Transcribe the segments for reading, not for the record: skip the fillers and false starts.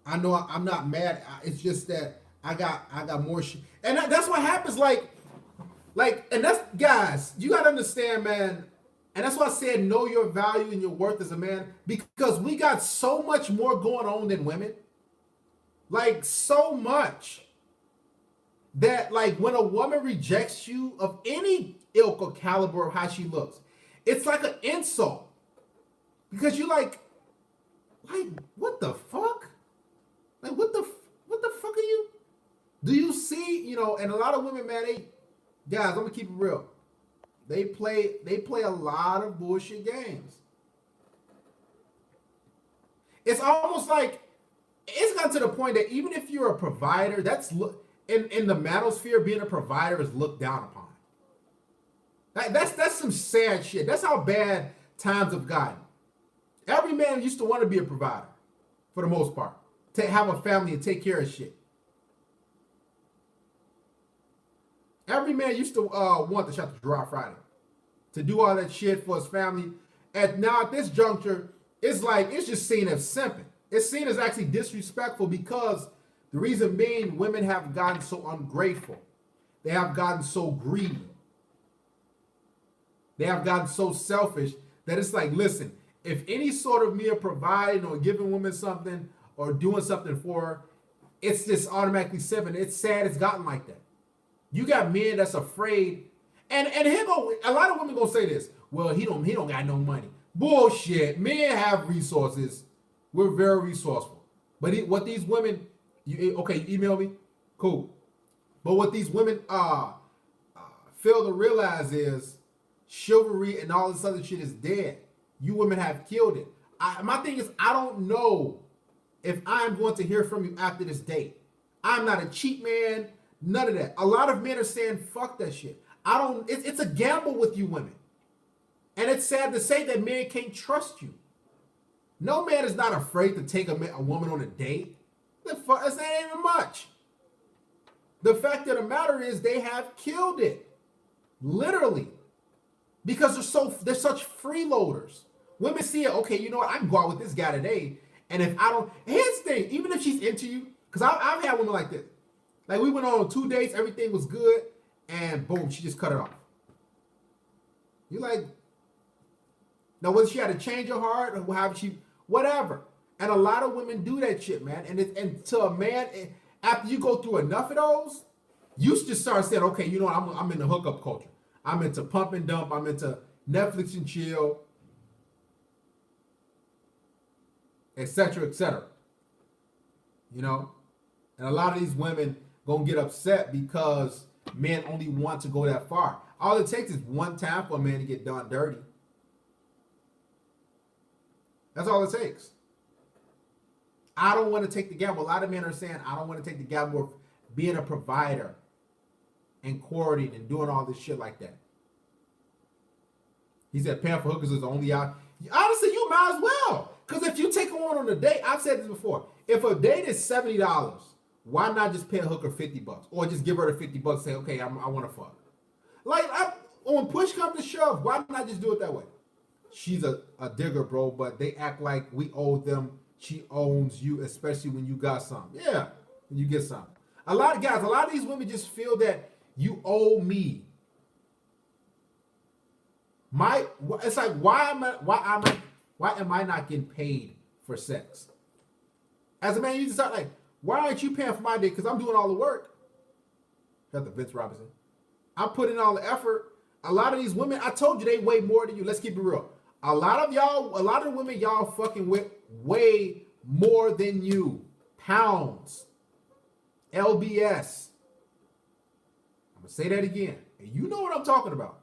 I know I'm not mad. It's just that I got more shit, and that's what happens. And that's guys. You gotta understand, man. And that's why I said know your value and your worth as a man because we got so much more going on than women. Like so much that like when a woman rejects you of any ilk or caliber of how she looks, it's like an insult because you're like what the fuck? Like what the fuck are you? Do you see? And a lot of women, man, guys, I'm gonna keep it real. They play a lot of bullshit games. It's almost like it's gotten to the point that even if you're a provider, in the manosphere, being a provider is looked down upon. That's some sad shit. That's how bad times have gotten. Every man used to want to be a provider, for the most part, to have a family and take care of shit. Every man used to want to shut the Dry Friday, to do all that shit for his family. And now at this juncture, it's just seen as simping. It's seen as actually disrespectful because the reason being women have gotten so ungrateful. They have gotten so greedy. They have gotten so selfish that it's like, listen, if any sort of me are providing or giving women something or doing something for her, it's just automatically simping. It's sad it's gotten like that. You got men that's afraid, and a lot of women gonna say this. Well, he don't got no money. Bullshit. Men have resources. We're very resourceful. But what these women, you email me, cool. But what these women fail to realize is chivalry and all this other shit is dead. You women have killed it. My thing is, I don't know if I'm going to hear from you after this date. I'm not a cheat man. None of that. A lot of men are saying, fuck that shit. It's a gamble with you women. And it's sad to say that men can't trust you. No man is not afraid to take a woman on a date. The fuck, that's not even much. The fact of the matter is they have killed it. Literally. Because they're such freeloaders. Women see it, okay, you know what, I can go out with this guy today. And if I don't, here's the thing, even if she's into you, because I've had women like this. Like we went on 2 dates, everything was good, and boom, she just cut it off. You're like, now whether she had to change her heart or whatever. And a lot of women do that shit, man. And to a man, after you go through enough of those, you just start saying, okay, you know what, I'm in the hookup culture. I'm into pump and dump. I'm into Netflix and chill, etc., etc. You know, and a lot of these women gonna get upset because men only want to go that far. All it takes is one time for a man to get done dirty. That's all it takes. I don't want to take the gamble. A lot of men are saying, I don't want to take the gamble of being a provider and courting and doing all this shit like that. He said paying for hookers is the only out. Honestly, you might as well. Because if you take a woman on a date, I've said this before. If a date is $70, why not just pay a hooker $50? Or just give her the $50 and say, okay, I want to fuck. Like, when push comes to shove, why not just do it that way? She's a digger, bro, but they act like we owe them. She owns you, especially when you got something. Yeah, when you get something. A lot of these women just feel that you owe me. It's like, why am I not getting paid for sex? As a man, you just start like, why aren't you paying for my dick? Because I'm doing all the work. Got the Vince Robinson. I'm putting in all the effort. A lot of these women, I told you they weigh more than you. Let's keep it real. A lot of women y'all fucking with weigh more than you. Pounds. LBS. I'm going to say that again. And you know what I'm talking about.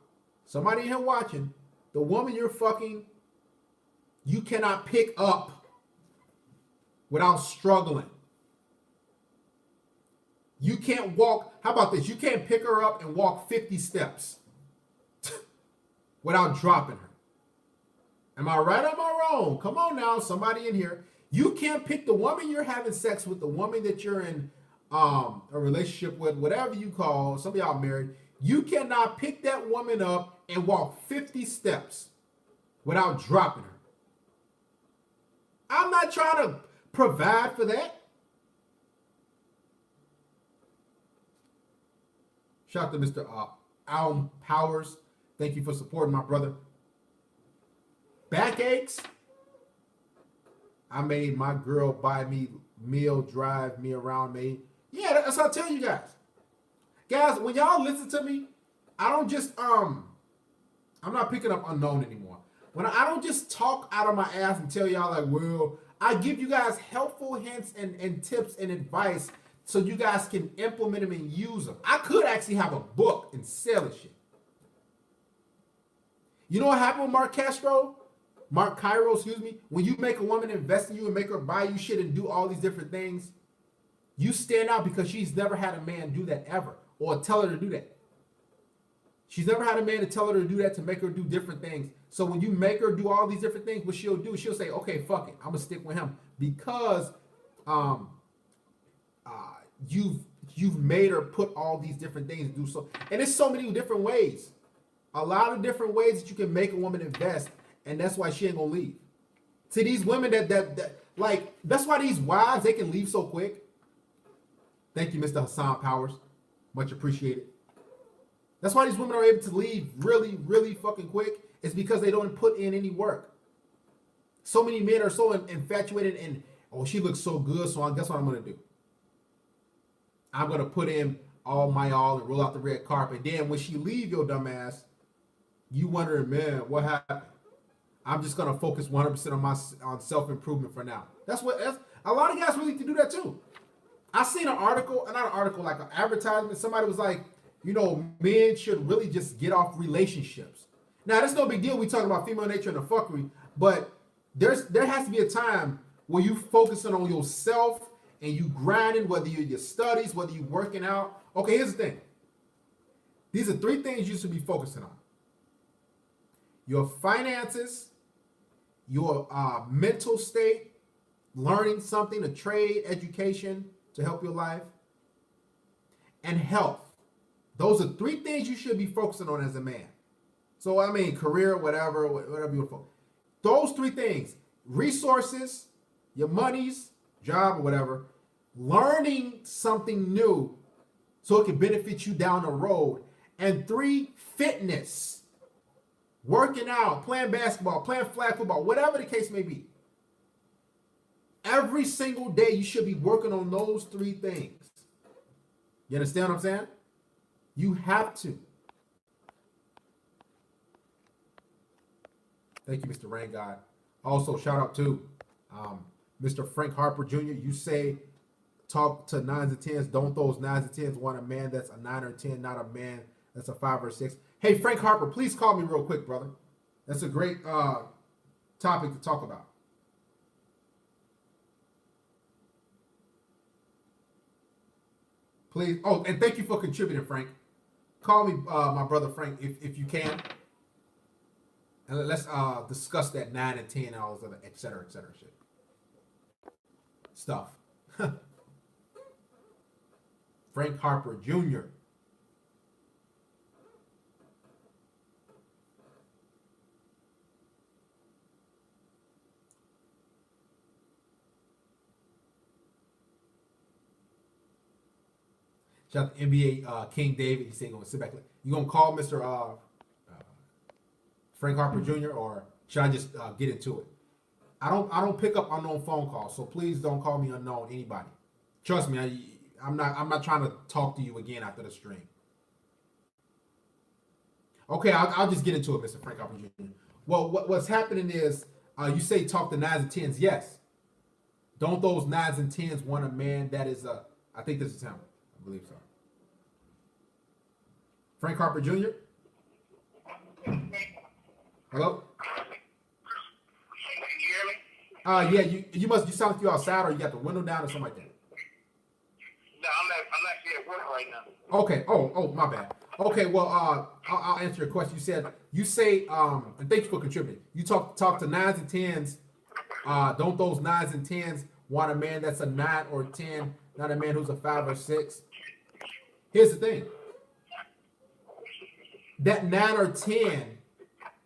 Somebody in here watching, the woman you're fucking, you cannot pick up without struggling. You can't walk, how about this? You can't pick her up and walk 50 steps without dropping her. Am I right or am I wrong? Come on now, somebody in here. You can't pick the woman you're having sex with, the woman that you're in a relationship with, whatever you call, some of y'all married. You cannot pick that woman up and walk 50 steps without dropping her. I'm not trying to provide for that. Shout out to Mr. Alm Powers. Thank you for supporting my brother. Backaches. I made my girl buy me meal, drive me around me. Yeah, that's what I tell you guys. Guys, when y'all listen to me, I don't just I'm not picking up unknown anymore. When I don't just talk out of my ass and tell y'all like, well, I give you guys helpful hints and tips and advice so you guys can implement them and use them. I could actually have a book and sell it shit. You know what happened with Mark Cairo, excuse me? When you make a woman invest in you and make her buy you shit and do all these different things, you stand out because she's never had a man do that ever or tell her to do that. She's never had a man to tell her to do that, to make her do different things. So when you make her do all these different things, what she'll do, she'll say, okay, fuck it, I'm gonna stick with him because you've made her put all these different things to do so. And it's so many different ways. A lot of different ways that you can make a woman invest, and that's why she ain't gonna leave. See, these women that like, that's why these wives, they can leave so quick. Thank you, Mr. Hassan Powers. Much appreciated. That's why these women are able to leave really, really fucking quick. It's because they don't put in any work. So many men are so infatuated and, oh, she looks so good, so guess what I'm going to do? I'm going to put in all my all and roll out the red carpet. Then when she leave your dumb ass, you wondering, man, what happened? I'm just going to focus 100% on self-improvement for now. That's a lot of guys really need to do that too. I seen an article, not an article, like an advertisement. Somebody was like, you know, men should really just get off relationships. Now, that's no big deal. We talking about female nature and the fuckery, but there has to be a time where you focusing on yourself and you grinding, whether you're your studies, whether you're working out. Okay, here's the thing. These are 3 things you should be focusing on. Your finances, your mental state, learning something, a trade, education to help your life, and health. Those are 3 things you should be focusing on as a man. So, I mean, career, whatever you focus. Those 3 things, resources, your monies, job, or whatever, learning something new so it can benefit you down the road. And 3, fitness, working out, playing basketball, playing flag football, whatever the case may be. Every single day, you should be working on those 3 things. You understand what I'm saying? You have to. Thank you, Mr. Rain God. Also, shout out to Mr. Frank Harper Jr. You say, talk to 9s and 10s. Don't those 9s and 10s want a man that's a 9 or 10, not a man that's a 5 or 6. Hey, Frank Harper, please call me real quick, brother. That's a great topic to talk about. Please. Oh, and thank you for contributing, Frank. Call me, my brother Frank, if you can. And let's discuss that 9 and 10 and all this other et cetera shit. Stuff. Frank Harper Jr. Shout out to NBA King David. He's saying, "Gonna sit back." You gonna call Mr. Frank Harper Jr. or should I just get into it? I don't pick up unknown phone calls, so please don't call me unknown anybody. Trust me, I'm not trying to talk to you again after the stream. Okay, I'll just get into it, Mr. Frank Harper Jr. Well, what's happening is you say talk to 9s and 10s. Yes. Don't those 9s and 10s want a man that is I think this is him. I believe so. Frank Harper Jr. Hello? Can you hear me? Yeah, you sound like you outside or you got the window down or something like that. No, I'm actually at work right now. Okay. Oh, my bad. Okay, well, I'll answer your question. You say, and thank you for contributing. You talk to 9s and 10s. Don't those 9s and 10s want a man that's a 9 or 10, not a man who's a 5 or 6? Here's the thing. That 9 or 10,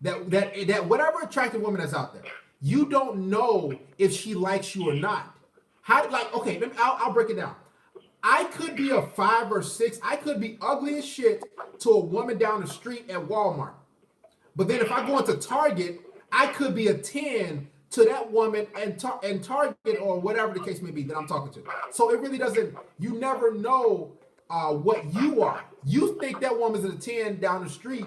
that whatever attractive woman that's out there, you don't know if she likes you or not. Okay, I'll break it down. I could be a 5 or 6. I could be ugly as shit to a woman down the street at Walmart. But then if I go into Target, I could be a 10 to that woman and Target or whatever the case may be that I'm talking to. So it really doesn't, you never know what you are. You think that woman's a 10 down the street.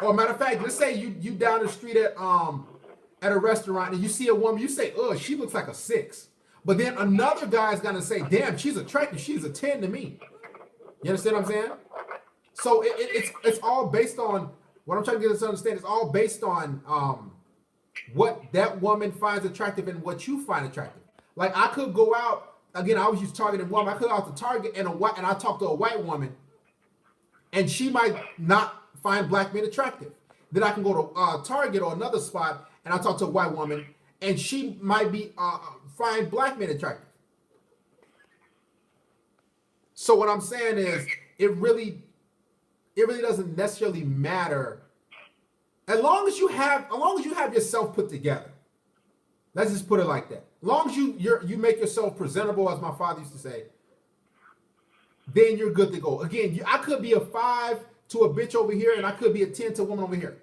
Or matter of fact, let's say you down the street at a restaurant and you see a woman, you say, oh, she looks like a 6. But then another guy's gonna say, damn, she's attractive, she's a 10 to me. You understand what I'm saying? So it's all based on, what I'm trying to get us to understand, it's all based on what that woman finds attractive and what you find attractive. Like I could go out, again, I always use Target and Walmart, I could go out to Target and I talk to a white woman and she might not find black men attractive. Then I can go to Target or another spot and I talk to a white woman and she might be find black men attractive. So what I'm saying is it really doesn't necessarily matter as long as you have yourself put together. Let's just put it like that. As long as you make yourself presentable, as my father used to say, then you're good to go. Again, I could be a 5 to a bitch over here, and I could be a 10 to a woman over here.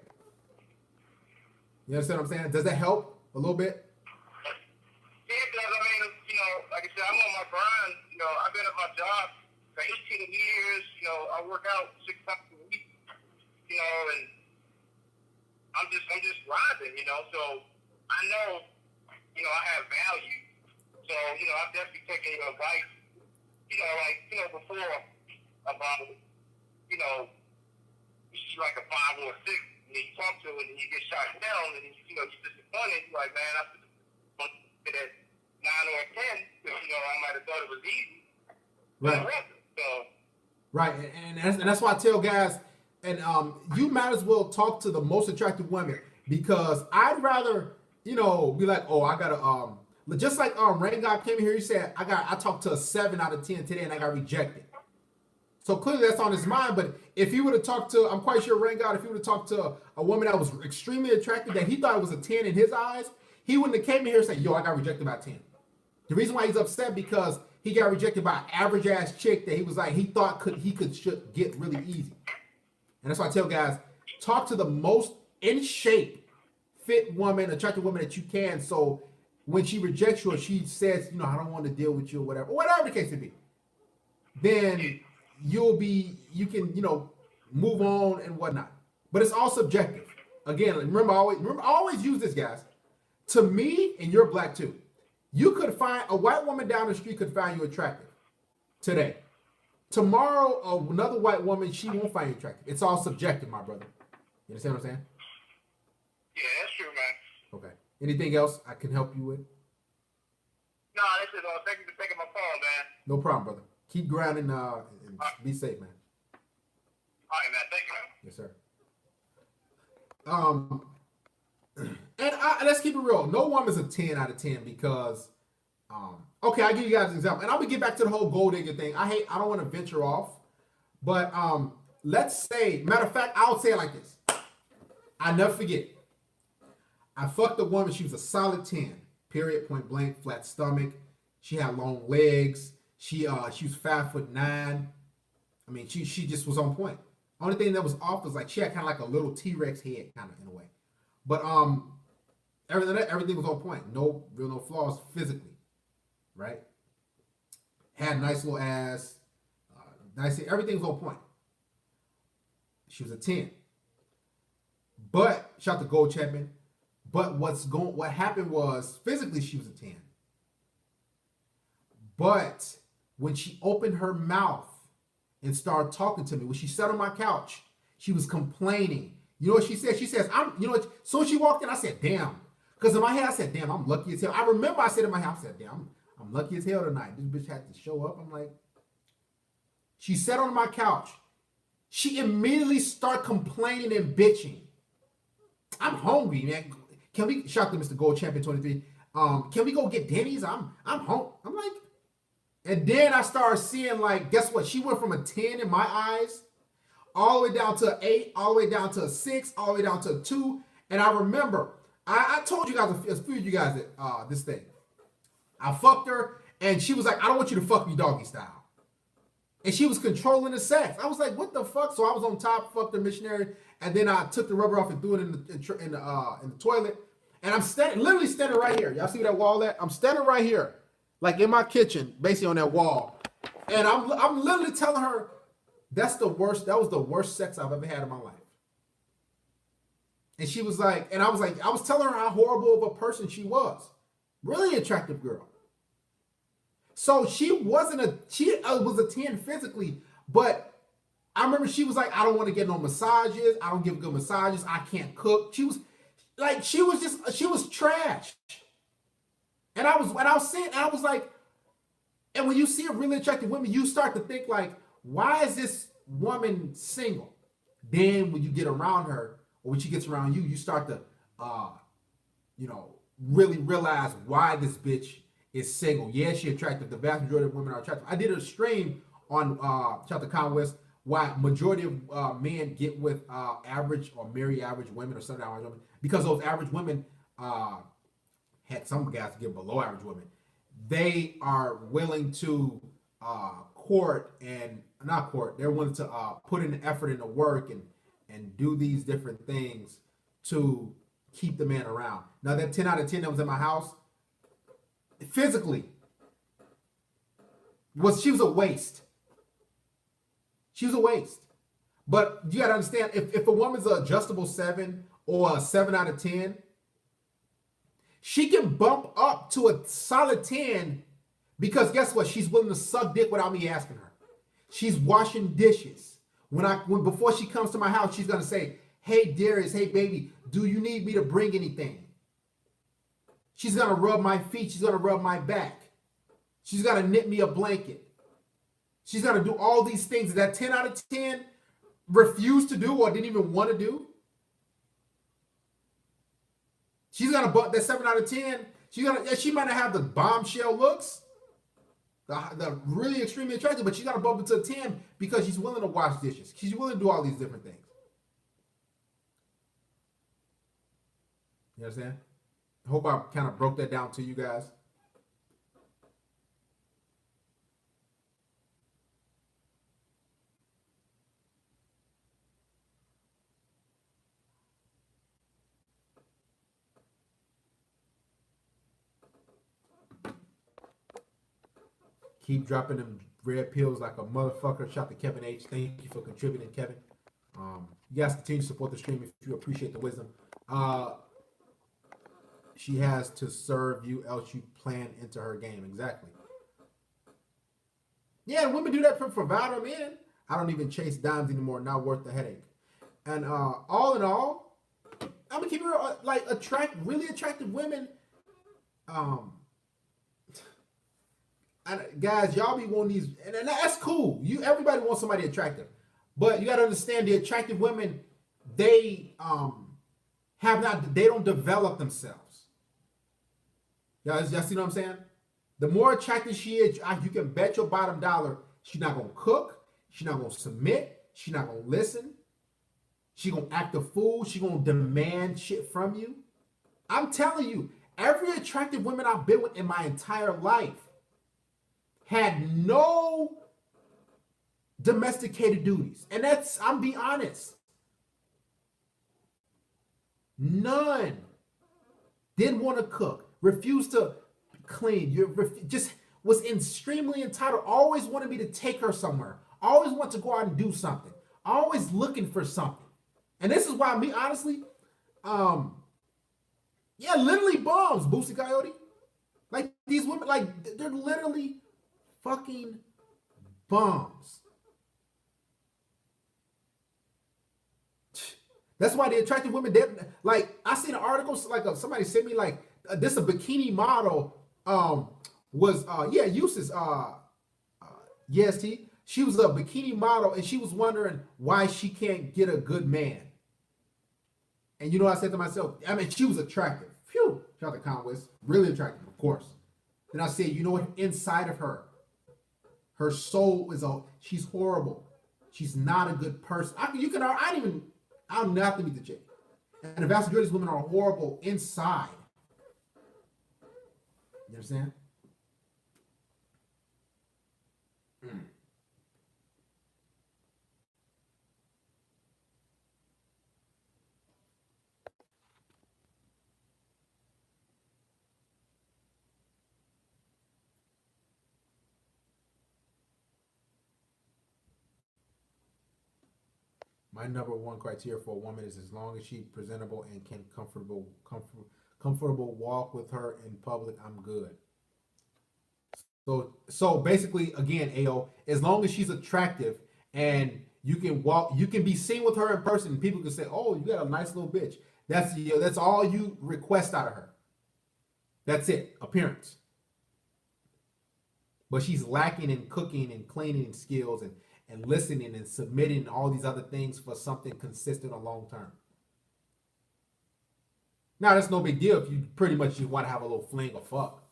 You understand what I'm saying? Does that help a little bit? Yeah, because I mean, you know, like I said, I'm on my grind. You know, I've been at my job for 18 years. You know, I work out 6 times a week. You know, and I'm just grinding. You know, so I know, you know, I have value. So you know, I've definitely taken your advice. You know, like before about, you know, you see like a 5 or a 6, and you talk to it, and you get shot down, and you know, you're disappointed. You're like, man, I should have did that 9 or a 10, because you know, I might have thought it was easy. Right. So. Right, and that's why I tell guys, and you might as well talk to the most attractive women, because I'd rather, you know, be like, oh, I gotta just like Rain God came here, he said, I talked to a 7 out of 10 today and I got rejected. So clearly that's on his mind. But if he would have talked to, I'm quite sure Rain God, if he would have talked to a woman that was extremely attractive, that he thought it was a 10 in his eyes, he wouldn't have came in here and said, yo, I got rejected by 10. The reason why he's upset because he got rejected by an average ass chick that he was like, he thought should get really easy. And that's why I tell guys, talk to the most in shape, fit woman, attractive woman that you can. So when she rejects you or she says, you know, I don't want to deal with you or whatever the case may be, then you can, you know, move on and whatnot. But it's all subjective. Again, remember, I always use this, guys. To me, and you're black too, you could find a white woman down the street could find you attractive today. Tomorrow, another white woman, she won't find you attractive. It's all subjective, my brother. You understand what I'm saying? Yeah, that's true, man. Okay. Anything else I can help you with? No, that's it. Thank you for taking my call, man. No problem, brother. Keep grinding and be safe, man. All right, man. Thank you. Yes, sir. And let's keep it real. No woman's a 10 out of 10 because, okay, I'll give you guys an example. And I'm going to get back to the whole gold digger thing. I don't want to venture off. But let's say, matter of fact, I'll say it like this. I never forget. I fucked a woman. She was a solid 10. Period, point blank, flat stomach. She had long legs. She was 5'9". I mean, she just was on point. Only thing that was off was like she had kind of like a little T-Rex head, kind of in a way. But everything was on point. No flaws physically, right? Had a nice little ass, everything was on point. She was a 10. But shout out to Gold Chapman. But what happened was physically she was a 10. But when she opened her mouth and started talking to me, when she sat on my couch, she was complaining. You know what she said? She says, so she walked in, I said, damn. Because in my head, I said, damn, I'm lucky as hell. I remember I said in my house, I said, damn, I'm lucky as hell tonight. This bitch had to show up. I'm like, she sat on my couch. She immediately started complaining and bitching. I'm hungry, man. Can we, shout out to Mr. Gold Champion 23. Can we go get Denny's? I'm home. I'm like, and then I started seeing like, guess what? She went from a 10 in my eyes, all the way down to an 8, all the way down to a 6, all the way down to a 2. And I remember, I told you guys, a few of you guys that this thing. I fucked her, and she was like, I don't want you to fuck me doggy style. And she was controlling the sex. I was like, what the fuck? So I was on top, fucked the missionary, and then I took the rubber off and threw it in the toilet. And I'm literally standing right here. Y'all see that wall at? I'm standing right here, like in my kitchen, basically on that wall. And I'm literally telling her, that's the worst. That was the worst sex I've ever had in my life. And she was like, and I was telling her how horrible of a person she was. Really attractive girl. So she was a 10 physically, but I remember she was like, I don't want to get no massages. I don't give good massages. I can't cook. She was trash. And I was like, and when you see a really attractive woman, you start to think like, why is this woman single? Then when you get around her, or when she gets around you, you start to, really realize why this bitch is single. Yeah, she attractive. The vast majority of women are attractive. I did a stream on shout out to Con West, why majority of men get with average or marry average women or something average women, because those average women had some guys get below average women. They are willing to court and not court. They're willing to put in the effort and the work and do these different things to keep the man around. Now that 10 out of 10 that was in my house, physically, she was a waste. She was a waste. But you gotta understand, if a woman's an adjustable 7 or a 7 out of 10, she can bump up to a solid 10 because guess what? She's willing to suck dick without me asking her. She's washing dishes. When before she comes to my house, she's gonna say, "Hey Darius, hey baby, do you need me to bring anything?" She's gonna rub my feet. She's gonna rub my back. She's gonna knit me a blanket. She's gonna do all these things that 10 out of 10 refused to do or didn't even want to do. She's gonna bump that 7 out of 10. She might not have the bombshell looks, the really extremely attractive, but she's gonna bump into a 10 because she's willing to wash dishes. She's willing to do all these different things. You understand? I hope I kind of broke that down to you guys. Keep dropping them red pills like a motherfucker. Shout to Kevin H. Thank you for contributing, Kevin. You guys continue to support the stream if you appreciate the wisdom. She has to serve you, else you plan into her game. Exactly. Yeah, women do that for valor men. I don't even chase dimes anymore. Not worth the headache. And all in all, I'm gonna keep her like really attractive women. And guys, y'all be wanting these, and that's cool. Everybody wants somebody attractive, but you gotta understand the attractive women, they don't develop themselves. Y'all see what I'm saying? The more attractive she is, you can bet your bottom dollar she's not gonna cook, she's not gonna submit, she's not gonna listen, she's gonna act a fool, she's gonna demand shit from you. I'm telling you, every attractive woman I've been with in my entire life had no domesticated duties. And I'm being honest. None. Didn't want to cook. Refused to clean. Just was extremely entitled. Always wanted me to take her somewhere. Always want to go out and do something. Always looking for something. And this is why me, honestly, literally bombs, Boosie Coyote. Like these women, like they're literally fucking bums. That's why the attractive women, like I seen an article, like somebody sent me like this a bikini model was Eustace YesT. She was a bikini model and she was wondering why she can't get a good man. And you know what I said to myself? I mean, she was attractive. Phew. Shout out to Con West. Really attractive, of course. Then I said, you know what? Inside of her, her soul she's horrible. She's not a good person. I don't have to meet the chick. And the vast majority of these women are horrible inside. You understand? My number one criteria for a woman is as long as she's presentable and can comfortable walk with her in public, I'm good. So basically, again, AO, as long as she's attractive and you can walk, you can be seen with her in person, and people can say, "Oh, you got a nice little bitch." That's all you request out of her. That's it, appearance. But she's lacking in cooking and cleaning skills and listening and submitting and all these other things for something consistent or long term. Now that's no big deal if you pretty much just want to have a little fling or fuck.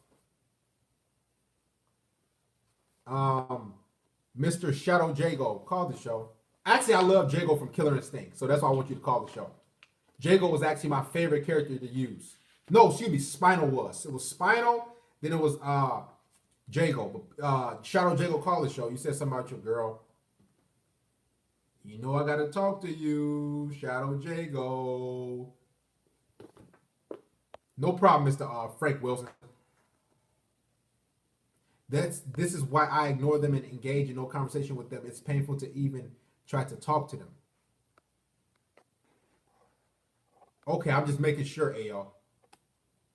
Mr. Shadow Jago, call the show. Actually, I love Jago from Killer Instinct, so that's why I want you to call the show. Jago was actually my favorite character to use. No, excuse me, Spinal was. It was Spinal, then it was Jago. Shadow Jago, call the show. You said something about your girl. You know I gotta talk to you, Shadow Jago. No problem, Mr. Frank Wilson. This is why I ignore them and engage in no conversation with them. It's painful to even try to talk to them. Okay, I'm just making sure, AO.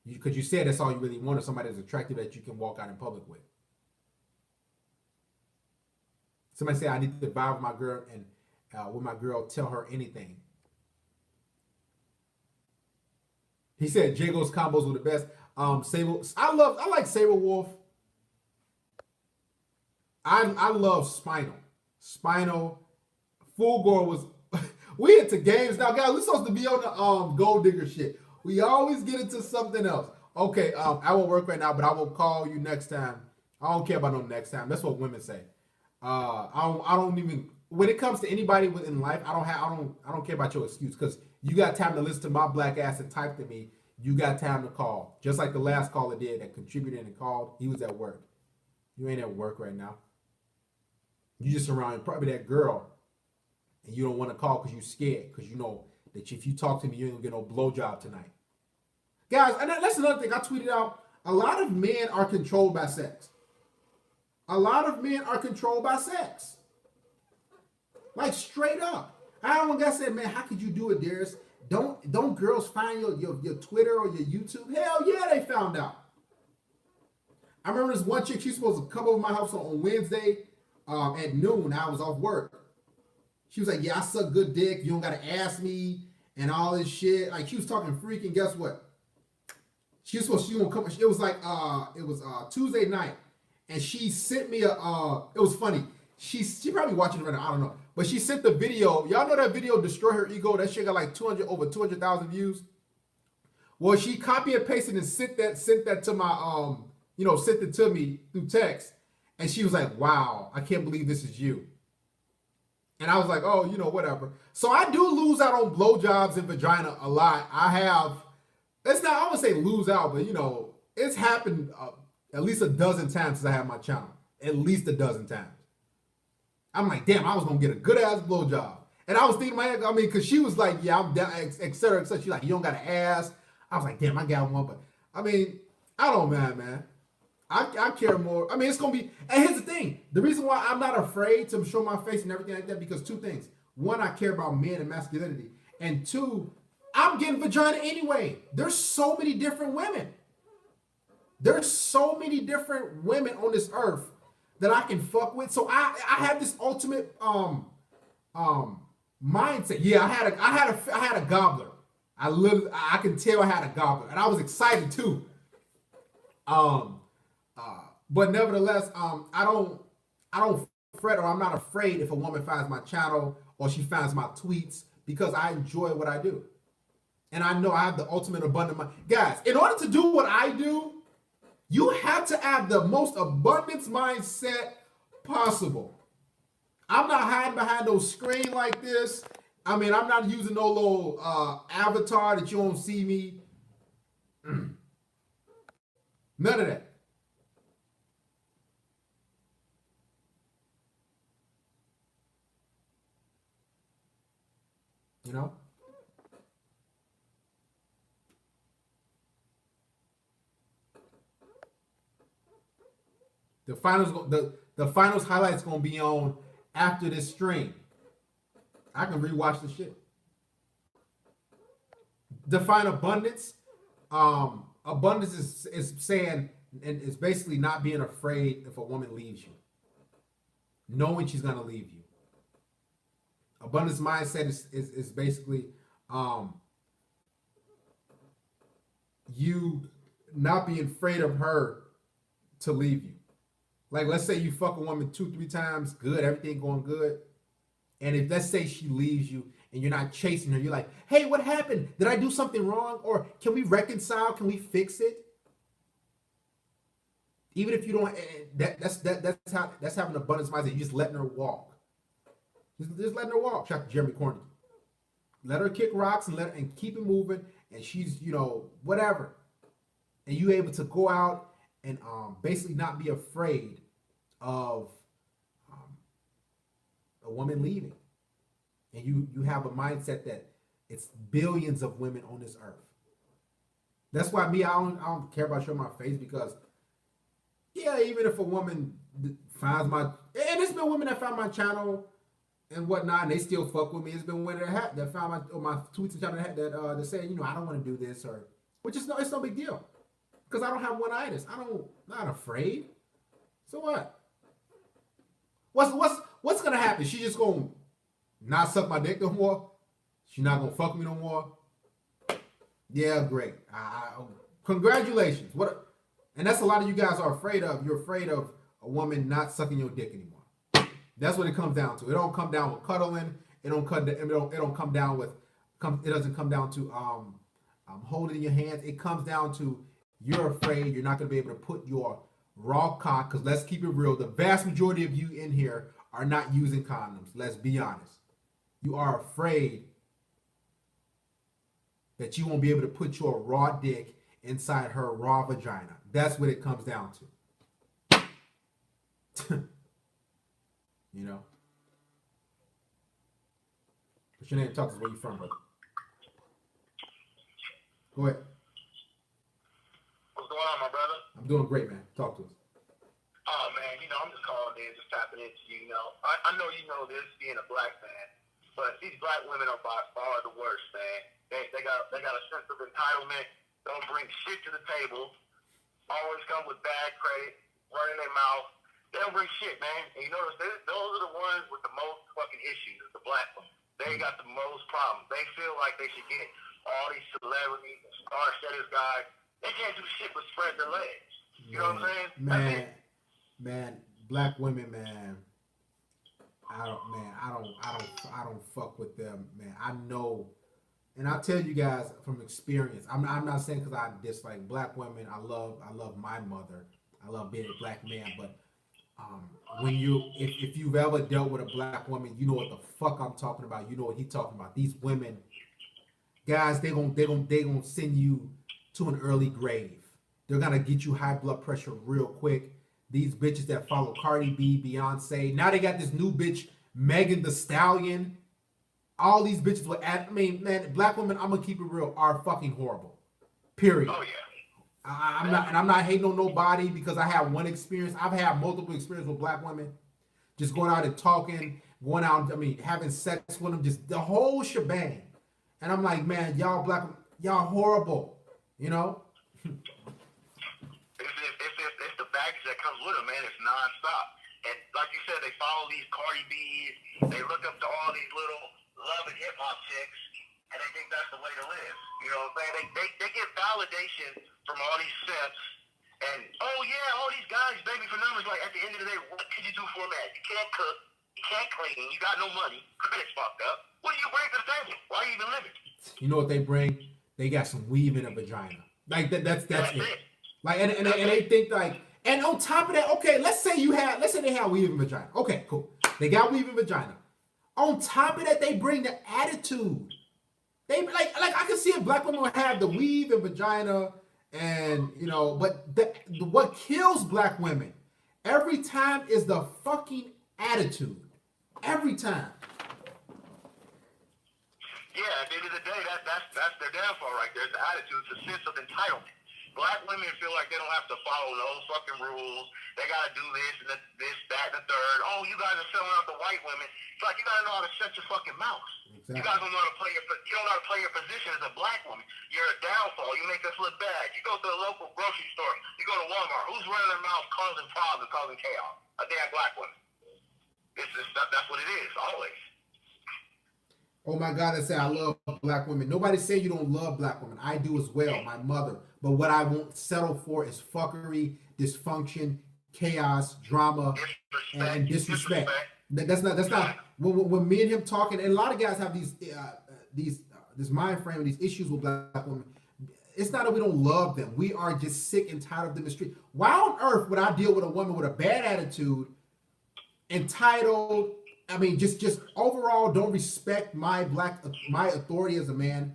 Because you said that's all you really want is somebody that's attractive that you can walk out in public with. Somebody say I need to vibe with my girl and with my girl, tell her anything. He said Jago's combos were the best. Sable, I like Saber Wolf. I love Spinal. Spinal. Fulgore was. We into games now, guys. We're supposed to be on the Gold Digger shit. We always get into something else. Okay, I won't work right now, but I will call you next time. I don't care about no next time. That's what women say. I don't even. When it comes to anybody within life, I don't care about your excuse because you got time to listen to my black ass and type to me. You got time to call, just like the last caller did that contributed and called. He was at work. You ain't at work right now. You just around probably that girl, and you don't want to call because you're scared because you know that if you talk to me, you ain't gonna get no blowjob tonight. Guys, and that's another thing I tweeted out. A lot of men are controlled by sex. A lot of men are controlled by sex. Like straight up. I don't guy said, man, how could you do it, Darius? Don't girls find your Twitter or your YouTube? Hell yeah, they found out. I remember this one chick, she's supposed to come over my house on Wednesday at noon. I was off work. She was like, yeah, I suck good dick. You don't gotta ask me and all this shit. Like she was talking freak, and guess what? She was supposed to come. It was like Tuesday night, and she sent me it was funny. She probably watching it right now. I don't know. But she sent the video. Y'all know that video, Destroy Her Ego? That shit got like over 200,000 views. Well, she copied and pasted and sent that to my sent it to me through text. And she was like, wow, I can't believe this is you. And I was like, oh, whatever. So I do lose out on blowjobs and vagina a lot. I have, it's not, I wouldn't say lose out, but it's happened at least a dozen times since I had my channel. At least a dozen times. I'm like, damn, I was gonna get a good ass blowjob. And I was thinking in my head, because she was like, yeah, I'm down, et cetera, et cetera. She's like, you don't gotta ask. I was like, damn, I got one, but I don't mind, man. I care more. It's gonna be, and here's the thing. The reason why I'm not afraid to show my face and everything like that, because two things. One, I care about men and masculinity. And two, I'm getting vagina anyway. There's so many different women. There's so many different women on this earth that I can fuck with. So I have this ultimate mindset. Yeah, I had a gobbler. I can tell I had a gobbler, and I was excited too. But nevertheless, I don't fret, or I'm not afraid if a woman finds my channel or she finds my tweets, because I enjoy what I do, and I know I have the ultimate abundant mind. Guys, in order to do what I do, you have to have the most abundance mindset possible. I'm not hiding behind no screen like this. I'm not using no little avatar that you won't see me. None of that. The finals highlights gonna be on after this stream. I can rewatch the shit. Define abundance. Abundance is saying, and it's basically not being afraid if a woman leaves you, knowing she's gonna leave you. Abundance mindset is basically you not being afraid of her to leave you. Like, let's say you fuck a woman 2-3 times, good, everything going good. And if, let's say, she leaves you and you're not chasing her, you're like, hey, what happened? Did I do something wrong? Or can we reconcile? Can we fix it? Even if you don't, that's having abundance mindset. You just letting her walk. Just letting her walk. Shout out to Jeremy Cornyn. Let her kick rocks and keep it moving. And she's, whatever. And you able to go out and basically not be afraid of a woman leaving. And you have a mindset that it's billions of women on this earth. That's why I don't care about showing my face, because yeah, even if a woman finds my, and there's been women that found my channel and whatnot, and they still fuck with me. It's been women that found my tweets and channel that say, I don't want to do this, or which is it's no big deal, because I don't have one-itis. Not afraid. So what? What's gonna happen? She just gonna not suck my dick no more? She not gonna fuck me no more? Yeah, great. Congratulations. And that's a lot of you guys are afraid of. You're afraid of a woman not sucking your dick anymore. That's what it comes down to. It don't come down with cuddling. It doesn't come down to holding your hands. It comes down to you're afraid you're not gonna be able to put your raw cock, because let's keep it real, the vast majority of you in here are not using condoms. Let's be honest. You are afraid that you won't be able to put your raw dick inside her raw vagina. That's what it comes down to. What's your name? Talk to us. Where you from, brother? Go ahead. What's going on, my brother? I'm doing great, man. Talk to us. Oh, man, I'm just calling in, just tapping into you, I know you know this, being a black man, but these black women are by far the worst, man. They got a sense of entitlement, don't bring shit to the table, always come with bad credit, running their mouth. They don't bring shit, man. And you notice those are the ones with the most fucking issues, the black ones. They got the most problems. They feel like they should get all these celebrities and star status guys. They can't do shit but spread their legs. You know what I'm saying? Man, black women, man. I don't fuck with them, man. I know, and I tell you guys from experience. I'm not saying because I dislike black women. I love my mother. I love being a black man. But if you've ever dealt with a black woman, you know what the fuck I'm talking about. You know what he's talking about. These women, guys, they gonna send you to an early grave. They're gonna get you high blood pressure real quick. These bitches that follow Cardi B, Beyonce. Now they got this new bitch, Megan Thee Stallion. All these bitches man, black women, I'm gonna keep it real, are fucking horrible. Period. Oh, yeah. I'm not hating on nobody, because I have one experience. I've had multiple experiences with black women. Just going out and talking, having sex with them, just the whole shebang. And I'm like, man, y'all horrible. It's the baggage that comes with them, man. It's nonstop. And like you said, they follow these Cardi B's. They look up to all these little love and hip hop chicks, and they think that's the way to live. You know what I'm saying? They get validation from all these simps. And, oh, yeah, all these guys begging for numbers. Like, at the end of the day, what can you do for a man? You can't cook. You can't clean. You got no money. Credit's fucked up. What do you bring to the table? Why are you even living? You know what they bring? They got some weave in a vagina. Like, that's it. Like, and they think, like, and on top of that, okay, let's say they have weave in vagina. Okay, cool. They got weave in vagina. On top of that, they bring the attitude. They like I can see a black woman have the weave and vagina, and but what kills black women every time is the fucking attitude. Every time. Yeah, at the end of the day, that's their downfall right there. The attitude, it's a sense of entitlement. Black women feel like they don't have to follow no fucking rules. They gotta do this and this, that, and the third. Oh, you guys are selling out the white women. It's like you gotta know how to shut your fucking mouth. Exactly. You guys don't know how to play you don't know how to play your position as a black woman. You're a downfall. You make us look bad. You go to a local grocery store. You go to Walmart. Who's running their mouth, causing problems, causing chaos? A damn black woman. That's what it is, always. Oh my God, I say I love black women. Nobody say you don't love black women. I do as well, my mother. But what I won't settle for is fuckery, dysfunction, chaos, drama, and disrespect. That's not when me and him talking. And a lot of guys have this mind frame and these issues with black women. It's not that we don't love them. We are just sick and tired of them in the street. Why on earth would I deal with a woman with a bad attitude, entitled? I mean, just overall don't respect my authority as a man.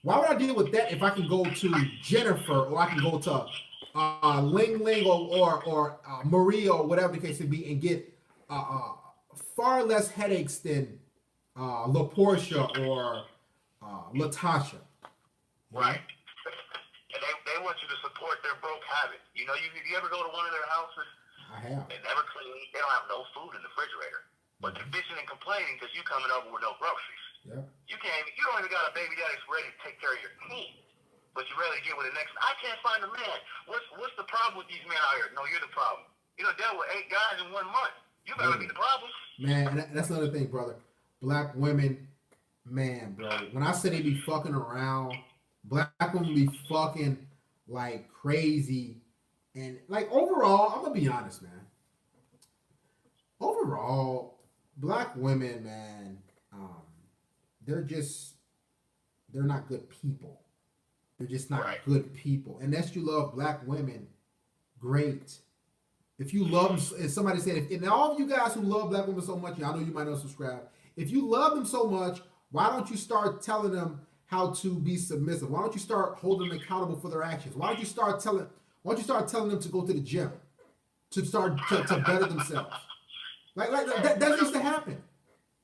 Why would I deal with that if I can go to Jennifer or I can go to Ling Ling or Maria or whatever the case may be and get far less headaches than LaPortia or Latasha. Right. And they want you to support their broke habits. You know, you ever go to one of their houses? I have. They never clean. They don't have no food in the refrigerator. But they're bitching and complaining because you coming over with no groceries. Yeah. You don't even got a baby daddy that's ready to take care of your kids. But you ready to get with the next. I can't find a man. What's the problem with these men out here? No, you're the problem. You know, dealt with 8 guys in 1 month. You better be the problem. Man, and that's another thing, brother. Black women, man, bro. When I say they be fucking around, black women be fucking like crazy. And like overall, I'm gonna be honest, man. Overall, black women, man, they're not good people. They're just not good people. Unless you love black women, great. If you love them, if somebody said, and all of you guys who love black women so much, I know you might not subscribe. If you love them so much, why don't you start telling them how to be submissive? Why don't you start holding them accountable for their actions? Why don't you start telling them to go to the gym, to start to better themselves? Like that used to happen.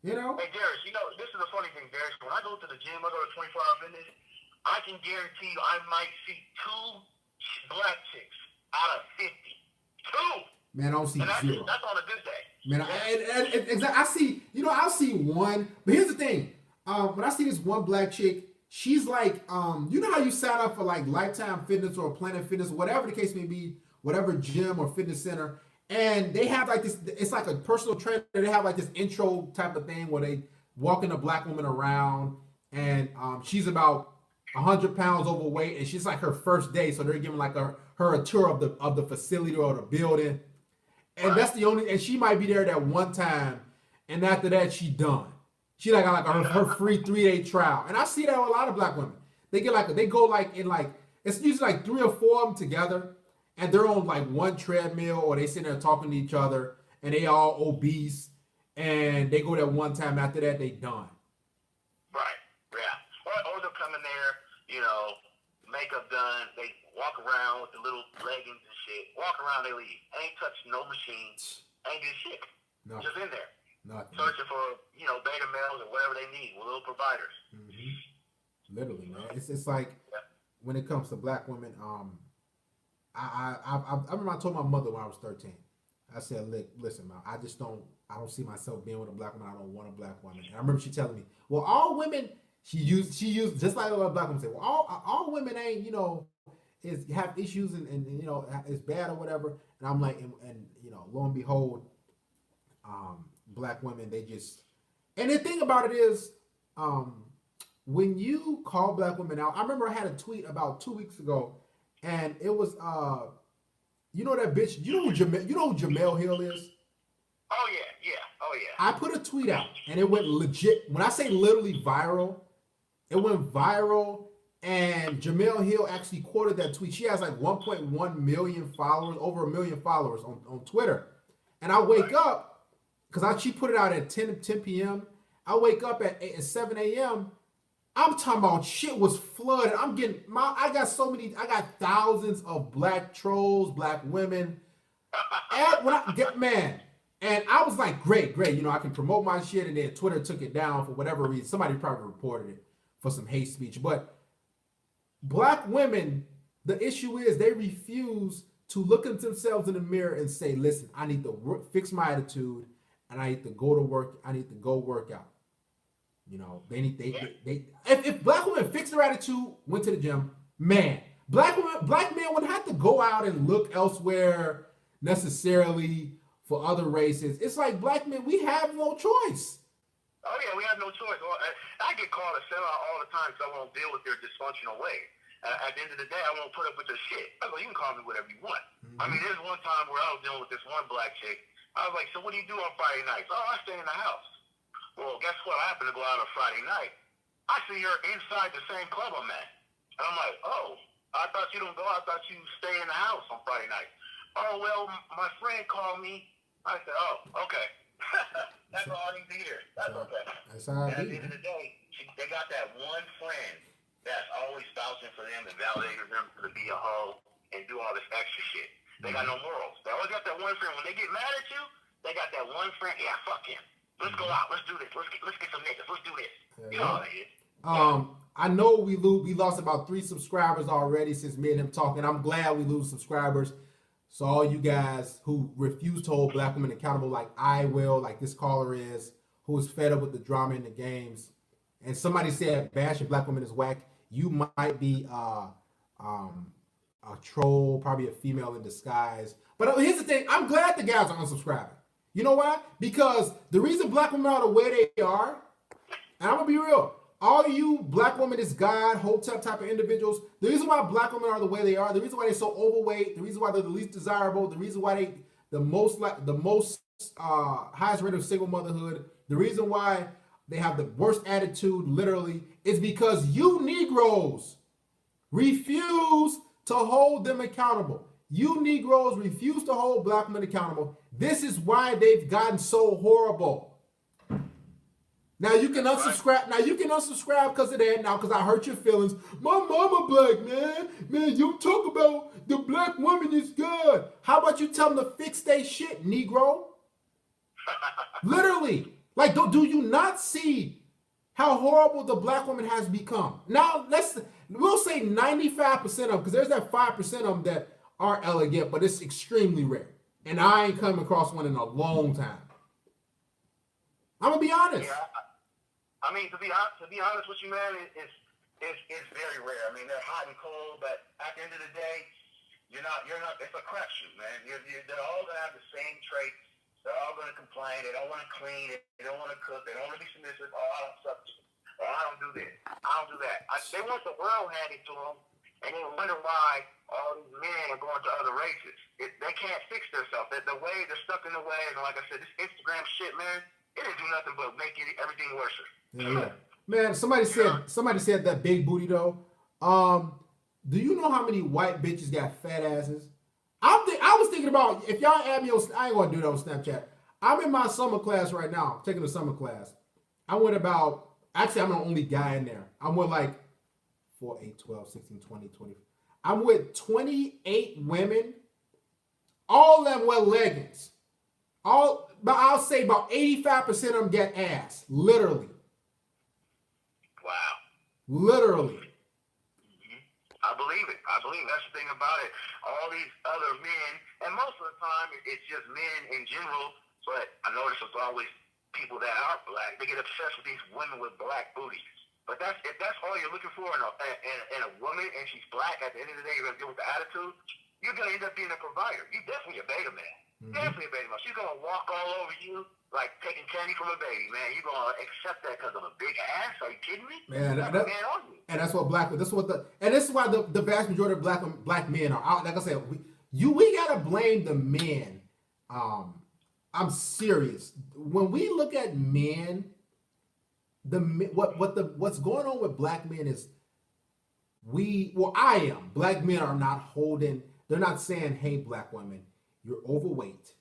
You know? Hey, Darius, you know, this is the funny thing, Darius. When I go to the gym, I go to 24-hour fitness, I can guarantee you I might see 2 black chicks out of 50. 2! Man, I don't see zero. That's on a good day. Man, I see, I'll see one. But here's the thing. When I see this one black chick, she's like, you know how you sign up for like Lifetime Fitness or Planet Fitness, whatever the case may be, whatever gym or fitness center, and they have like this, it's like a personal trainer. They have like this intro type of thing where they walking a black woman around, and she's about 100 pounds overweight, and she's like her first day, so they're giving like her a tour of the facility or the building, and that's the only, and she might be there that one time, and after that she done. She like her free 3-day trial, and I see that with a lot of black women. They go it's usually like 3 or 4 of them together, and they're on like one treadmill, or they sitting there talking to each other, and they all obese, and they go that one time. After that, they done. Right. Yeah. Or they'll come in there, you know, makeup done. They walk around with the little leggings and shit. Walk around, they leave. Ain't touching no machines. Ain't did shit. Nothing. Just in there. Nothing. Searching for, you know, beta males or whatever they need with little providers. Mm-hmm. Literally, man. It's like when it comes to black women, I remember I told my mother when I was 13. I said, listen, man, I don't see myself being with a black woman. I don't want a black woman. And I remember she telling me, well, all women, she used just like a black woman said, well, all women ain't, have issues and it's bad or whatever. And I'm like, and lo and behold, black women, they just, and the thing about it is, when you call black women out, I remember I had a tweet about 2 weeks ago, and it was, that bitch, you know who Jamel Hill is? Oh yeah. I put a tweet out, and it went legit. When I say literally viral, it went viral, and Jamel Hill actually quoted that tweet. She has like 1.1 million followers, over 1 million followers on Twitter. And I wake up, because she put it out at 10 p.m. I wake up at 7 a.m., I'm talking about shit was flooded. I got thousands of black trolls, black women. And I was like, great. I can promote my shit, and then Twitter took it down for whatever reason. Somebody probably reported it for some hate speech. But black women The issue is they refuse to look at themselves in the mirror and say, "Listen, I need to fix my attitude, and I need to go to work. I need to go work out." You know, they need they if black women fix their attitude, went to the gym, man, black men wouldn't have to go out and look elsewhere necessarily for other races. It's like black men, we have no choice. Oh yeah, we have no choice. Well, I get called a sellout all the time because I won't deal with their dysfunctional ways. At the end of the day, I won't put up with their shit. I go, you can call me whatever you want. Mm-hmm. I mean, there's one time where I was dealing with this one black chick. I was like, so what do you do on Friday nights? Oh, I stay in the house. Well, guess what? I happen to go out on Friday night. I see her inside the same club I'm at. And I'm like, oh, I thought you don't go. I thought you stay in the house on Friday night. Oh, well, my friend called me. I said, oh, okay. That's all I need to hear. That's okay. That's how and at the end of the day, they got that one friend that's always vouching for them and validating them to be a hoe and do all this extra shit. They got no morals. They always got that one friend. When they get mad at you, they got that one friend. Yeah, fuck him. Let's go out. Let's do this. Let's get some niggas. Let's do this. You know what I mean? I know we lost about 3 subscribers already since me and him talking. I'm glad we lose subscribers. So all you guys who refuse to hold black women accountable, like I will, like this caller is, who is fed up with the drama in the games, and somebody said bashing black women is whack, you might be a troll, probably a female in disguise. But here's the thing: I'm glad the guys are unsubscribing. You know why? Because the reason black women are the way they are, and I'm gonna be real, all you black women is God, hotep type of individuals, the reason why black women are the way they are, the reason why they're so overweight, the reason why they're the least desirable, the reason why they the most highest rate of single motherhood, the reason why they have the worst attitude, literally, is because you Negroes refuse to hold them accountable. You Negroes refuse to hold black men accountable. This is why they've gotten so horrible. Now you can unsubscribe. Now you can unsubscribe because of that. Now because I hurt your feelings. My mama black, man. Man, you talk about the black woman is good. How about you tell them to fix their shit, Negro? Literally. Like, do you not see how horrible the black woman has become? Now we'll say 95% of them, because there's that 5% of them that are elegant, but it's extremely rare. And I ain't come across one in a long time. I'm gonna be honest. Yeah, I mean, to be honest with you, man, it's very rare. I mean, they're hot and cold, but at the end of the day, you're not. It's a crapshoot, man. They're all gonna have the same traits. They're all gonna complain. They don't want to clean. They don't want to cook. They don't want to be submissive. Oh, I don't suck. Oh, I don't do this. I don't do that. They want the world handed to them, and they wonder why all these men are going to other races. They can't fix themselves. The way they're stuck in the way, and like I said, this Instagram shit, man, it didn't do nothing but make everything worse. Yeah. Man, somebody said that big booty though. Do you know how many white bitches got fat asses? I was thinking about, if y'all add me on, I ain't gonna do that on Snapchat. I'm in my summer class right now, taking a summer class. I'm the only guy in there. I'm with like 4, 8, 12, 16, 20, 20. I'm with 28 women. All of them wear leggings. But I'll say about 85% of them get ass. Literally. Wow. Literally. I believe it. That's the thing about it. All these other men, and most of the time it's just men in general, but I notice it's always people that are black. They get obsessed with these women with black booties. But if that's all you're looking for in a woman, and she's black, at the end of the day you're going to deal with the attitude, you're going to end up being a provider. You're definitely a beta man. Definitely a beta man. She's going to walk all over you like taking candy from a baby, man. You're going to accept that because of a big ass? Are you kidding me? Man, and that's what this is why the vast majority of black men are out. Like I said, we gotta blame the men. I'm serious. When we look at men, what's going on with black men is black men are not holding. They're not saying, "Hey, black women, you're overweight.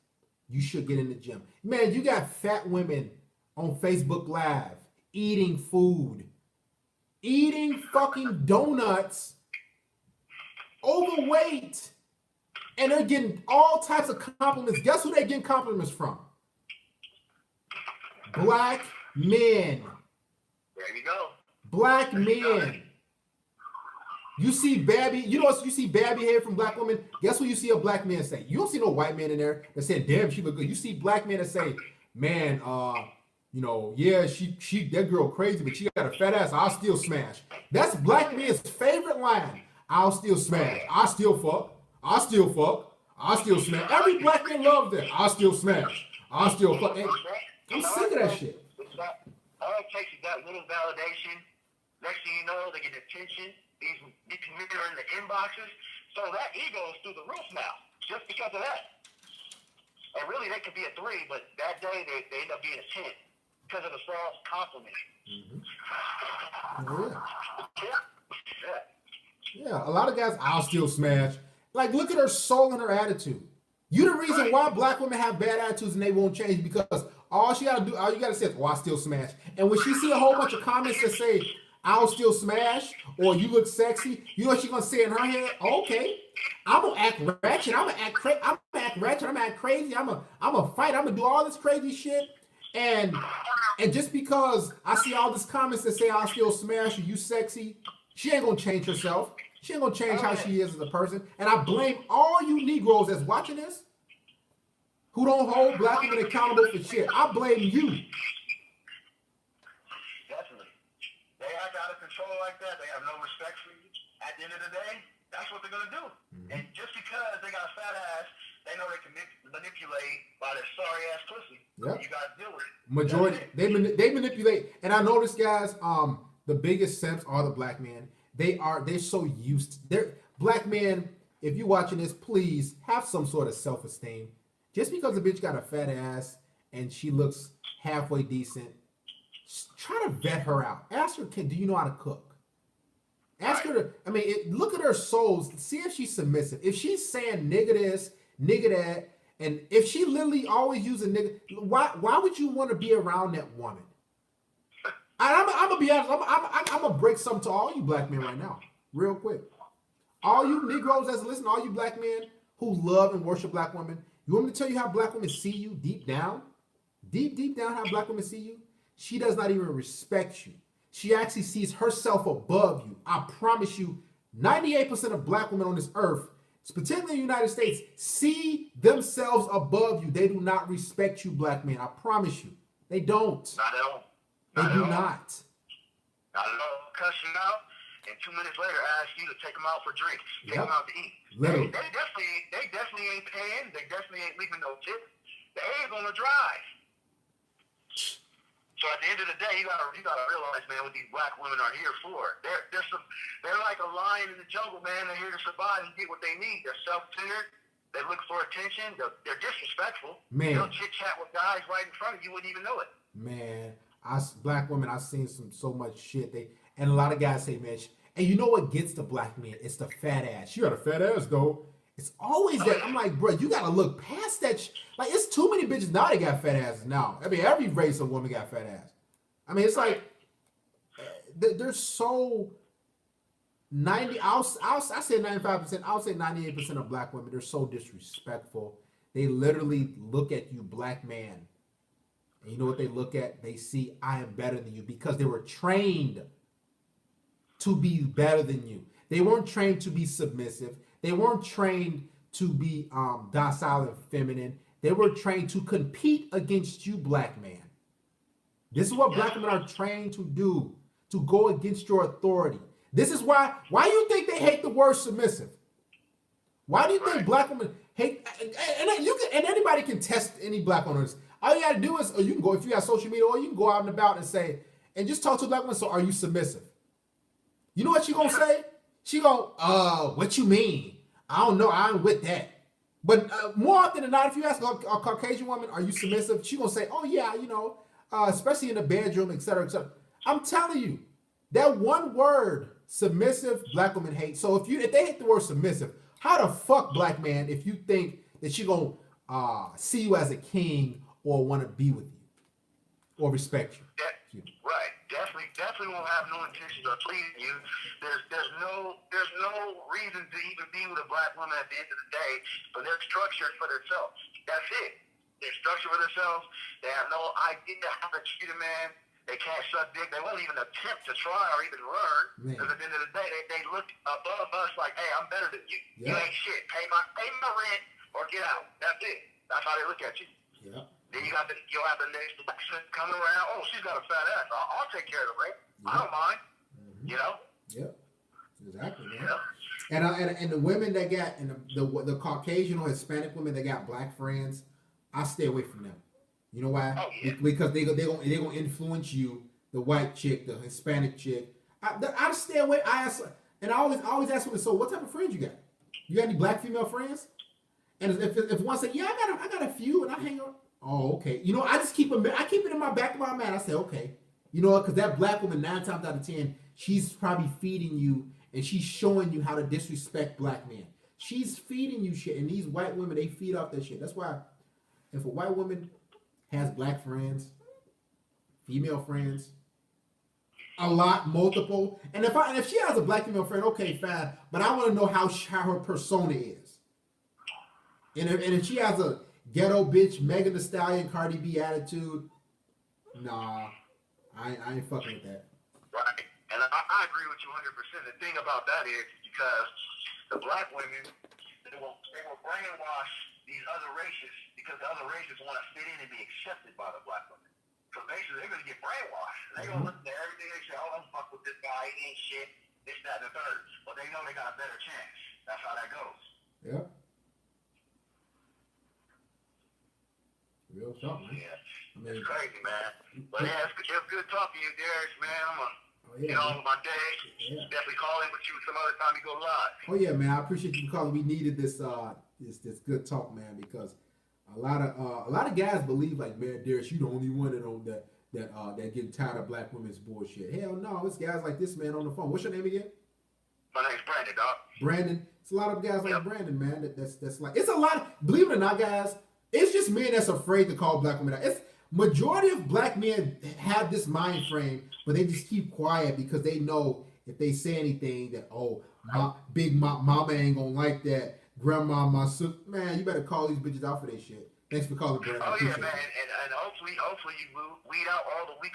You should get in the gym." Man, you got fat women on Facebook Live eating food, eating fucking donuts, overweight, and they're getting all types of compliments. Guess who they're getting compliments from? Black men. There you go. Black men. You see Babby, you know what you see Babby here from black women? Guess what you see a black man say? You don't see no white man in there that said, damn, she look good. You see black men that say, man, yeah, she that girl crazy, but she got a fat ass, I'll still smash. That's black men's favorite line. I'll still smash. I'll still fuck. I'll still fuck. I'll still smash. Every black man loves that. I'll still smash. I'll still fuck. Hey, I'm sick of that shit. All it takes is that little validation. Next thing you know, they get attention. These men are in the inboxes. So that ego is through the roof now, just because of that. And really, they could be a 3, but that day they end up being a 10 because of the false compliment. Yeah, a lot of guys, I'll still smash. Like, look at her soul and her attitude. You the reason why black women have bad attitudes and they won't change because all you gotta say is, oh, I still smash. And when she see a whole bunch of comments that say, I'll still smash, or you look sexy, you know what she's gonna say in her head? Okay, I'm gonna act ratchet, I'm gonna act ratchet, I'm gonna act crazy, I'm gonna fight, I'm gonna do all this crazy shit. And just because I see all these comments that say I'll still smash you sexy, she ain't gonna change herself. She ain't gonna change how she is as a person. And I blame all you Negroes that's watching this who don't hold black women accountable for shit. I blame you. Definitely. They act out of control like that. They have no respect for you. At the end of the day, that's what they're gonna do. And just because they got a fat ass, they know they can manipulate by their sorry ass pussy. Yep. You gotta deal with it. Majority, they manipulate. And I notice, guys, the biggest simps are the black men. They're so used. They're black men. If you're watching this, please have some sort of self-esteem. Just because a bitch got a fat ass and she looks halfway decent, try to vet her out. Ask her, do you know how to cook? Ask her to, look at her souls. See if she's submissive. If she's saying nigga this, nigga that, and if she literally always using nigga, why would you want to be around that woman? I'm gonna be honest. I'm gonna break something to all you black men right now, real quick. All you Negroes that's listening, all you black men who love and worship black women, you want me to tell you how black women see you deep down? Deep down, how black women see you? She does not even respect you. She actually sees herself above you. I promise you, 98% of black women on this earth, particularly in the United States, see themselves above you. They do not respect you, black men. I promise you. They don't. Not at all. They do not. Not at all. Cuss you out, and 2 minutes later ask you to take them out for drinks, take them out to eat. Literally. They definitely ain't paying. They definitely ain't leaving no tips. They ain't gonna drive. So at the end of the day, you gotta realize, man, what these black women are here for. They're like a lion in the jungle, man. They're here to survive and get what they need. They're self-centered. They look for attention. They're disrespectful. Man. They'll chit-chat with guys right in front of you. You wouldn't even know it. Man. Black women, I've seen so much shit. And a lot of guys say, man, and you know what gets the black men? It's the fat ass. You got a fat ass though. It's always that. I'm like, bro, you gotta look past that. Like, it's too many bitches now that got fat asses now. Every race of woman got fat ass. It's like they're so 90. I say 95%. I'll say 98% of black women. They're so disrespectful. They literally look at you, black man. And you know what they look at? They see, I am better than you because they were trained to be better than you. They weren't trained to be submissive. They weren't trained to be docile and feminine. They were trained to compete against you, black man. This is what black men are trained to do, to go against your authority. This is why you think they hate the word submissive? Why do you think black women hate, and anybody can test any black woman. All you gotta do is, or you can go, if you have social media, or you can go out and about and say, and just talk to a black woman, so are you submissive? You know what she gonna say? She gonna, what you mean? I don't know, I ain't with that. But more often than not, if you ask a Caucasian woman, are you submissive? She gonna say, oh yeah, especially in the bedroom, et cetera, et cetera. I'm telling you, that one word, submissive, black women hate. So if they hate the word submissive, how the fuck, black man, if you think that she gonna see you as a king or want to be with you or respect you? Right. Definitely won't have no intentions of pleasing you. There's no reason to even be with a black woman at the end of the day, but they're structured for themselves. That's it. They're structured for themselves. They have no idea how to treat a man. They can't suck dick. They won't even attempt to try or even learn. Because at the end of the day, they look above us like, hey, I'm better than you. You ain't shit. Pay my rent or get out. That's it. That's how they look at you. Yeah. Then you'll have the next person coming around. Oh, she's got a fat ass. I'll take care of the rent. I don't mind. You know. Yep. Exactly, man. Yeah. And the women that got and the Caucasian or Hispanic women that got black friends, I stay away from them. You know why? Oh, yeah. Because they gonna influence you, the white chick, the Hispanic chick. I stay away. I always ask women. So, what type of friends you got? You got any black female friends? And if one say, yeah, I got a few, and I hang out. Oh, okay. You know, I just keep it in my back of my mind. I say, okay. You know, because that black woman 9 times out of 10, she's probably feeding you and she's showing you how to disrespect black men. She's feeding you shit, and these white women, they feed off that shit. That's why if a white woman has black friends, female friends, a lot, multiple, and if she has a black female friend, okay, fine, but I want to know how her persona is. And if she has a ghetto bitch, Megan Thee Stallion, Cardi B attitude, nah, I ain't fucking with that. Right. And I agree with you 100%. The thing about that is because the black women, they will brainwash these other races because the other races want to fit in and be accepted by the black women. So basically, they're going to get brainwashed. They're going to look at everything they say, oh, don't fuck with this guy, he ain't shit, this, that, and the third. But they know they got a better chance. That's how that goes. Yep. Real talk, man. Yeah. I mean, it's crazy, man. But yeah, it's good talking to you, Darius, man. I'm going to get on with my day. Yeah. Definitely call in with you some other time you go live. Oh yeah, man. I appreciate you calling. We needed this this good talk, man, because a lot of guys believe like, man, Darius, you the only one that getting tired of black women's bullshit. Hell no, it's guys like this man on the phone. What's your name again? My name's Brandon, dog. Brandon. It's a lot of guys like Brandon, man. That's like, it's a lot. Believe it or not, guys, it's just men that's afraid to call black women out. It's majority of black men have this mind frame, but they just keep quiet because they know if they say anything that, mama ain't gonna like that. Grandma, my sister, man, you better call these bitches out for their shit. Thanks for calling, Brandon. Oh yeah, man, and hopefully you weed out all the weak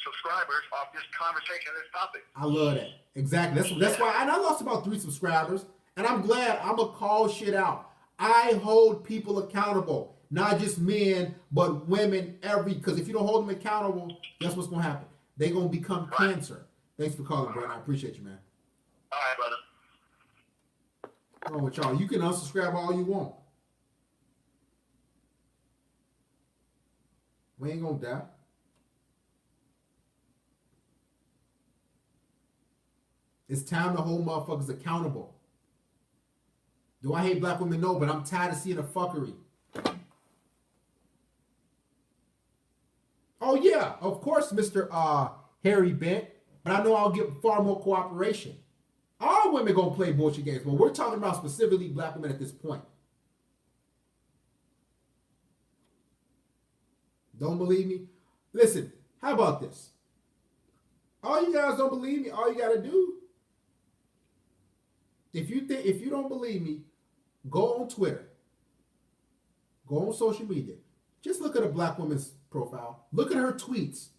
subscribers off this conversation, this topic. I love that. Exactly. That's why. And I lost about 3 subscribers, and I'm glad. I'm gonna call shit out. I hold people accountable, not just men, but women. Because if you don't hold them accountable, guess what's gonna happen? They gonna become cancer. Thanks for calling, Brandon. I appreciate you, man. All right, brother. What's wrong with y'all? You can unsubscribe all you want. We ain't gonna die. It's time to hold motherfuckers accountable. Do I hate black women? No, but I'm tired of seeing the fuckery. Oh yeah, of course, Mr. Harry Bent, but I know I'll get far more cooperation. All women gonna play bullshit games, but we're talking about specifically black women at this point. Don't believe me? Listen, how about this? All you guys don't believe me, all you gotta do, if you don't believe me, go on Twitter. Go on social media. Just look at a black woman's profile. Look at her tweets.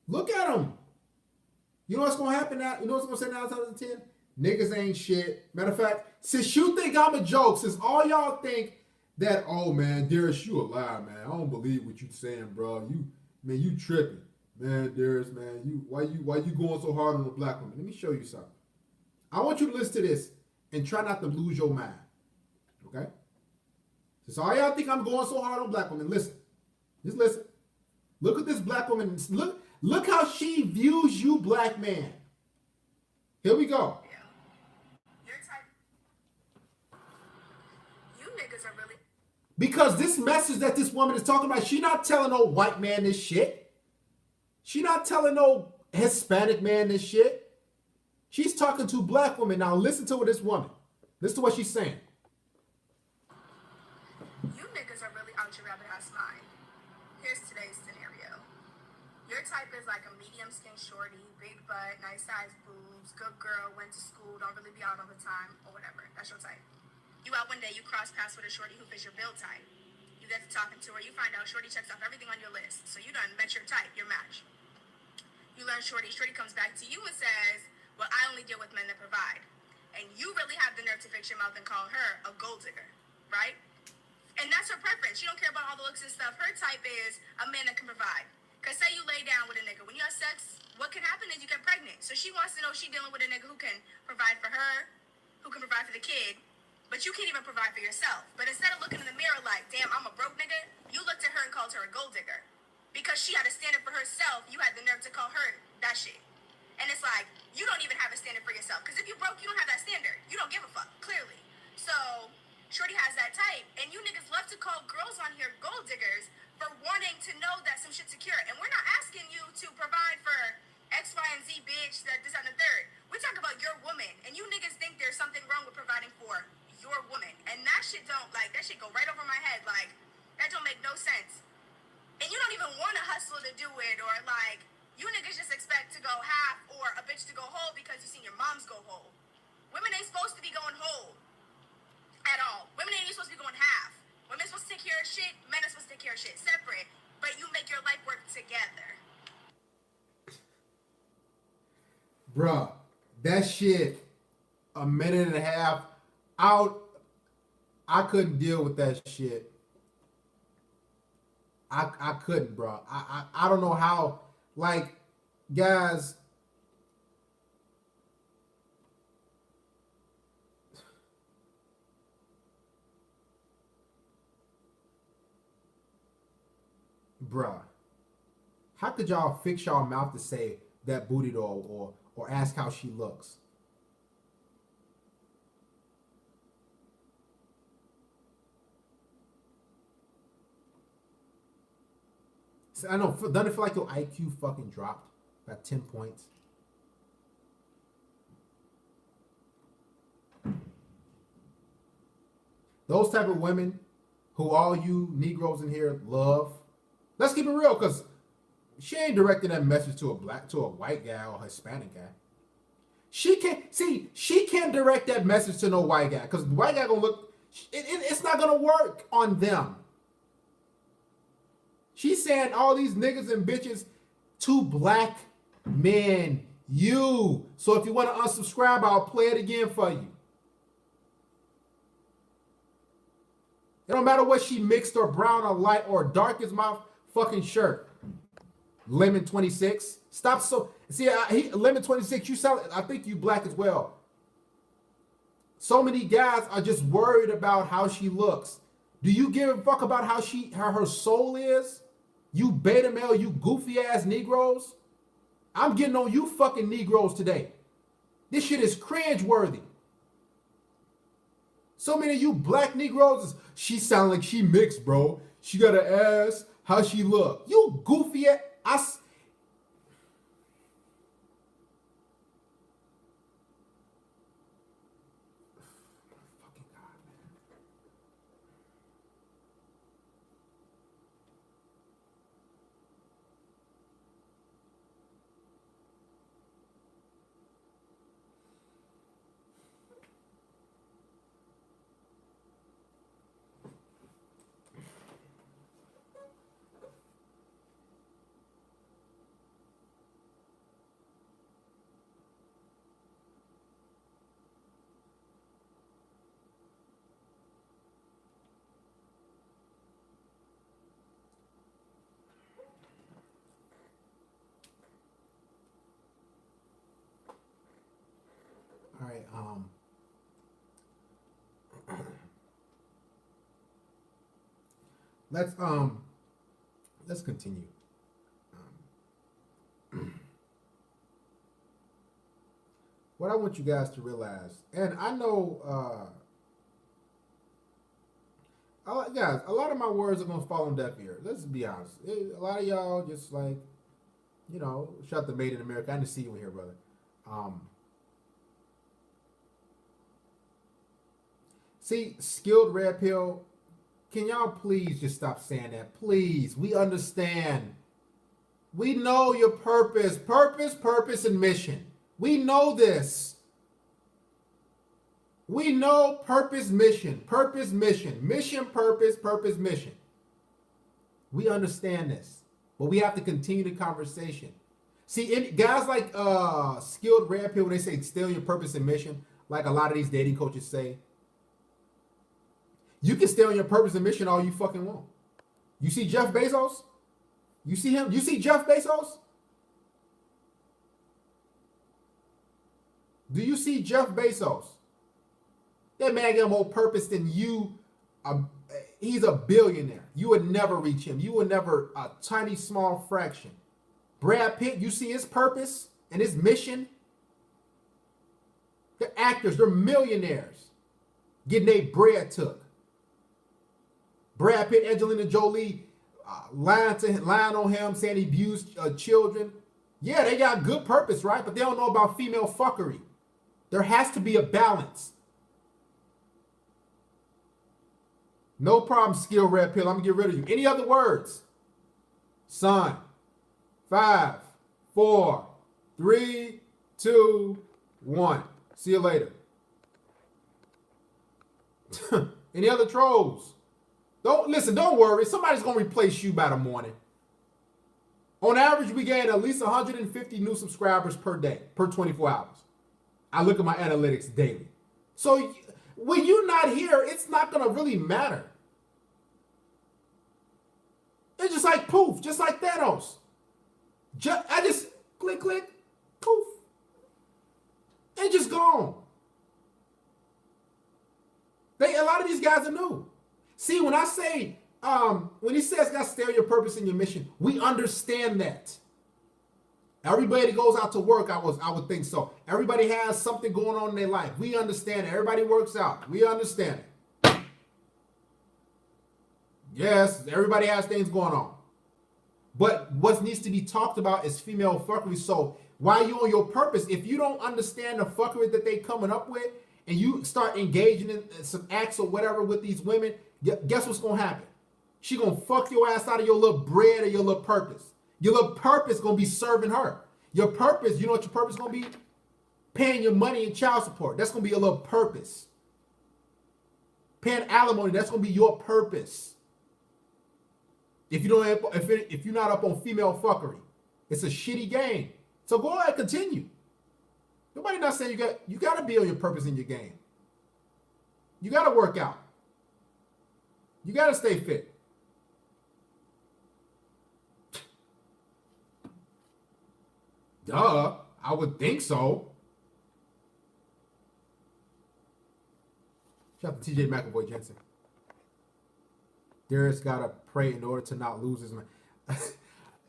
Look at them. You know what's gonna happen now? You know what's gonna say 9 times out of 10? Niggas ain't shit. Matter of fact, since you think I'm a joke, since all y'all think that, oh man, Darius, you a lie, man. I don't believe what you saying, bro. You tripping. Man, Darius, man, why you going so hard on the black woman? Let me show you something. I want you to listen to this and try not to lose your mind. Okay? Since all y'all think I'm going so hard on black women, listen. Just listen. Look at this black woman. Look how she views you, black man. Here we go. Your type. You niggas are really. Because this message that this woman is talking about, she not telling no white man this shit. She not telling no Hispanic man this shit. She's talking to black women. Now listen to this woman. Listen to what she's saying. You niggas are really out your rabbit ass mind. Here's today's scenario. Your type is like a medium skin shorty, big butt, nice size boobs, good girl, went to school, don't really be out all the time, or whatever. That's your type. You out one day, you cross paths with a shorty who fits your build type. You get to talking to her, you find out Shorty checks off everything on your list. So you done met your type, your match. You learn Shorty comes back to you and says, well, I only deal with men that provide. And you really have the nerve to fix your mouth and call her a gold digger, right? And that's her preference. She don't care about all the looks and stuff. Her type is a man that can provide. Because say you lay down with a nigga. When you have sex, what can happen is you get pregnant. So she wants to know she dealing with a nigga who can provide for her, who can provide for the kid, but you can't even provide for yourself. But instead of looking in the mirror like, damn, I'm a broke nigga, you looked at her and called her a gold digger. Because she had a standard for herself, you had the nerve to call her that shit. And it's like, you don't even have a standard for yourself. Because if you broke, you don't have that standard. You don't give a fuck, clearly. So Shorty has that type, and you niggas love to call girls on here gold diggers for wanting to know that some shit's secure. And we're not asking you to provide for X, Y, and Z, bitch, that this, and the third. We talk about your woman, and you niggas think there's something wrong with providing for your woman. And that shit don't, like, that shit go right over my head. Like, that don't make no sense. And you don't even want to hustle to do it, or like, you niggas just expect to go half or a bitch to go whole because you seen your moms go whole. Women ain't supposed to be going whole at all. Women ain't even supposed to be going half. Women are supposed to take care of shit, men are supposed to take care of shit separate, but you make your life work together. Bruh, that shit, a minute and a half out, I couldn't deal with that shit. I couldn't, bro. I don't know how, like, guys. Bruh, how could y'all fix y'all mouth to say that booty doll or ask how she looks? I know, doesn't it feel like your IQ fucking dropped by 10 points? Those type of women who all you Negroes in here love, let's keep it real, because she ain't directing that message to a white guy or Hispanic guy. She can't direct that message to no white guy, because the white guy gonna look, it's not gonna work on them. She's saying all these niggas and bitches to black men. You. So if you want to unsubscribe, I'll play it again for you. It don't matter what she mixed or brown or light or dark as my fucking shirt. Lemon 26. Stop so. See, Lemon 26, you sound, I think you black as well. So many guys are just worried about how she looks. Do you give a fuck about how her soul is? You beta male, you goofy ass Negroes. I'm getting on you fucking Negroes today. This shit is cringe worthy. So many of you black Negroes, she sound like she mixed, bro. She got an ass, how she look. You goofy ass. All right, let's continue. What I want you guys to realize, and I know, guys, a lot of my words are gonna fall on deaf ears. Let's be honest. A lot of y'all just like, shut the Made in America. I didn't see you in here, brother. See, skilled red pill, can y'all please just stop saying that? Please, we understand. We know your purpose, and mission. We know this. We know purpose, mission, mission, purpose, mission. We understand this, but we have to continue the conversation. See, guys like Skilled Red Pill, when they say still your purpose and mission, like a lot of these dating coaches say, you can stay on your purpose and mission all you fucking want. You see Jeff Bezos? You see him? You see Jeff Bezos? Do you see Jeff Bezos? That man got more purpose than you. He's a billionaire. You would never reach him. You would never, a tiny small fraction. Brad Pitt, you see his purpose and his mission? They're actors. They're millionaires. Getting their bread took. Brad Pitt, Angelina Jolie, lying on him, saying he abused children. Yeah, they got good purpose, right? But they don't know about female fuckery. There has to be a balance. No problem, Skill Red Pill. I'm going to get rid of you. Any other words? Son. 5, 4, 3, 2, 1. See you later. Any other trolls? Don't worry. Somebody's going to replace you by the morning. On average, we gain at least 150 new subscribers per day, per 24 hours. I look at my analytics daily. So when you're not here, it's not going to really matter. It's just like poof, just like Thanos. I just click, poof. And just gone. A lot of these guys are new. See, when I say, when he says got to stay on your purpose and your mission, we understand that. Everybody that goes out to work, I would think so. Everybody has something going on in their life. We understand it. Everybody works out. We understand it. Yes, everybody has things going on. But what needs to be talked about is female fuckery. So while you're on your purpose, if you don't understand the fuckery that they coming up with, and you start engaging in some acts or whatever with these women, guess what's going to happen? She going to fuck your ass out of your little bread or your little purpose. Your little purpose going to be serving her. Your purpose, you know what your purpose going to be? Paying your money and child support. That's going to be your little purpose. Paying alimony, that's going to be your purpose. If you're not up on female fuckery, it's a shitty game. So go ahead, continue. Nobody not saying you got to be on your purpose in your game. You got to work out. You got to stay fit. Duh, I would think so. Shout out to TJ McAvoy Jensen. Darius got to pray in order to not lose his mind.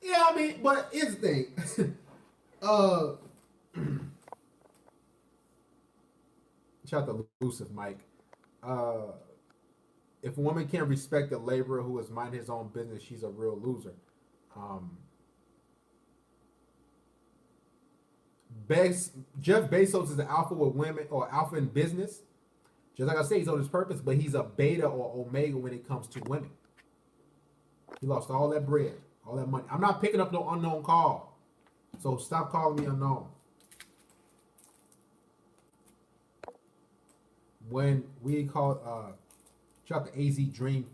Yeah, I mean, but here's the thing. Shout out to Elusive Mike. If a woman can't respect a laborer who is minding his own business, she's a real loser. Jeff Bezos is an alpha with women or alpha in business. Just like I say, he's on his purpose, but he's a beta or omega when it comes to women. He lost all that bread, all that money. I'm not picking up no unknown call. So stop calling me unknown. When we called, shout out to AZ Dream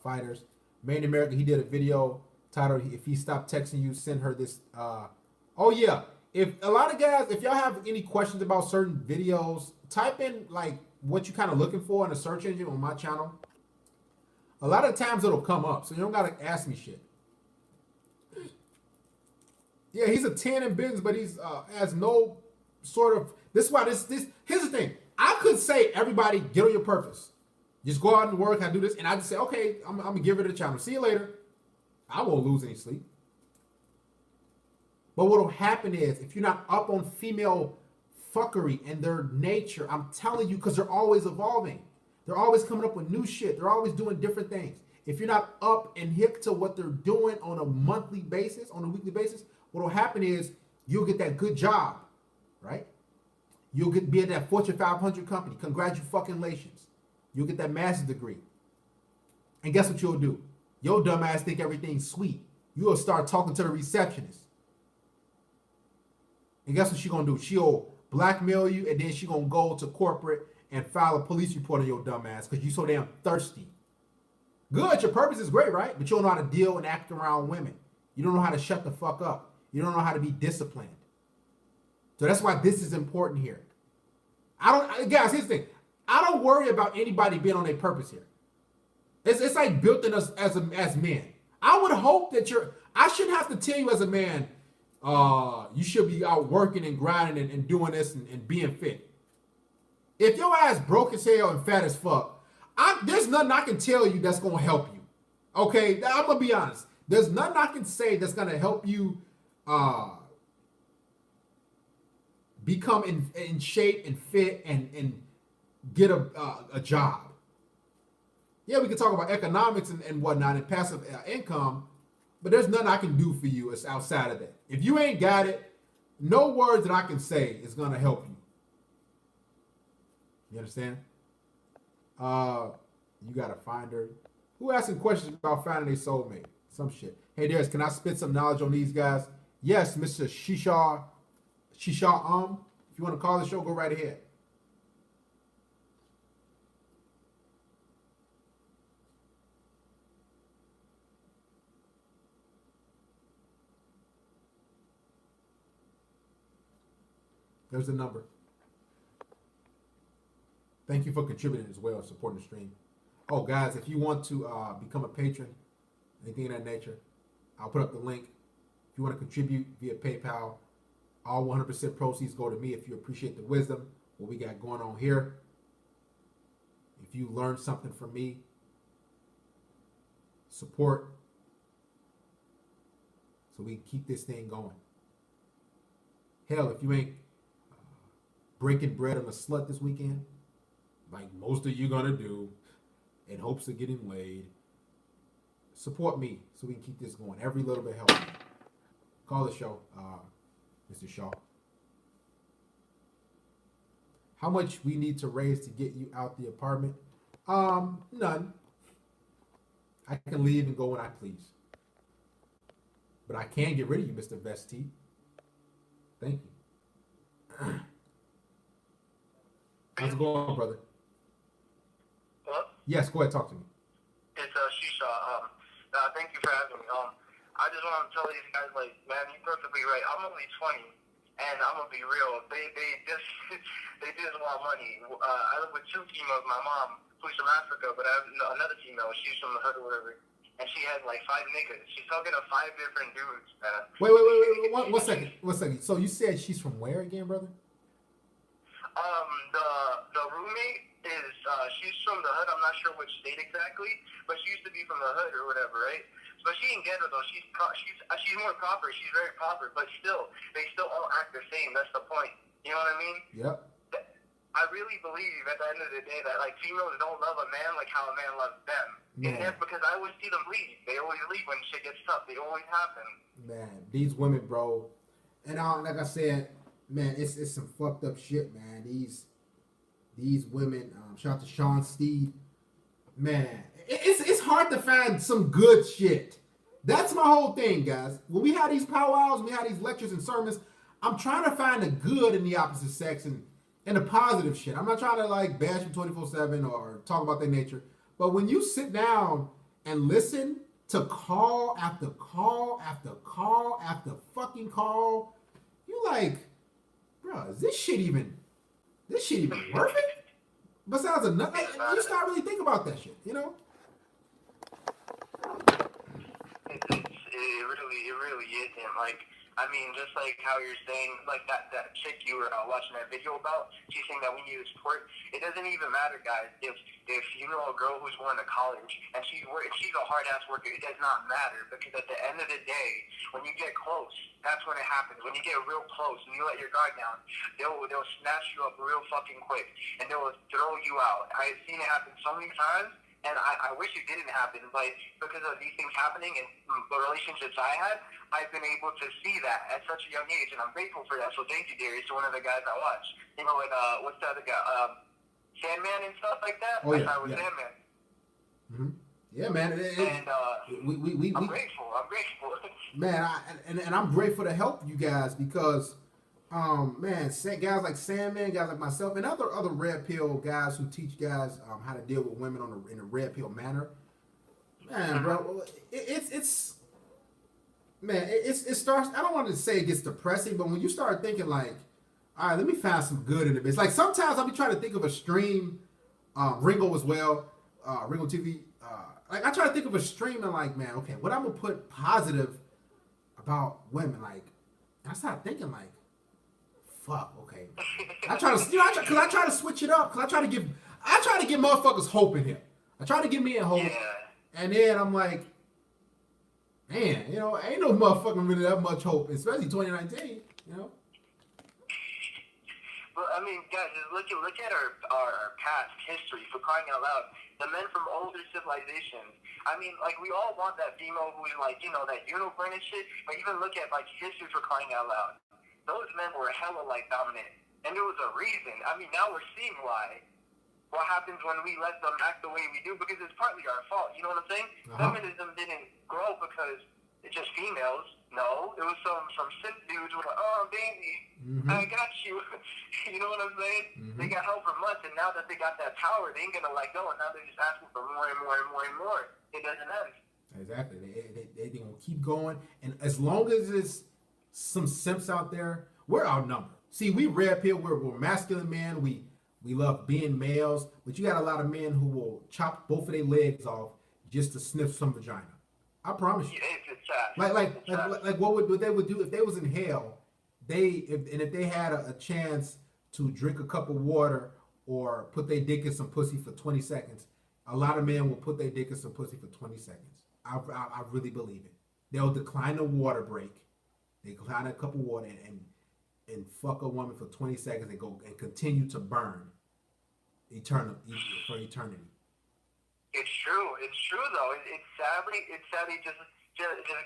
Fighters. Made in America, he did a video titled, if he stopped texting you, send her this. Oh yeah. If a lot of guys, if y'all have any questions about certain videos, type in like what you kind of looking for in a search engine on my channel. A lot of times it'll come up, so you don't gotta ask me shit. Yeah, he's a 10 in business, but he's has no sort of. This is why this. Here's the thing. I could say everybody get on your purpose. Just go out and work. I do this, and I just say, okay, I'm gonna give it a challenge. See you later. I won't lose any sleep. But what will happen is, if you're not up on female fuckery and their nature, I'm telling you, because they're always evolving. They're always coming up with new shit. They're always doing different things. If you're not up and hip to what they're doing on a monthly basis, on a weekly basis, what will happen is you'll get that good job, right? You'll be at that Fortune 500 company. Congratulations. You'll get that master's degree. And guess what you'll do? Your dumb ass think everything's sweet. You'll start talking to the receptionist. And guess what she's going to do? She'll blackmail you, and then she's going to go to corporate and file a police report on your dumb ass because you're so damn thirsty. Good, your purpose is great, right? But you don't know how to deal and act around women. You don't know how to shut the fuck up. You don't know how to be disciplined. So that's why this is important here. Guys, here's the thing. I don't worry about anybody being on their purpose here. It's like built in us as men. I would hope that I shouldn't have to tell you as a man, you should be out working and grinding and doing this and being fit. If your ass broke as hell and fat as fuck, there's nothing I can tell you that's gonna help you. Okay, I'm gonna be honest. There's nothing I can say that's gonna help you become in shape and fit and get a job. Yeah, we can talk about economics and whatnot and passive income, but there's nothing I can do for you outside of that. If you ain't got it, no words that I can say is gonna help you. You understand? You gotta find her. Who asking questions about finding a soulmate? Some shit. Hey, Darius, can I spit some knowledge on these guys? Yes, Mr. Shisha. If you want to call the show, go right ahead. There's the number. Thank you for contributing as well, supporting the stream. Oh, guys, if you want to become a patron, anything of that nature, I'll put up the link. If you want to contribute via PayPal, all 100% proceeds go to me. If you appreciate the wisdom, what we got going on here, if you learned something from me, support, so we can keep this thing going. Hell, if you ain't breaking bread on a slut this weekend, like most of you gonna do, in hopes of getting laid, support me so we can keep this going. Every little bit helps. Call the show, Mr. Shaw. How much we need to raise to get you out the apartment? None. I can leave and go when I please. But I can get rid of you, Mr. Vesti. Thank you. How's it going, brother? Hello? Yes, go ahead, talk to me. It's Shisha. Thank you for having me. I just want to tell these guys, like, man, you're perfectly right. I'm only 20, and I'm gonna be real. They just want money. I live with two females. My mom, who's from Africa, but I have another female. She's from the hood or whatever, and she has like 5 niggas. She's talking to 5 different dudes, man. Wait. One second. So you said she's from where again, brother? The roommate is she's from the hood. I'm not sure which state exactly, but she used to be from the hood or whatever, right? But she didn't get her though. She's more proper. She's very proper, but still, they still all act the same. That's the point. You know what I mean? Yep. I really believe at the end of the day that like females don't love a man like how a man loves them. Man. And that's because I always see them leave. They always leave when shit gets tough. They always happen. Man, these women, bro, and like I said, man, it's some fucked up shit, man. These women, shout out to Sean Steed, man. It's hard to find some good shit. That's my whole thing, guys. When we have these powwows, we have these lectures and sermons, I'm trying to find the good in the opposite sex and the positive shit. I'm not trying to like bash them 24/7 or talk about their nature. But when you sit down and listen to call after call after call after fucking call, you like, bro, is this shit even worth it? Besides another, you start really thinking about that shit, you know? It really isn't. Like, I mean, just like how you're saying, like that chick you were watching that video about, she's saying that we need to support. It doesn't even matter, guys. If you know a girl who's going to college and she's a hard ass worker, it does not matter, because at the end of the day, when you get close, that's when it happens. When you get real close and you let your guard down, they'll snatch you up real fucking quick and they'll throw you out. I've seen it happen so many times. And I wish it didn't happen, but because of these things happening and the relationships I had, I've been able to see that at such a young age, and I'm grateful for that. So thank you, Darius, one of the guys I watch. You know, and what's the other guy? Sandman and stuff like that. Oh, yeah, I was Sandman. Mm-hmm. Yeah, man. I'm grateful. Man, and I'm grateful to help you guys because, man, guys like Sandman, guys like myself, and other red pill guys who teach guys how to deal with women in a red pill manner. Man, bro, it's man, it starts. I don't want to say it gets depressing, but when you start thinking like, all right, let me find some good in it. It's like sometimes I'll be trying to think of a stream, Ringo as well, Ringo TV. Like I try to think of a stream and like, man, okay, what I'm gonna put positive about women. Like I start thinking like, fuck, okay. I try to, because I try to switch it up, because I try to give motherfuckers hope in here. I try to give me a hope, Yeah. and then I'm like, man, ain't no motherfucking really that much hope, especially 2019, Well, I mean, guys, just look at our past history, for crying out loud. The men from older civilizations. I mean, like, we all want that female who is like, that unicorn and shit. But even look at like history, for crying out loud. Those men were hella like dominant, and there was a reason. I mean, now we're seeing why. What happens when we let them act the way we do? Because it's partly our fault. You know what I'm saying? Feminism didn't grow because it's just females. No, it was some simp dudes who were like, oh, baby, I got you. You know what I'm saying? They got help from us, and now that they got that power, they ain't gonna let go, and now they're just asking for more and more and more and more. It doesn't end. Exactly. They gonna keep going, and as long as there's some simps out there, we're outnumbered. See, we red pill. We're masculine men. We love being males, but you got a lot of men who will chop both of their legs off just to sniff some vagina. I promise you. It's sad. Like what they would do if they was in hell, if they had a chance to drink a cup of water or put their dick in some pussy for 20 seconds, a lot of men will put their dick in some pussy for 20 seconds. I really believe it. They'll decline a water break, they decline a cup of water and fuck a woman for 20 seconds and go and continue to burn for eternity. It's true. It's true though. It's sadly just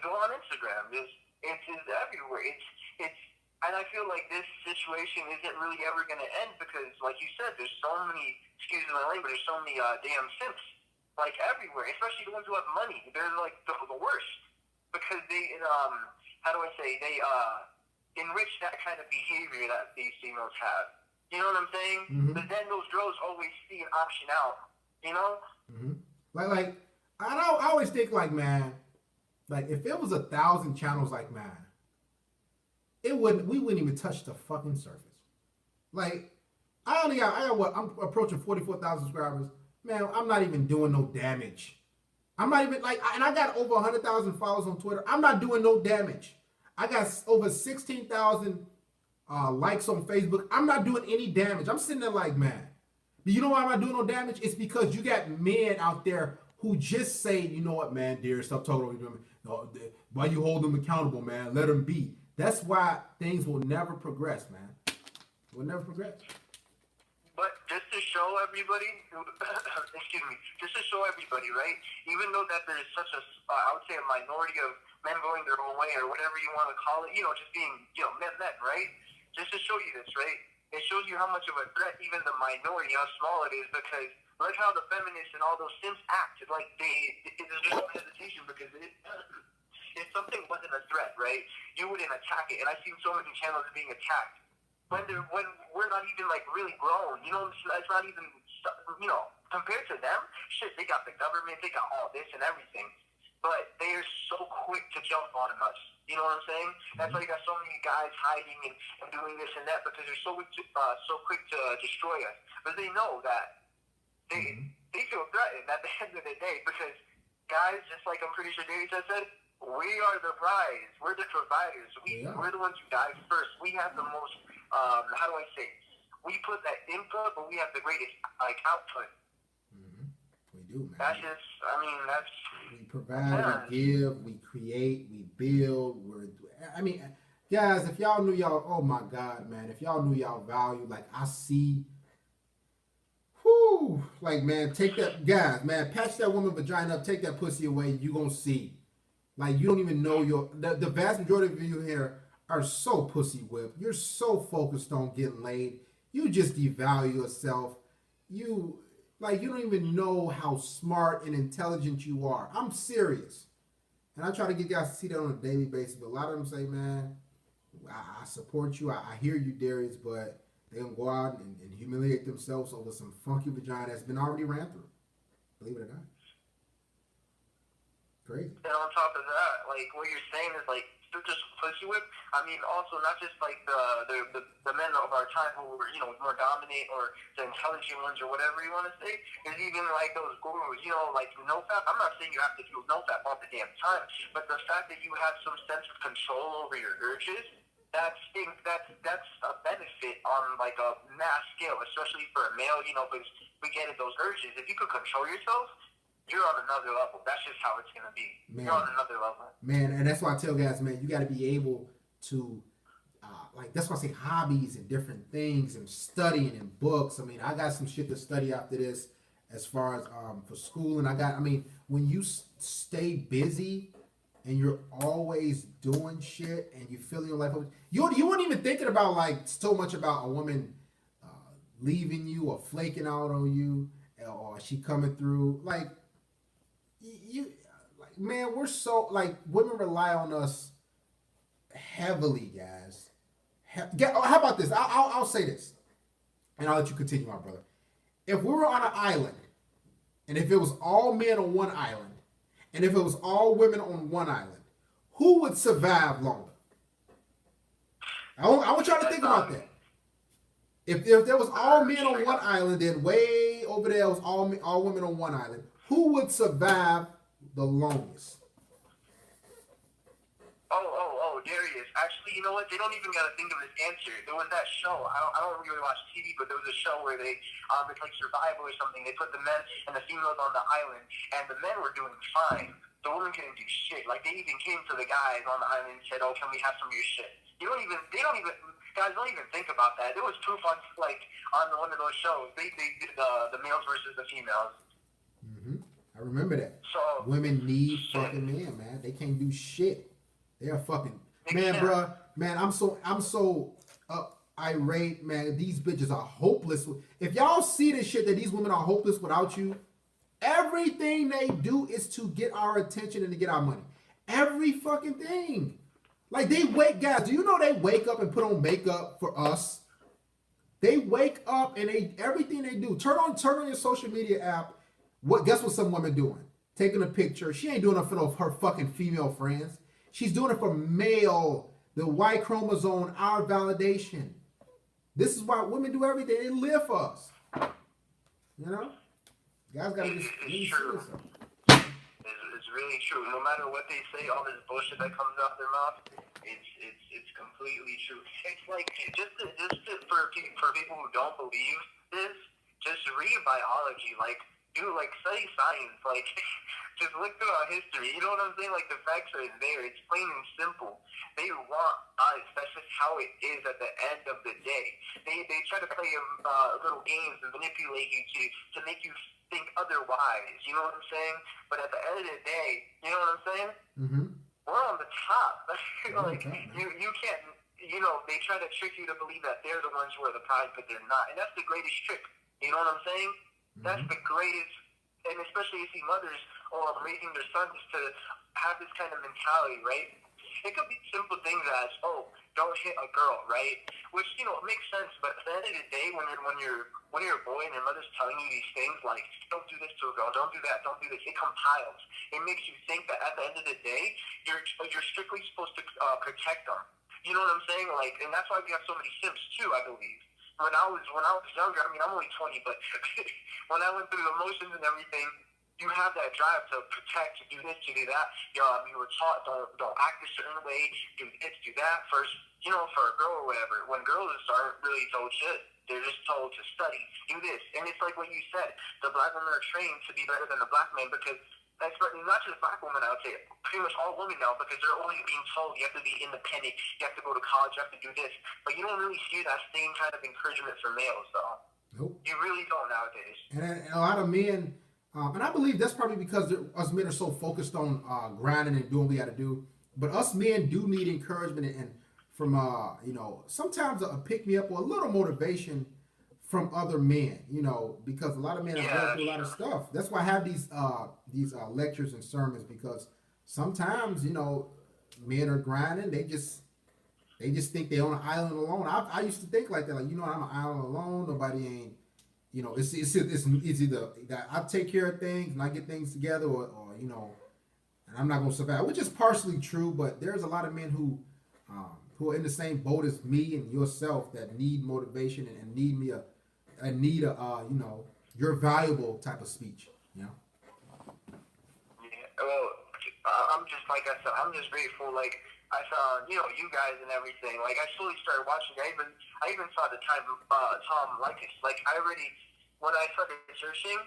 go on Instagram. It's everywhere. It's and I feel like this situation isn't really ever going to end because, like you said, there's so many. Excuse my language. There's so many damn simps like everywhere. Especially the ones who have money. They're like the worst because they how do I say they enrich that kind of behavior that these females have. You know what I'm saying? But then those girls always see an option out. You know? Like I always think like, man, like if it was 1,000 channels like mine, we wouldn't even touch the fucking surface. Like I got what, I'm approaching 44,000 subscribers. Man, I'm not even doing no damage. I'm not even and I got over 100,000 followers on Twitter. I'm not doing no damage. I got over 16,000 likes on Facebook. I'm not doing any damage. I'm sitting there like, man. But you know why I'm not doing no damage? It's because you got men out there who just say, you know what, man, dear, stop talking to them. No, why you hold them accountable, man? Let them be. That's why things will never progress, man. Will never progress. But just to show everybody, excuse me, just to show everybody, right? Even though that there's such a, I would say, a minority of men going their own way or whatever you want to call it, just being, men, right? Just to show you this, right? It shows you how much of a threat even the minority, how small it is, because look how the feminists and all those simps act. It's like there's no hesitation because if something wasn't a threat, right, you wouldn't attack it. And I've seen so many channels being attacked when we're not even like really grown. It's not even compared to them. Shit, they got the government, they got all this and everything, but they are so quick to jump on us. You know what I'm saying? That's why you got so many guys hiding and doing this and that because they're so quick to destroy us. But they know that they feel threatened at the end of the day because guys, just like I'm pretty sure David just said, we are the prize. We're the providers. We're the ones who die first. We have the most. How do I say? We put that input, but we have the greatest output. We do, man. That's just. I mean, that's. We provide, we give, we create, we build. Guys, if y'all knew y'all, oh my God, man, if y'all knew y'all value, like I see, like man, take that, guys, man, patch that woman vagina up, take that pussy away, you gonna see. Like you don't even know the vast majority of you here are so pussy whipped. You're so focused on getting laid. You just devalue yourself. You don't even know how smart and intelligent you are. I'm serious. And I try to get guys to see that on a daily basis. But a lot of them say, man, I support you. I hear you, Darius, but they're going to go out and humiliate themselves over some funky vagina that's been already ran through. Believe it or not. Crazy. And on top of that, like what you're saying is like they're just pussy whip. I mean, also not just like the men of our time who were more dominant or the intelligent ones or whatever you want to say. There's even like those gurus, like NoFap. I'm not saying you have to do NoFap all the damn time, but the fact that you have some sense of control over your urges. That's a benefit on like a mass scale, especially for a male. Because we get it, those urges. If you could control yourself, you're on another level. That's just how it's gonna be. Man. You're on another level. Man, and that's why I tell guys, man, you got to be able to, that's why I say hobbies and different things and studying and books. I mean, I got some shit to study after this as far as for school. And when you stay busy and you're always doing shit and you feel your life, you weren't even thinking about like so much about a woman leaving you or flaking out on you or she coming through. Like, man, we're so like women rely on us heavily, guys. How about this? I'll say this, and I'll let you continue, my brother. If we were on an island, and if it was all men on one island, and if it was all women on one island, who would survive longer? I want y'all to think about that. If there was all men on one island, then way over there was all women on one island, who would survive the longest? Oh, Darius. Actually, you know what? They don't even gotta think of this answer. There was that show. I don't really watch TV, but there was a show where it's like survival or something. They put the men and the females on the island, and the men were doing fine. The women couldn't do shit. Like they even came to the guys on the island and said, "Oh, can we have some of your shit?" Guys don't even think about that. There was proof on like on one of those shows. They did the males versus the females. Mm-hmm. I remember that. So women need fucking men, man. They can't do shit. They're fucking man, bro. Man, I'm so irate, man. These bitches are hopeless. If y'all see this shit that these women are hopeless without you, everything they do is to get our attention and to get our money. Every fucking thing. Like guys, do you know they wake up and put on makeup for us? They wake up and everything they do. Turn on your social media app. Guess what some women doing? Taking a picture. She ain't doing it for her fucking female friends. She's doing it for male, the Y chromosome, our validation. This is why women do everything. They live for us. You know? Guys gotta just it's true. It's really true. No matter what they say, all this bullshit that comes out their mouth, it's completely true. It's like for people who don't believe this, just read biology. Like study science. Like just look throughout history. You know what I'm saying? Like the facts are there. It's plain and simple. They want us. That's just how it is at the end of the day. They try to play little games and manipulate you to make you think otherwise. You know what I'm saying? But at the end of the day, you know what I'm saying? Mm-hmm. We're on the top. Like you can't. They try to trick you to believe that they're the ones who are the prize, but they're not. And that's the greatest trick. You know what I'm saying? Mm-hmm. That's the greatest. And especially you see mothers raising their sons to have this kind of mentality, right? It could be simple things as, don't hit a girl, right? Which, makes sense, but at the end of the day, when you're a boy and your mother's telling you these things like, don't do this to a girl, don't do that, don't do this, it compiles. It makes you think that at the end of the day, you're strictly supposed to protect them. You know what I'm saying? Like, and that's why we have so many simps too, I believe. When I was younger, I mean, I'm only 20, but when I went through the emotions and everything, you have that drive to protect, to do this, to do that. You were taught don't act a certain way, do this, do that. First, for a girl or whatever. When girls aren't really told shit, they're just told to study, do this, and it's like what you said. The black women are trained to be better than the black men because. That's not just black women, I would say. Pretty much all women now, because they're only being told you have to be independent, you have to go to college, you have to do this. But you don't really see that same kind of encouragement for males, though. Nope. You really don't nowadays. And a lot of men, and I believe that's probably because us men are so focused on grinding and doing what we got to do. But us men do need encouragement and from, sometimes a pick-me-up or a little motivation from other men, because a lot of men are going through a lot of stuff. That's why I have these lectures and sermons, because sometimes, men are grinding. They just think they're on an island alone. I used to think like that, like, I'm an island alone. Nobody ain't, it's either that I take care of things and I get things together or and I'm not gonna survive, which is partially true. But there's a lot of men who are in the same boat as me and yourself that need motivation and need me you know, you're valuable type of speech. You know. Yeah. Well, I'm just like I said. I'm just grateful. Like I saw, you know, you guys and everything. Like I slowly started watching. I even saw the time Tom Leykis. Like I already, when I started searching,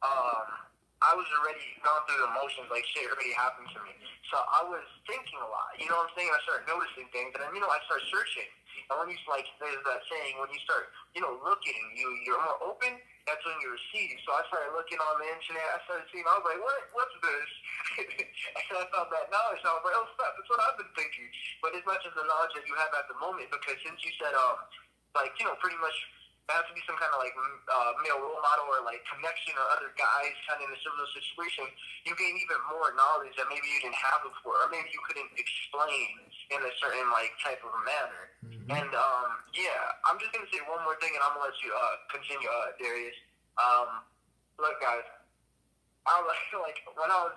I was already gone through the motions. Like shit already happened to me. So I was thinking a lot. You know what I'm saying? I started noticing things, and then you know I started searching. And when you like, there's that saying, when you start, you know, looking, you're more open. That's when you receive. So I started looking on the internet. I started seeing. I was like, what's this? And I found that knowledge. And I was like, oh, stop. That's what I've been thinking. But it's not just the knowledge that you have at the moment, because since you said, like, you know, pretty much there has to be some kind of like male role model or like connection or other guys kind of in a similar situation, you gain even more knowledge that maybe you didn't have before, or maybe you couldn't explain in a certain like type of a manner. And yeah, I'm just gonna say one more thing, and I'm gonna let you continue, Darius. Look, guys, I was like when I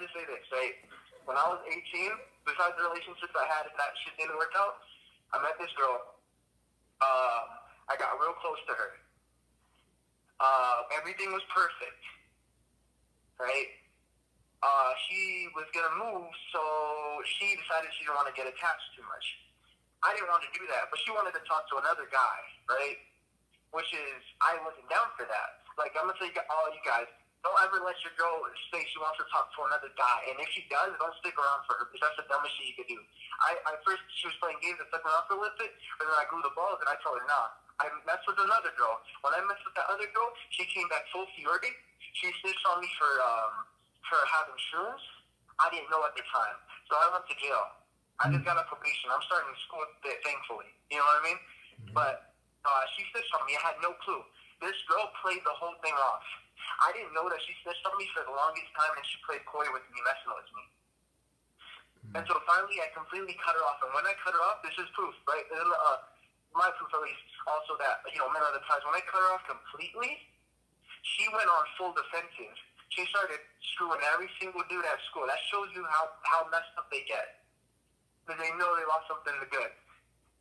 just say this, right? When I was 18, besides the relationships I had and that shit didn't work out, I met this girl. I got real close to her. Everything was perfect, right? She was gonna move, so she decided she didn't want to get attached too much. I didn't want to do that, but she wanted to talk to another guy, right? Which is, I wasn't down for that. Like, I'm gonna say to all you guys, don't ever let your girl say she wants to talk to another guy, and if she does, don't stick around for her, because that's the dumbest shit you could do. I first, she was playing games, I stuck around for a little bit, and then I grew the balls, and I told her, nah. I messed with another girl. When I messed with that other girl, she came back full fury. She snitched on me for having shrooms. I didn't know at the time, so I went to jail. I just got a probation. I'm starting school, thankfully. You know what I mean? But she snitched on me. I had no clue. This girl played the whole thing off. I didn't know that she snitched on me for the longest time, and she played coy with me, messing with me. And so finally, I completely cut her off. And when I cut her off, this is proof, right? My proof, at least, also that, you know, men are the times. When I cut her off completely, she went on full defensive. She started screwing every single dude at school. That shows you how messed up they get. Because they know they lost something good.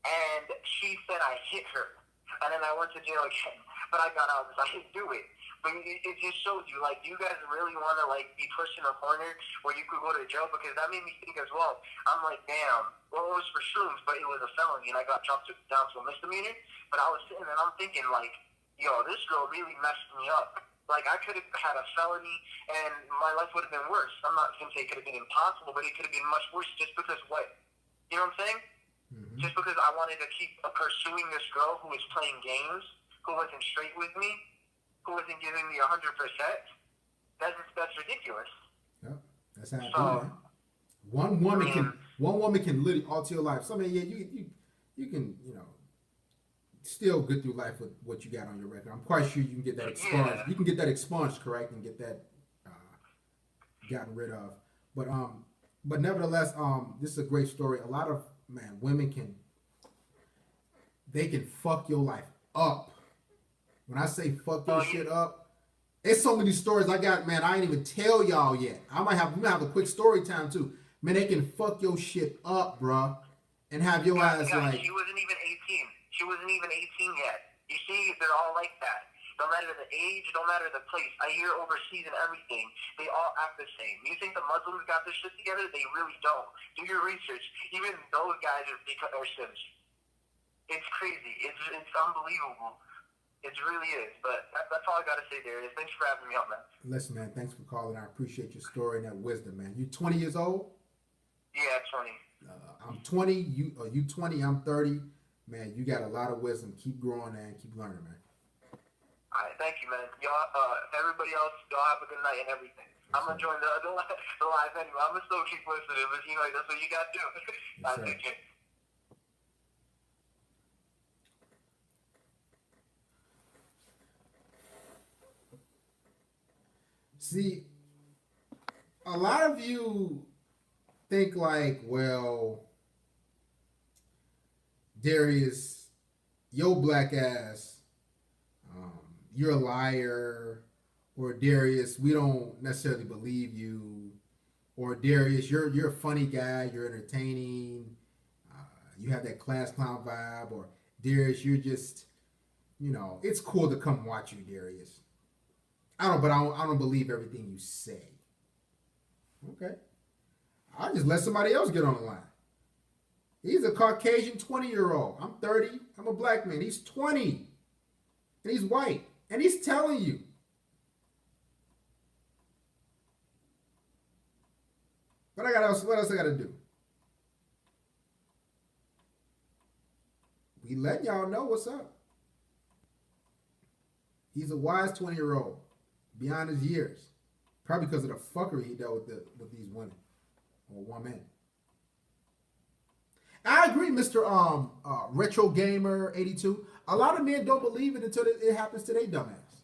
And she said I hit her. And then I went to jail again. But I got out because I didn't do it. But it just shows you, like, you guys really want to, like, be pushed in a corner where you could go to jail? Because that made me think as well. I'm like, damn. Well, it was for shrooms, but it was a felony, and I got dropped down to a misdemeanor. But I was sitting and I'm thinking, like, yo, this girl really messed me up. Like, I could have had a felony, and my life would have been worse. I'm not going to say it could have been impossible, but it could have been much worse just because what? You know what I'm saying? Just because I wanted to keep pursuing this girl who was playing games, who wasn't straight with me, who wasn't giving me 100%. That's ridiculous. Yep, that's how it is, man. One woman can literally alter your life. So I mean, yeah, you can, you know, still get through life with what you got on your record. I'm quite sure you can get that expunged. Yeah. You can get that expunged, correct, and get that gotten rid of. But nevertheless, this is a great story. A lot of women can fuck your life up. When I say fuck your shit up, it's so many stories I got, man. I ain't even tell y'all yet. We might have a quick story time too. Man, they can fuck your shit up, bruh, and have your ass like. She wasn't even 18. She wasn't even 18 yet. You see, they're all like that. No matter the age, no matter the place. I hear overseas and everything, they all act the same. You think the Muslims got their shit together? They really don't. Do your research. Even those guys are Sims. It's crazy. It's unbelievable. It really is. But that's all I got to say, Darius. Thanks for having me on, man. Listen, man, thanks for calling. I appreciate your story and that wisdom, man. You 20 years old? Yeah, 20. I'm 20. You 20. I'm 30. Man, you got a lot of wisdom. Keep growing and keep learning, man. All right, thank you, man. Y'all, everybody else, y'all have a good night and everything. I'm gonna join the live anyway. I'm gonna still keep listening, but you know that's what you gotta do. Yes, take care. See, a lot of you think like, well, Darius, your black ass, you're a liar, or Darius, we don't necessarily believe you. Or Darius, you're a funny guy, you're entertaining, you have that class clown vibe. Or Darius, you're just, it's cool to come watch you, Darius. I don't believe everything you say. Okay. I'll just let somebody else get on the line. He's a Caucasian 20-year-old. I'm 30. I'm a black man. He's 20. And he's white. And he's telling you. What else I gotta do? We let y'all know what's up. He's a wise 20-year-old. Beyond his years. Probably because of the fuckery he dealt with these women. Or women. I agree, Mr. Retro Gamer 82. A lot of men don't believe it until it happens to their dumbass.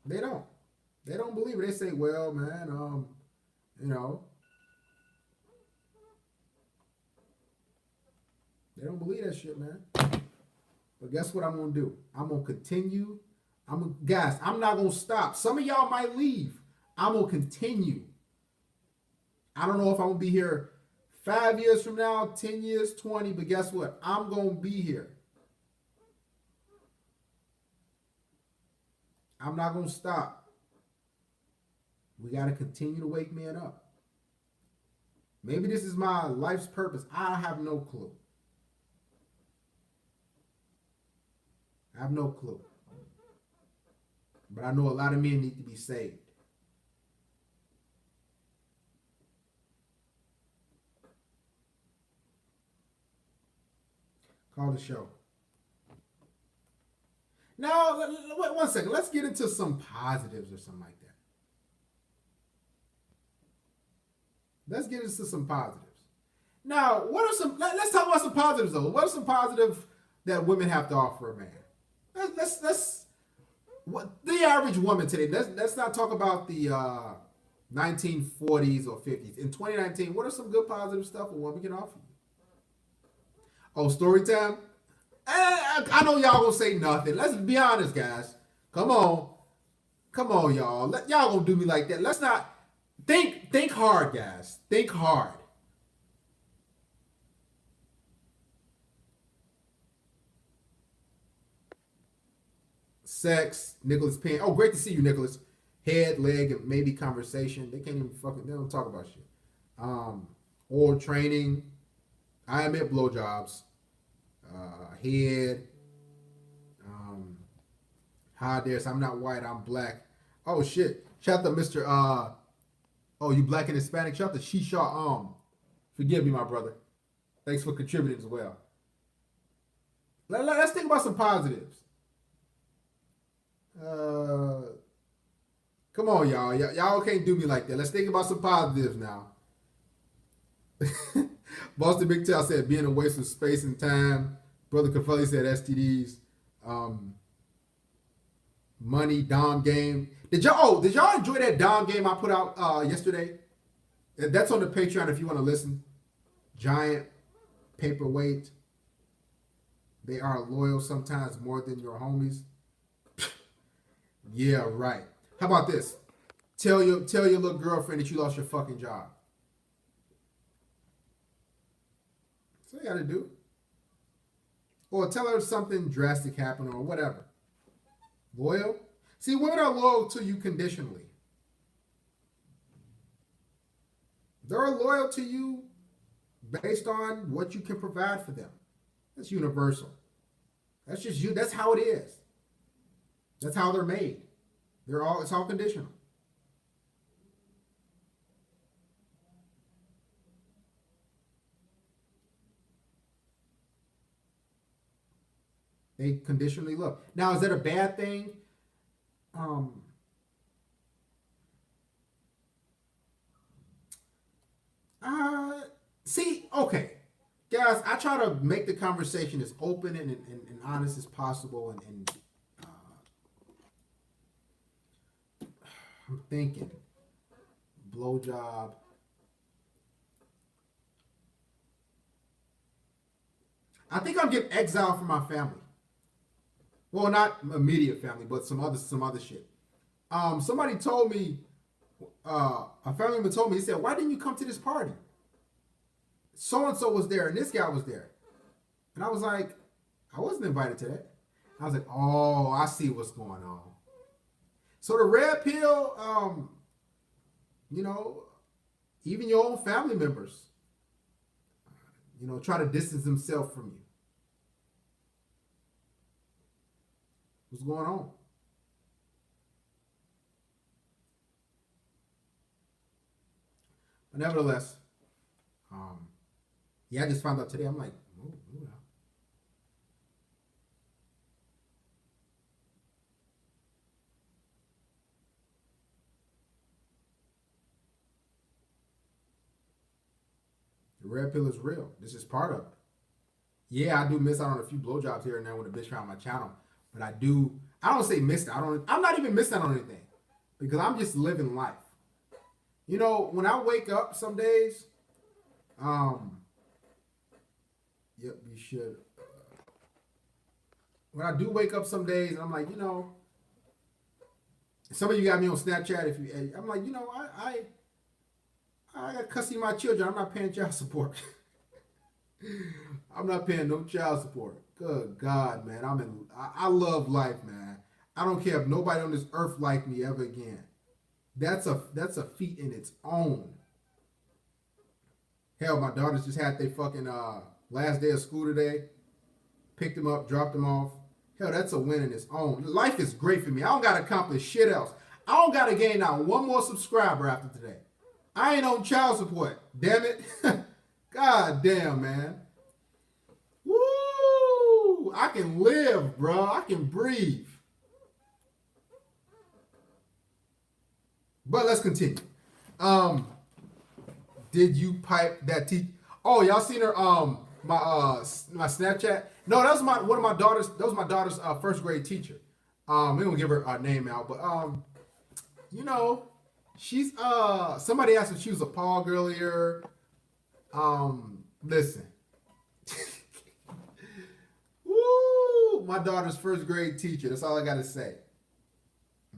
They don't. They don't believe it. They say, well, man, they don't believe that shit, man. But guess what I'm gonna do? I'm gonna continue. Guys, I'm not gonna stop. Some of y'all might leave. I'm gonna continue. I don't know if I'm gonna be here 5 years from now, 10 years, 20, but guess what? I'm going to be here. I'm not going to stop. We got to continue to wake men up. Maybe this is my life's purpose. I have no clue. I have no clue. But I know a lot of men need to be saved. Call the show. Now, wait 1 second. Let's get into some positives or something like that. Let's get into some positives. Now, let's talk about some positives though. What are some positives that women have to offer a man? What the average woman today, let's not talk about the 1940s or 50s. In 2019, what are some good positive stuff a woman can offer you? Oh, story time? I know y'all gonna say nothing. Let's be honest, guys. Come on, y'all. Y'all gonna do me like that. Let's not think hard, guys. Think hard. Sex, Nicholas Penn. Oh, great to see you, Nicholas. Head, leg, and maybe conversation. They don't talk about shit. Oral training. I admit blowjobs. Head. Hi there. So I'm not white. I'm black. Oh shit. Shout out to Mr. Oh, you black and Hispanic. Shout out to Shisha. Forgive me, my brother. Thanks for contributing as well. Let's think about some positives. Come on, y'all. Y'all can't do me like that. Let's think about some positives now. Boston Big Tail said being a waste of space and time. Brother Caffelli said STDs. Money, Dom game. Did y'all enjoy that Dom game I put out yesterday? That's on the Patreon if you want to listen. Giant paperweight. They are loyal sometimes more than your homies. Yeah, right. How about this? Tell your little girlfriend that you lost your fucking job. That's what you gotta do. Or tell her something drastic happened or whatever. Loyal? See, women are loyal to you conditionally. They're loyal to you based on what you can provide for them. That's universal. That's just you. That's how it is. That's how they're made. It's all conditional. They conditionally love. Now, is that a bad thing? See, okay. Guys, I try to make the conversation as open and honest as possible. And I'm thinking blowjob. I think I'm getting exiled from my family. Well, not immediate family, but some other shit. Somebody told me a family member told me, he said, "Why didn't you come to this party? So and so was there, and this guy was there." And I was like, "I wasn't invited to that." I was like, "Oh, I see what's going on." So the red pill, you know, even your own family members, you know, try to distance themselves from you. What's going on? But nevertheless, yeah, I just found out today. I'm like, oh, yeah. The red pill is real. This is part of it. Yeah, I do miss out on a few blowjobs here and there when a bitch found my channel. But I do, I don't say missed out on it. I'm not even missing out on anything because I'm just living life. You know, when I wake up some days, yep, you should. When I do wake up some days, I'm like, you know, some of you got me on Snapchat. If you, I'm like, you know, I got custody of my children. I'm not paying child support. I'm not paying no child support. Good God, man. I love life, man. I don't care if nobody on this earth like me ever again. That's a feat in its own. Hell, my daughters just had their fucking last day of school today. Picked them up, dropped them off. Hell, that's a win in its own. Life is great for me. I don't gotta accomplish shit else. I don't gotta gain out one more subscriber after today. I ain't on child support. Damn it. God damn, man. Woo! I can live, bro. I can breathe. But let's continue. Did you pipe that teacher? Oh, y'all seen her my Snapchat? No, that was one of my daughters. That was my daughter's first grade teacher. We don't give her name out, but you know, she's somebody asked if she was a Paul earlier. Listen. Woo! My daughter's first grade teacher. That's all I gotta say.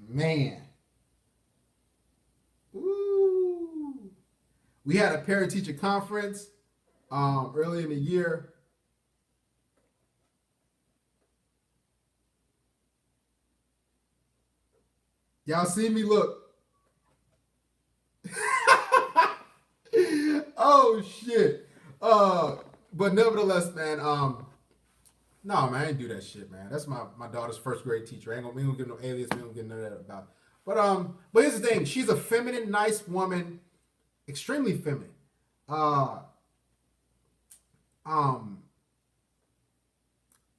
Man. Woo! We had a parent teacher conference early in the year. Y'all see me look. Oh shit. But nevertheless, man, no man, I ain't do that shit, man. That's my daughter's first grade teacher. We ain't gonna get no alias, we don't get none of that about. But here's the thing, she's a feminine, nice woman, extremely feminine. And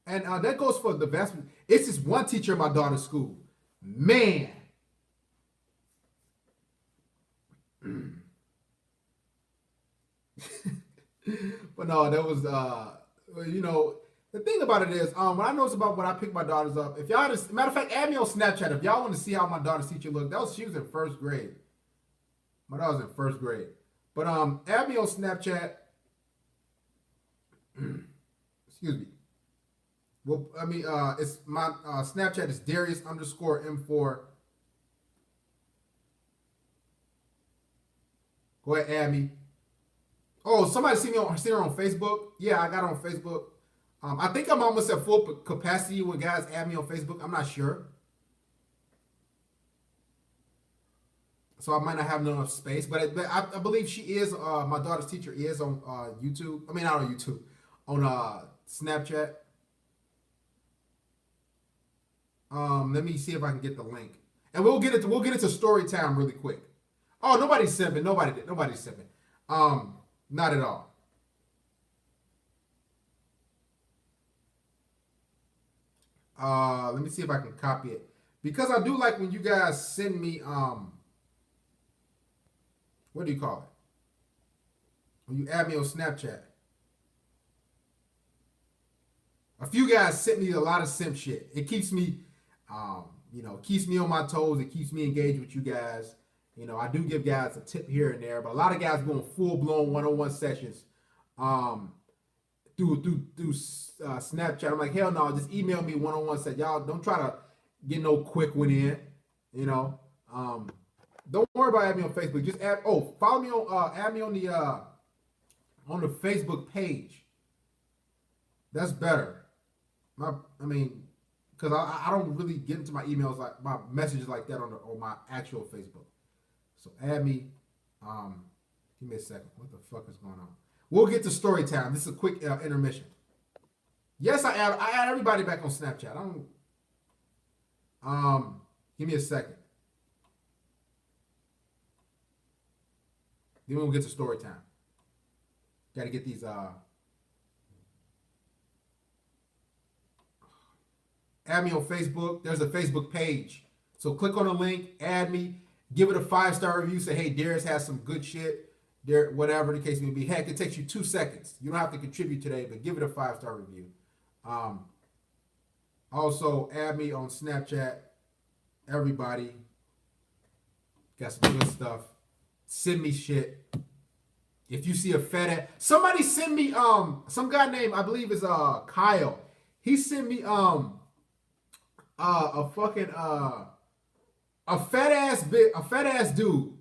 that goes for the vast. It's just one teacher in my daughter's school. Man. But no, that was you know, the thing about it is, when I notice about when I pick my daughters up, if y'all just, matter of fact, add me on Snapchat if y'all want to see how my daughter's teacher looked. She was in first grade. My daughter was in first grade. But add me on Snapchat. Excuse me. Well, I mean, it's my Snapchat is Darius_M4. Go ahead, add me. Oh, somebody seen her on Facebook? Yeah, I got her on Facebook. I think I'm almost at full capacity when guys add me on Facebook. I'm not sure. So I might not have enough space, but I believe she is, my daughter's teacher is on YouTube. I mean, not on YouTube, on Snapchat. Let me see if I can get the link. And we'll get into story time really quick. Oh, nobody's simping. Nobody's simping. Not at all. Let me see if I can copy it. Because I do like when you guys send me, what do you call it? When you add me on Snapchat. A few guys sent me a lot of simp shit. It keeps me, you know, keeps me on my toes. It keeps me engaged with you guys. You know, I do give guys a tip here and there, but a lot of guys going full-blown one-on-one sessions through Snapchat. I'm like, hell no, just email me one-on-one. Said, y'all don't try to get no quick one in, you know. Don't worry about adding me on Facebook. Just add. Oh, follow me on. Add me on the Facebook page. That's better. I mean, because I don't really get into my emails like my messages like that on my actual Facebook. So add me. Give me a second. What the fuck is going on? We'll get to story time. This is a quick intermission. Yes, I add everybody back on Snapchat. I don't. Give me a second. Then we'll get to story time. Got to get these. Add me on Facebook. There's a Facebook page. So click on the link, add me, give it a 5-star review. Say, hey, Darius has some good shit. There, whatever the case may be. Heck, it takes you 2 seconds. You don't have to contribute today, but give it a 5-star review. Also, add me on Snapchat. Everybody got some good stuff. Send me shit. If you see a fat ass, somebody send me some guy named, I believe is Kyle. He sent me a fucking a fat ass dude,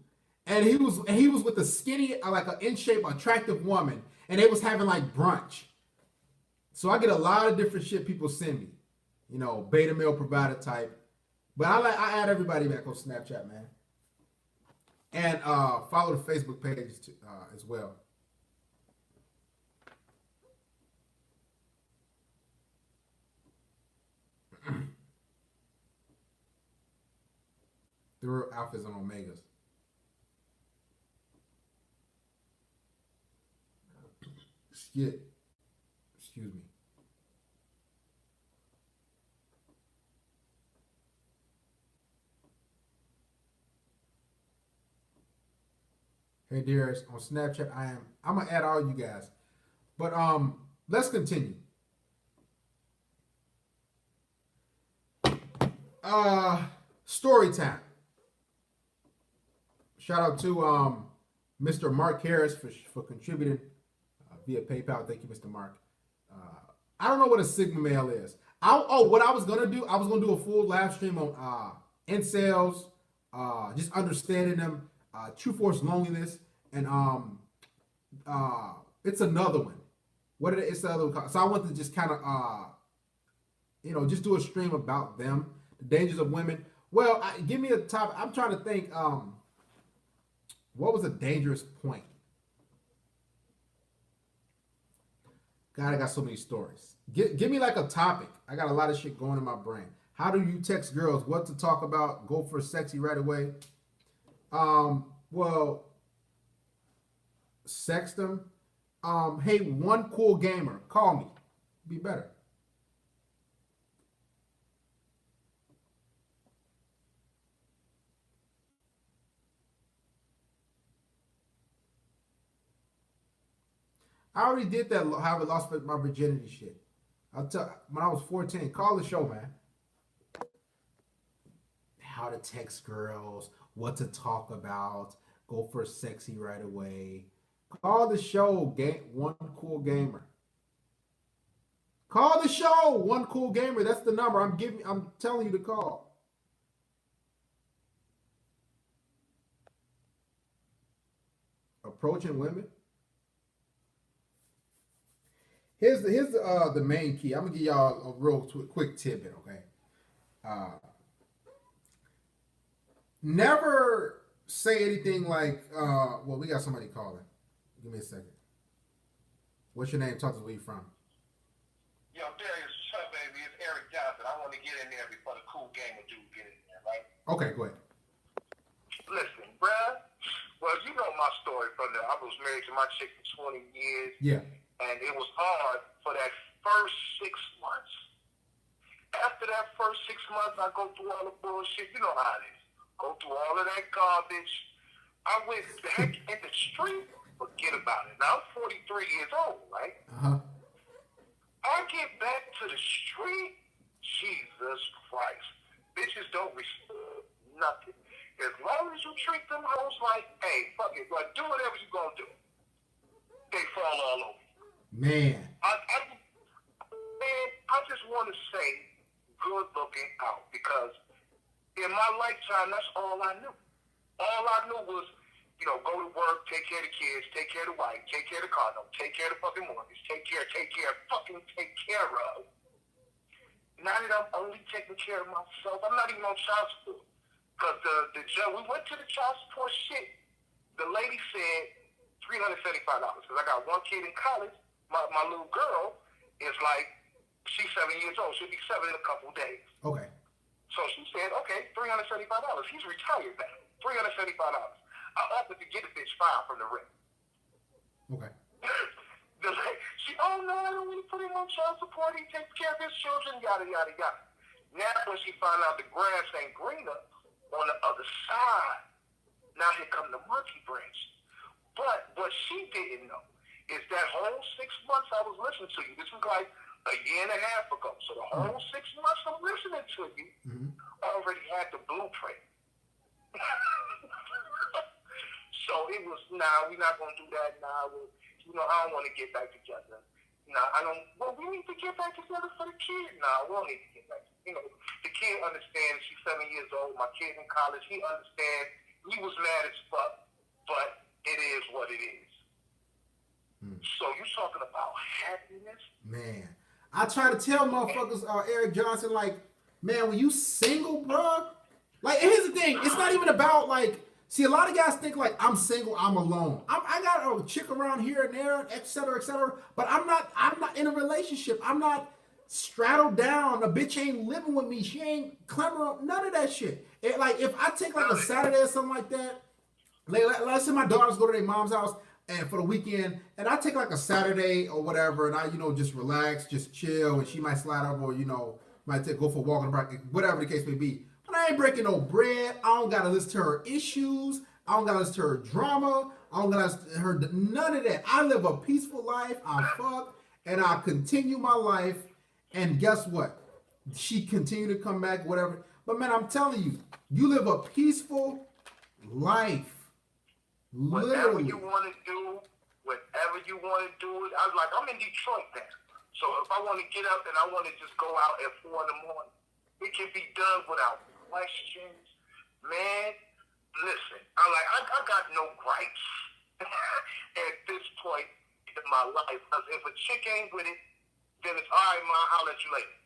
and he was with a skinny, like an in shape attractive woman, and they was having like brunch. So I get a lot of different shit people send me, you know, beta male provider type. But I add everybody back on Snapchat, man, and follow the Facebook page as well. The real alphas and omegas. Shit. Excuse me. Hey Darius, on Snapchat I'm gonna add all you guys. But let's continue. Story time. Shout out to Mr. Mark Harris for contributing via PayPal. Thank you, Mr. Mark. I don't know what a Sigma male is. What I was gonna do, I was gonna do a full live stream on incels, just understanding them, true force loneliness, and it's another one. It's the other one. So I want to just kind of just do a stream about them, the dangers of women. Well, give me a topic. I'm trying to think. What was a dangerous point? God, I got so many stories. Give me like a topic. I got a lot of shit going in my brain. How do you text girls? What to talk about? Go for sexy right away. Well, sext them. Hey, one cool gamer, call me. Be better. I already did that. How I lost my virginity shit. When I was 14. Call the show, man. How to text girls, what to talk about, go for sexy right away. Call the show, one cool gamer. Call the show, one cool gamer. That's the number I'm telling you to call. Approaching women. Here's the main key. I'm gonna give y'all a real quick tidbit, okay? Never say anything like, well, we got somebody calling. Give me a second. What's your name? Talk to us, where you from? Yo, Darius, what's up, baby? It's Eric Johnson. I want to get in there before the cool gamer dude get in there, right? Okay, go ahead. Listen, bruh. Well, you know my story from I was married to my chick for 20 years. Yeah. And it was hard for that first 6 months. After that first 6 months, I go through all the bullshit. You know how it is. Go through all of that garbage. I went back in the street. Forget about it. Now, I'm 43 years old, right? Uh-huh. I get back to the street. Jesus Christ. Bitches don't respect nothing. As long as you treat them hoes like, hey, fuck it, but do whatever you gonna do. They fall all over. Man. I just want to say good looking out because in my lifetime, that's all I knew. All I knew was, you know, go to work, take care of the kids, take care of the wife, take care of the car note, take care of the fucking mortgage, take care of. Now that I'm only taking care of myself, I'm not even on child support. Because the judge, we went to the child support shit. The lady said $375 because I got one kid in college. My little girl is like, she's 7 years old. She'll be 7 in a couple days. Okay. So she said, okay, $375. He's retired now. $375. I offered to get a bitch filed from the rent. Okay. Oh no, I don't want to put him on child support. He takes care of his children, yada, yada, yada. Now when she found out the grass ain't greener on the other side, now here come the monkey branch. But what she didn't know is that whole 6 months I was listening to you, this was like a year and a half ago. So the whole 6 months I'm listening to you, I already had the blueprint. So it was, nah, we're not going to do that now. You know, I don't want to get back together. Nah, I don't, well, we need to get back together for the kid. Nah, we don't need to get back together. You know, the kid understands. She's 7 years old. My kid in college, he understands. He was mad as fuck, but it is what it is. So you talking about happiness? Man, I try to tell motherfuckers, Eric Johnson, like, man, when you single, bro, like, here's the thing. It's not even about, like, see, a lot of guys think, like, I'm single, I'm alone. I got a chick around here and there, et cetera, but I'm not in a relationship. I'm not straddled down. A bitch ain't living with me. She ain't clamoring, none of that shit. Like, if I take, like, a Saturday or something like that, like, let's say my daughters go to their mom's house and for the weekend, and I take, like, a Saturday or whatever, and I, you know, just relax, just chill, and she might slide over, or, you know, might go for a walk on the block, whatever the case may be. But I ain't breaking no bread. I don't gotta listen to her issues. I don't gotta listen to her drama. I don't gotta listen to her, none of that. I live a peaceful life. I fuck, and I continue my life. And guess what? She continue to come back, whatever. But man, I'm telling you, you live a peaceful life. Whatever Literally. you want to do, whatever you want to do. I was like, I'm in Detroit now. So if I want to get up and I want to just go out at 4 in the morning, it can be done without questions. Man, listen, I got no gripes at this point in my life. Because if a chick ain't with it, then it's all right, ma, I'll let you later.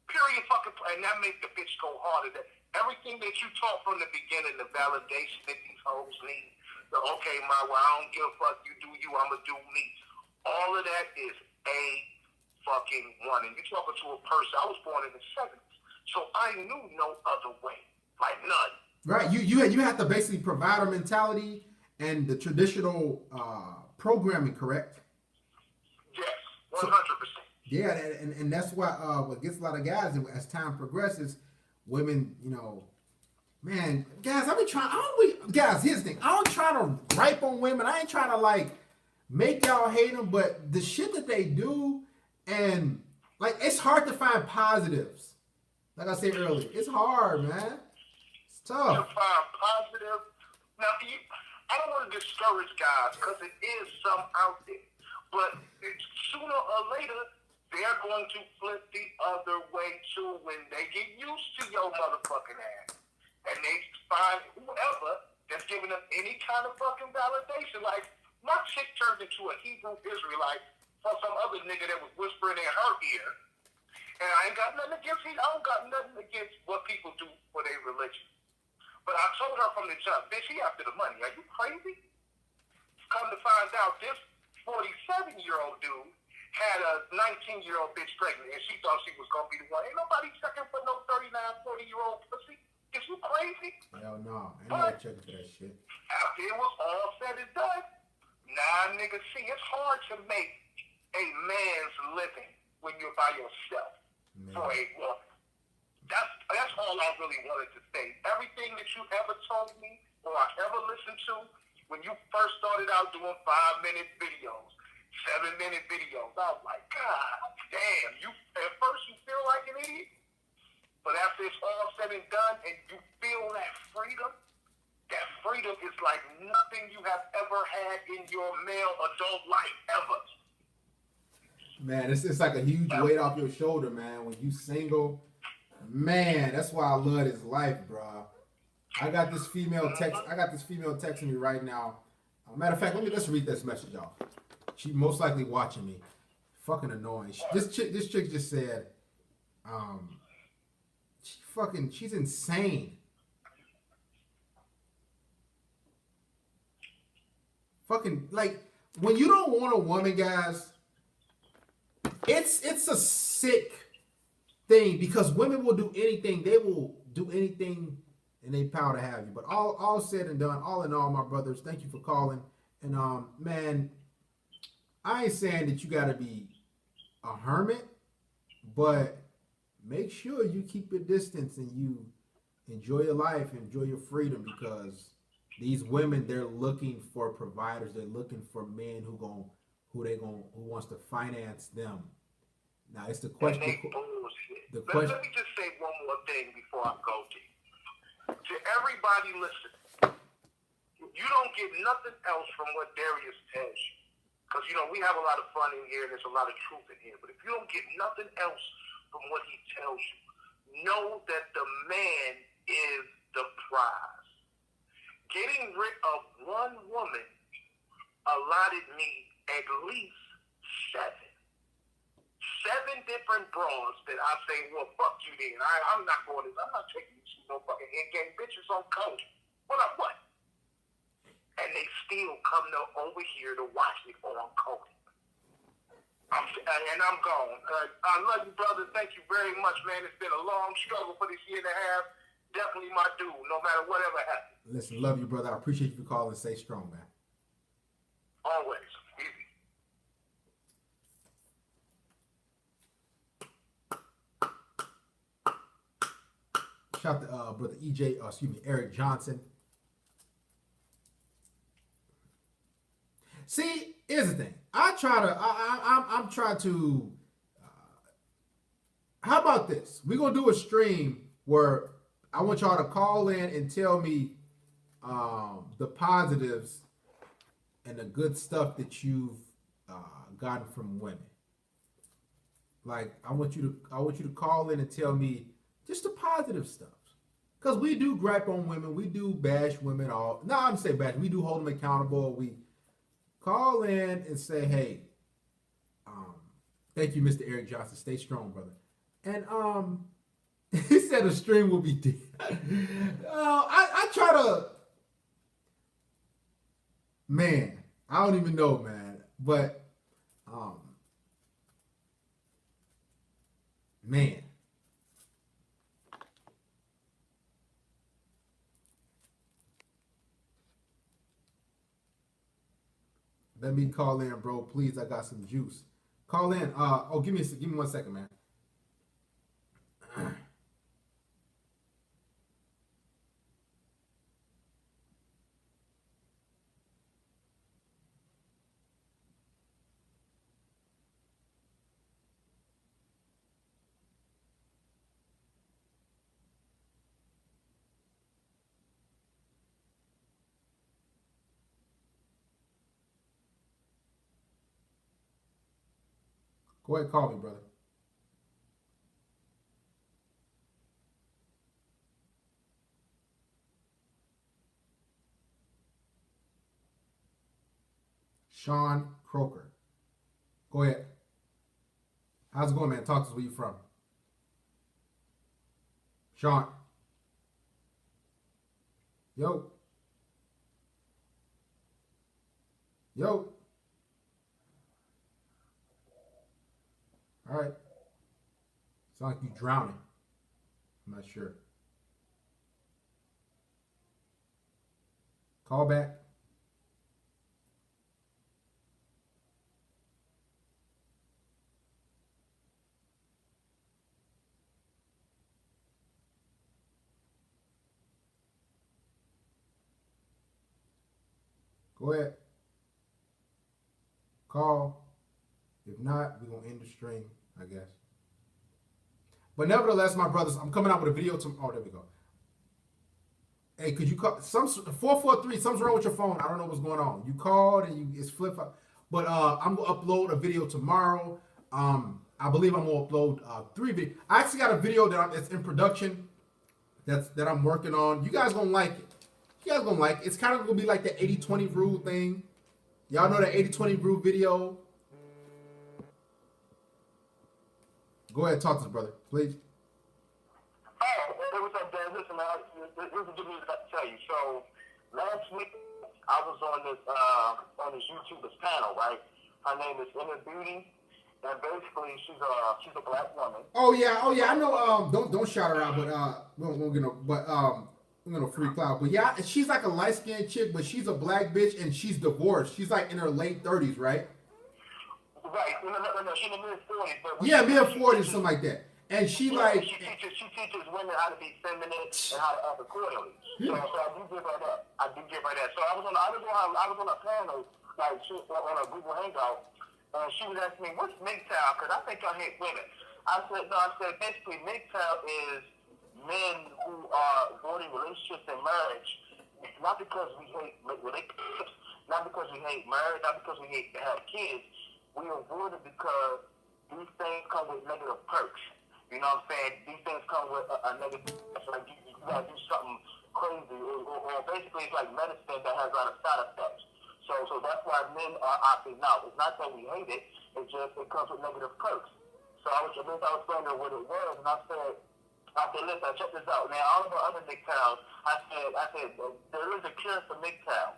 Period. Fucking. And that makes the bitch go harder. Everything that you taught from the beginning, the validation that these hoes need, the okay, ma, well, I don't give a fuck, you do you, I'ma do me. All of that is a fucking one. And you're talking to a person, I was born in the 70s, so I knew no other way. Like none. Right. You had the basically provider mentality and the traditional programming, correct? Yes, 100%. Yeah, and that's why what gets a lot of guys as time progresses, women, you know, man, guys, guys, here's the thing. I don't try to gripe on women. I ain't trying to like make y'all hate them, but the shit that they do, and like it's hard to find positives. Like I said earlier, it's hard, man. It's tough. To find positive. Now, I don't want to discourage guys because it is some out there, but sooner or later they're going to flip the other way too when they get used to your motherfucking ass. And they find whoever that's giving them any kind of fucking validation. Like, my chick turned into a Hebrew Israelite for some other nigga that was whispering in her ear. And I ain't got nothing against I don't got nothing against what people do for their religion. But I told her from the jump, bitch, he after the money. Are you crazy? Come to find out, this 47-year-old dude had a 19-year-old bitch pregnant, and she thought she was going to be the one. Ain't nobody checking for no 39, 40-year-old pussy. Is you crazy? Hell no. Ain't nobody checking for that shit. After it was all said and done, nah, nigga, see, it's hard to make a man's living when you're by yourself for a woman. That's all I really wanted to say. Everything that you ever told me or I ever listened to when you first started out doing 5-minute videos, 7-minute videos, I was like, God damn, at first you feel like an idiot, but after it's all said and done and you feel that freedom is like nothing you have ever had in your male adult life ever. Man, it's like a huge weight off your shoulder, man. When you single, man, that's why I love this life, bro. I got this female text. I got this female texting me right now. Matter of fact, let's read this message, y'all. She most likely watching me. Fucking annoying. This chick just said, she's insane. Fucking like when you don't want a woman, guys. It's a sick thing because women will do anything. They will do anything in their power to have you. But all said and done, all in all, my brothers, thank you for calling. And man, I ain't saying that you gotta be a hermit, but make sure you keep your distance and you enjoy your life, enjoy your freedom, because these women, they're looking for providers. They're looking for men who wants to finance them. Now it's the question. Bullshit. Let me just say one more thing before I go to you. To everybody listening, you don't get nothing else from what Darius tells you. Because, we have a lot of fun in here and there's a lot of truth in here. But if you don't get nothing else from what he tells you, know that the man is the prize. Getting rid of one woman allotted me at least 7 different bras that I say, well, fuck you then. I'm not going to, I'm not taking you to no fucking in-game bitches on code. What? And they still come over here to watch me on code. And I'm gone. I love you, brother. Thank you very much, man. It's been a long struggle for this year and a half. Definitely my dude, no matter whatever happens. Listen, love you, brother. I appreciate you for calling. Stay strong, man. Always. Easy. Shout out to brother Eric Johnson. See, here's the thing. I'm trying to. How about this? We're gonna do a stream where I want y'all to call in and tell me the positives and the good stuff that you've gotten from women. Like I want you to call in and tell me just the positive stuff. Because we do gripe on women, we do bash women all. No, I'm saying bash. We do hold them accountable. We call in and say, hey, thank you, Mr. Eric Johnson. Stay strong, brother. And he said a stream will be dead. I try to, man, I don't even know, man. But man. Let me call in, bro. Please, I got some juice. Call in. Give me 1 second, man. Go ahead, call me, brother. Sean Croker. Go ahead. How's it going, man? Talk to us. Where you from? Sean. Yo. All right. Sound like you drowning. I'm not sure. Call back. Go ahead. Call. If not, we're going to end the stream, I guess. But nevertheless, my brothers, I'm coming out with a video tomorrow. Oh, there we go. Hey, could you call? 443, something's wrong with your phone. I don't know what's going on. You called and it's flip up. But I'm going to upload a video tomorrow. I believe I'm going to upload 3 videos. I actually got a video that's in production. that I'm working on. You guys gonna like it. You guys gonna like it. It's kind of gonna be like the 80-20 rule thing. Y'all know the 80-20 rule video? Go ahead, talk to us, brother, please. Oh, it was up there. Listen, man, this is good news I have to tell you. So last week I was on this YouTuber's panel, right? Her name is Inner Beauty, and basically she's a black woman. Oh yeah, I know. Don't shout her out, but we won't get no. But we're gonna free cloud. But yeah, she's like a light skinned chick, but she's a black bitch and she's divorced. She's like in her late 30s, right? Right. No, she's in the mid-40s. But Yeah, mid-40s, something like that. And she like. She teaches women how to be feminine and how to act accordingly. So I do give her that. So I was on a panel, like on a Google Hangout, and she was asking me, "What's MGTOW?" Because I think I hate women. I said basically MGTOW is men who are avoiding relationships and marriage, not because we hate relationships, not because we hate marriage, not because we hate to have kids. We avoid it because these things come with negative perks. You know what I'm saying? These things come with a negative, like you gotta do something crazy, or basically it's like medicine that has a lot of side effects. So that's why men are opting out. It's not that we hate it, it's just it comes with negative perks. So I was explaining her what it was, and I said, listen, check this out. Now, all of the other MGTOWs, I said, there is a cure for MGTOW.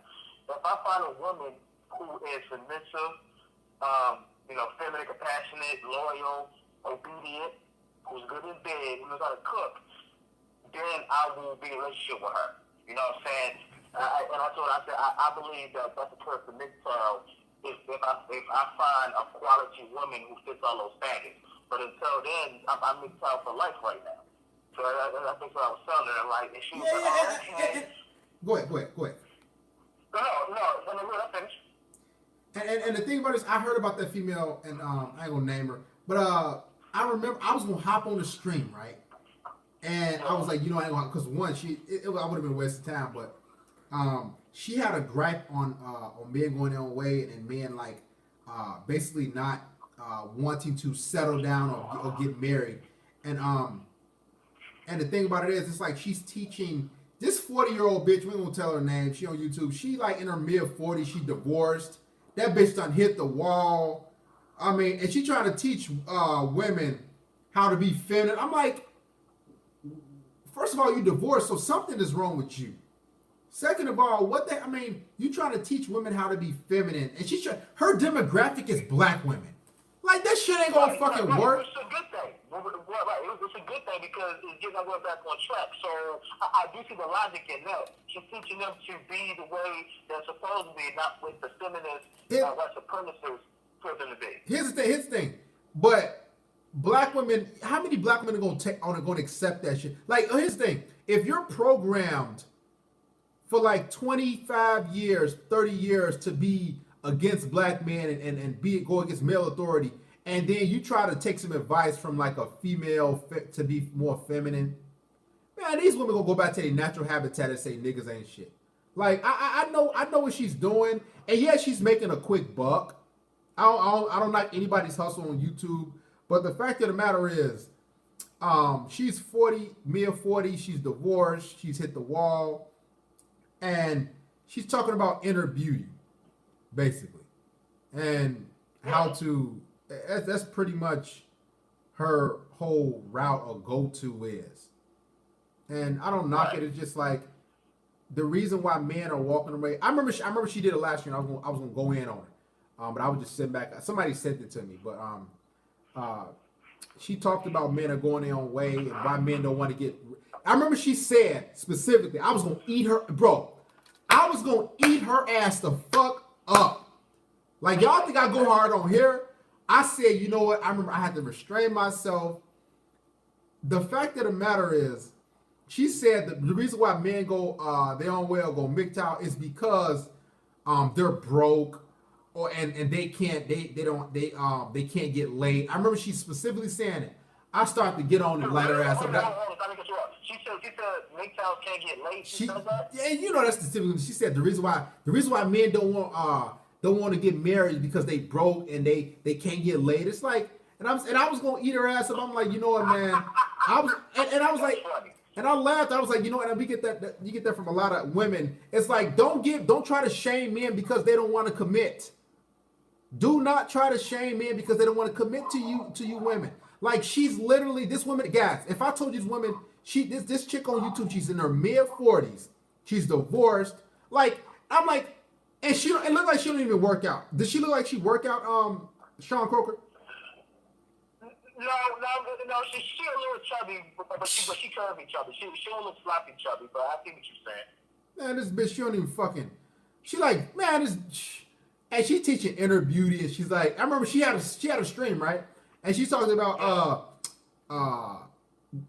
If I find a woman who is submissive, feminine, compassionate, loyal, obedient, who's good in bed, who knows how to cook, then I will be in a relationship with her. You know what I'm saying? I believe that that's the perfect MGTOW if I find a quality woman who fits all those standards. But until then, I'm MGTOW for life right now. So I think what I was telling her, like, and she was okay. Go ahead. No, I finished. And the thing about this, I heard about that female, and I ain't gonna name her, but I remember I was gonna hop on the stream, right? And I was like, I ain't gonna, because one, I would have been a waste of time, but she had a gripe on men going their own way and men like basically not wanting to settle down or get married, and the thing about it is, it's like she's teaching this 40-year-old bitch. We won't tell her name. She on YouTube. She like in her mid-40s. She divorced. That bitch done hit the wall. I mean, and she trying to teach women how to be feminine. I'm like, first of all, you divorced, so something is wrong with you. Second of all, you trying to teach women how to be feminine, and her demographic is black women. Like, that shit ain't gonna fucking work. It's a good thing. It's a good thing because it's getting everyone back on track. So I do see the logic in that. She's teaching them to be the way they're supposed to be, not with the feminist white supremacists for them to be. Here's the thing. But black women, how many black women are gonna accept that shit? Like, here's the thing. If you're programmed for like 25 years, 30 years to be against black men and go against male authority, and then you try to take some advice from like a female to be more feminine, man, these women gonna go back to their natural habitat and say niggas ain't shit. Like, I know what she's doing, and yeah, she's making a quick buck. I don't like anybody's hustle on YouTube, but the fact of the matter is, she's 40, mid-40s, she's divorced, she's hit the wall, and she's talking about inner beauty, basically, and how to. That's pretty much her whole route or go-to is. And I don't knock it. It's just like the reason why men are walking away. I remember she did it last year. And I was gonna go in on her, but I was just sitting back. Somebody sent it to me, but she talked about men are going their own way and why men don't want to get. I remember she said specifically, I was gonna eat her, bro. I was gonna eat her ass the fuck up. Like, y'all think I go hard on here? I said, you know what? I remember I had to restrain myself. The fact of the matter is, she said that the reason why men go their own way or go MGTOW is because they're broke and they can't can't get laid. I remember she specifically saying it. I started to get on the light her ass up. She said MGTOWs can't get laid. She said that? Yeah, you know that's the typical. She said the reason why men don't want to get married because they broke and they can't get laid. It's like, and I was gonna eat her ass up. I'm like, you know what, man? I was like, And I laughed. I was like, you know, and we get that you get that from a lot of women. It's like don't try to shame men because they don't want to commit. Do not try to shame men because they don't want to commit to you women. Like she's literally this woman, guys. If I told you this woman, this chick on YouTube, she's in her mid-40s, she's divorced. Like I'm like, and it looked like she don't even work out. Does she look like she work out? Sean Croker. No. She's a little chubby, but she curvy chubby. She don't look sloppy chubby, but I see what you're saying. Man, this bitch, she don't even fucking. She like, man, this. And she's teaching inner beauty, and she's like, I remember she had a stream, right? And she's talking about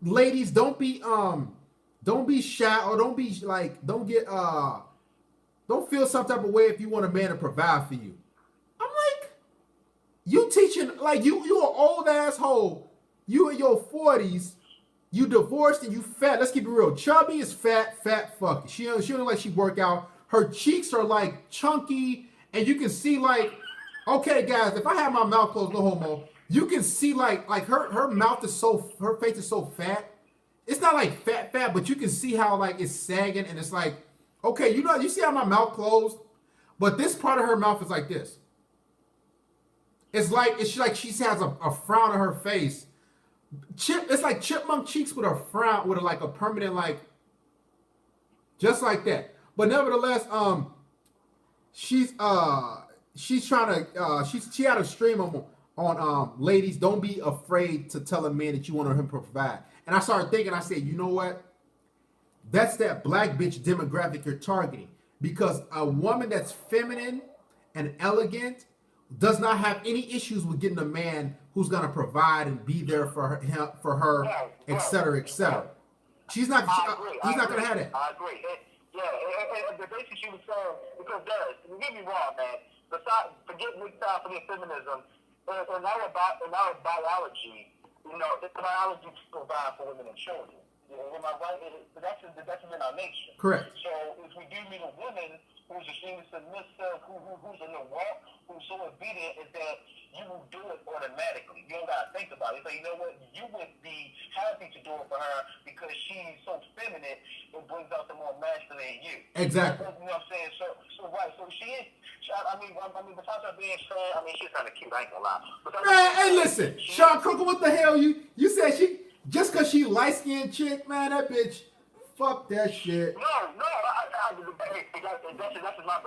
ladies, don't be shy or don't be like, don't feel some type of way if you want a man to provide for you. I'm like, you teaching like you an old asshole. You in your 40s, you divorced and you fat. Let's keep it real. Chubby is fat fuck. She don't look like she work out. Her cheeks are like chunky, and you can see like, okay, guys, if I have my mouth closed, no homo, you can see like her mouth is her face is so fat. It's not like fat, but you can see how like it's sagging, and it's like, okay, you see how my mouth closed, but this part of her mouth is like this. It's like she has a frown on her face. It's like chipmunk cheeks with a frown, with like a permanent like, just like that. But nevertheless, she's trying to she had a stream on ladies, don't be afraid to tell a man that you want him to provide. And I started thinking, I said, you know what? That's that black bitch demographic you're targeting, because a woman that's feminine and elegant does not have any issues with getting a man who's gonna provide and be there for her, etc., etc. He's not gonna have that. I agree. And the basic she was saying, because don't get me wrong, man. Forget feminism. In our biology, it's biology to provide for women and children. Am I right? That's in our nature. Correct. So if we do meet a woman who's extremely submissive, who's in the walk, who's so obedient, is that you will do it automatically. You don't gotta think about it. So you know what? You would be happy to do it for her because she's so feminine. It brings out the more masculine in you. Exactly. You know what I'm saying? So right. So she is. I mean, besides her being strong, she's kind of cute. I ain't gonna lie. Man, hey, listen, Sean Croker, what the hell you said she just because she light skinned chick, man, that bitch, fuck that shit. No,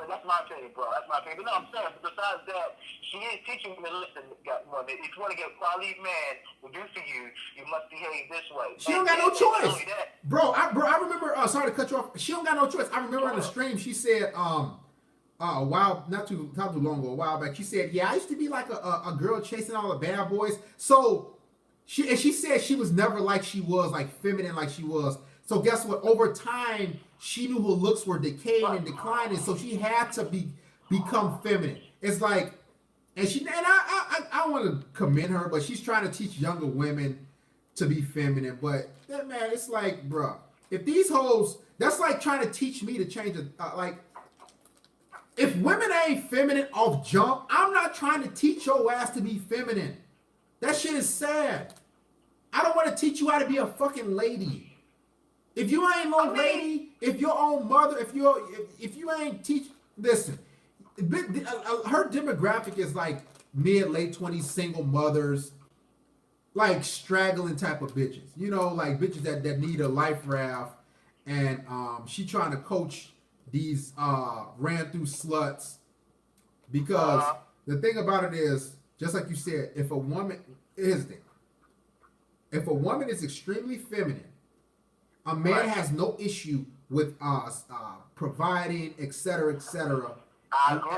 that's my opinion, bro. That's my opinion. But no, I'm saying, besides that, she is teaching me to listen. If you want to get a quality man who do for you, you must behave this way. She don't got no choice. Bro, I remember, sorry to cut you off. She don't got no choice. I remember in the stream, she said, a while, not too long ago, a while back, she said, yeah, I used to be like a girl chasing all the bad boys. So, she said she was never like she was, like feminine like she was. So guess what? Over time, she knew her looks were decaying and declining, so she had to become feminine. It's like, and I want to commend her, but she's trying to teach younger women to be feminine. But that man, it's like, bro, if these hoes, that's like trying to teach me to change like. If women ain't feminine off jump, I'm not trying to teach your ass to be feminine. That shit is sad. I don't want to teach you how to be a fucking lady. If you ain't no lady, if your own mother, if you ain't teach, listen, her demographic is like late 20s single mothers, like straggling type of bitches. Like bitches that need a life raft, and she trying to coach these ran through sluts, because the thing about it is, just like you said, if a woman is extremely feminine, a man has no issue with providing, etc., etc.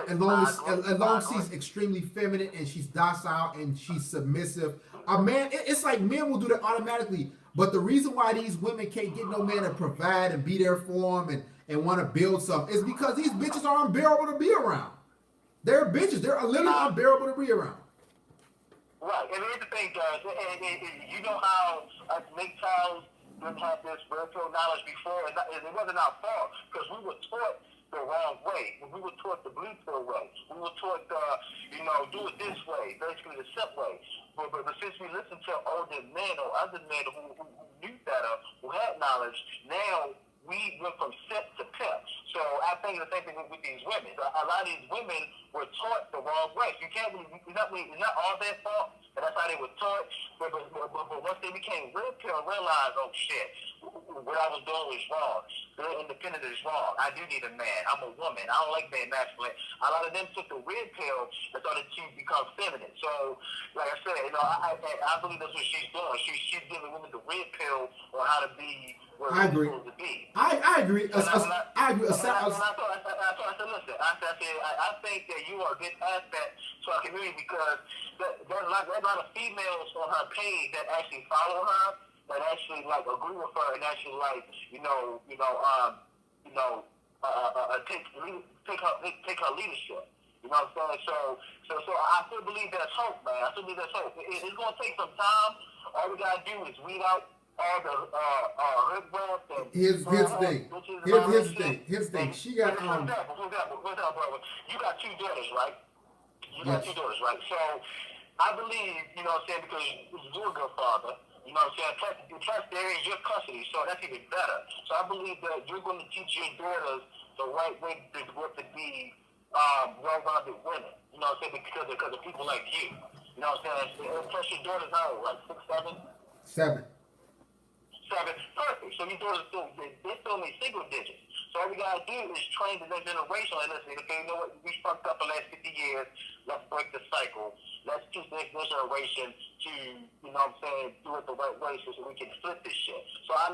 As long as she's extremely feminine and she's docile and she's submissive, a man, it's like men will do that automatically. But the reason why these women can't get no man to provide and be there for them and want to build something is because these bitches are unbearable to be around. They're bitches. They're literally unbearable to be around. Right, and here's the thing, guys. You know how MGTOWs didn't have this spiritual knowledge before, and it wasn't our fault, because we were taught the wrong way. We were taught the blue pill way. We were taught, do it this way, basically the set way. But since we listened to older men or other men who knew better, who had knowledge. Now we went from simp to pimp. So I think the same thing with these women. A lot of these women were taught the wrong way. You can't really, it's not all their fault, and that's how they were taught. But once they became real pure and realized, oh shit, what I was doing was wrong. Being independent is wrong. I do need a man. I'm a woman. I don't like being masculine. A lot of them took the red pill and started to become feminine. So, like I said, I believe that's what she's doing. She's giving women the red pill on how to be where I agree. they're supposed to be. I agree. I agree. I said, listen, I think that you are a good asset to our community because there's a lot of females on her page that actually follow her, that actually like agree with her, and actually like take her leadership. You know what I'm saying? So I still believe there's hope, man. I still believe there's hope. It's gonna take some time. All we gotta do is weed out all the hoodwink and Here's the thing. Here's the thing. She got for example, brother, you got two daughters, right? You got two daughters, right? So I believe, you know what I'm saying, because you're a good father, you know what I'm saying, plus they're in your custody, so that's even better. So I believe that you're going to teach your daughters the right way to be well-rounded women, you know what I'm saying, because of people like you. You know what I'm saying? Plus your daughters how old, like 6, 7? 7. Perfect. So your daughters they're still in single digits. So all we gotta do is train the next generation and listen, okay, you know what, we fucked up the last 50 years, let's break the cycle. Let's teach the next generation to, you know what I'm saying, do it the right way so we can flip this shit. So I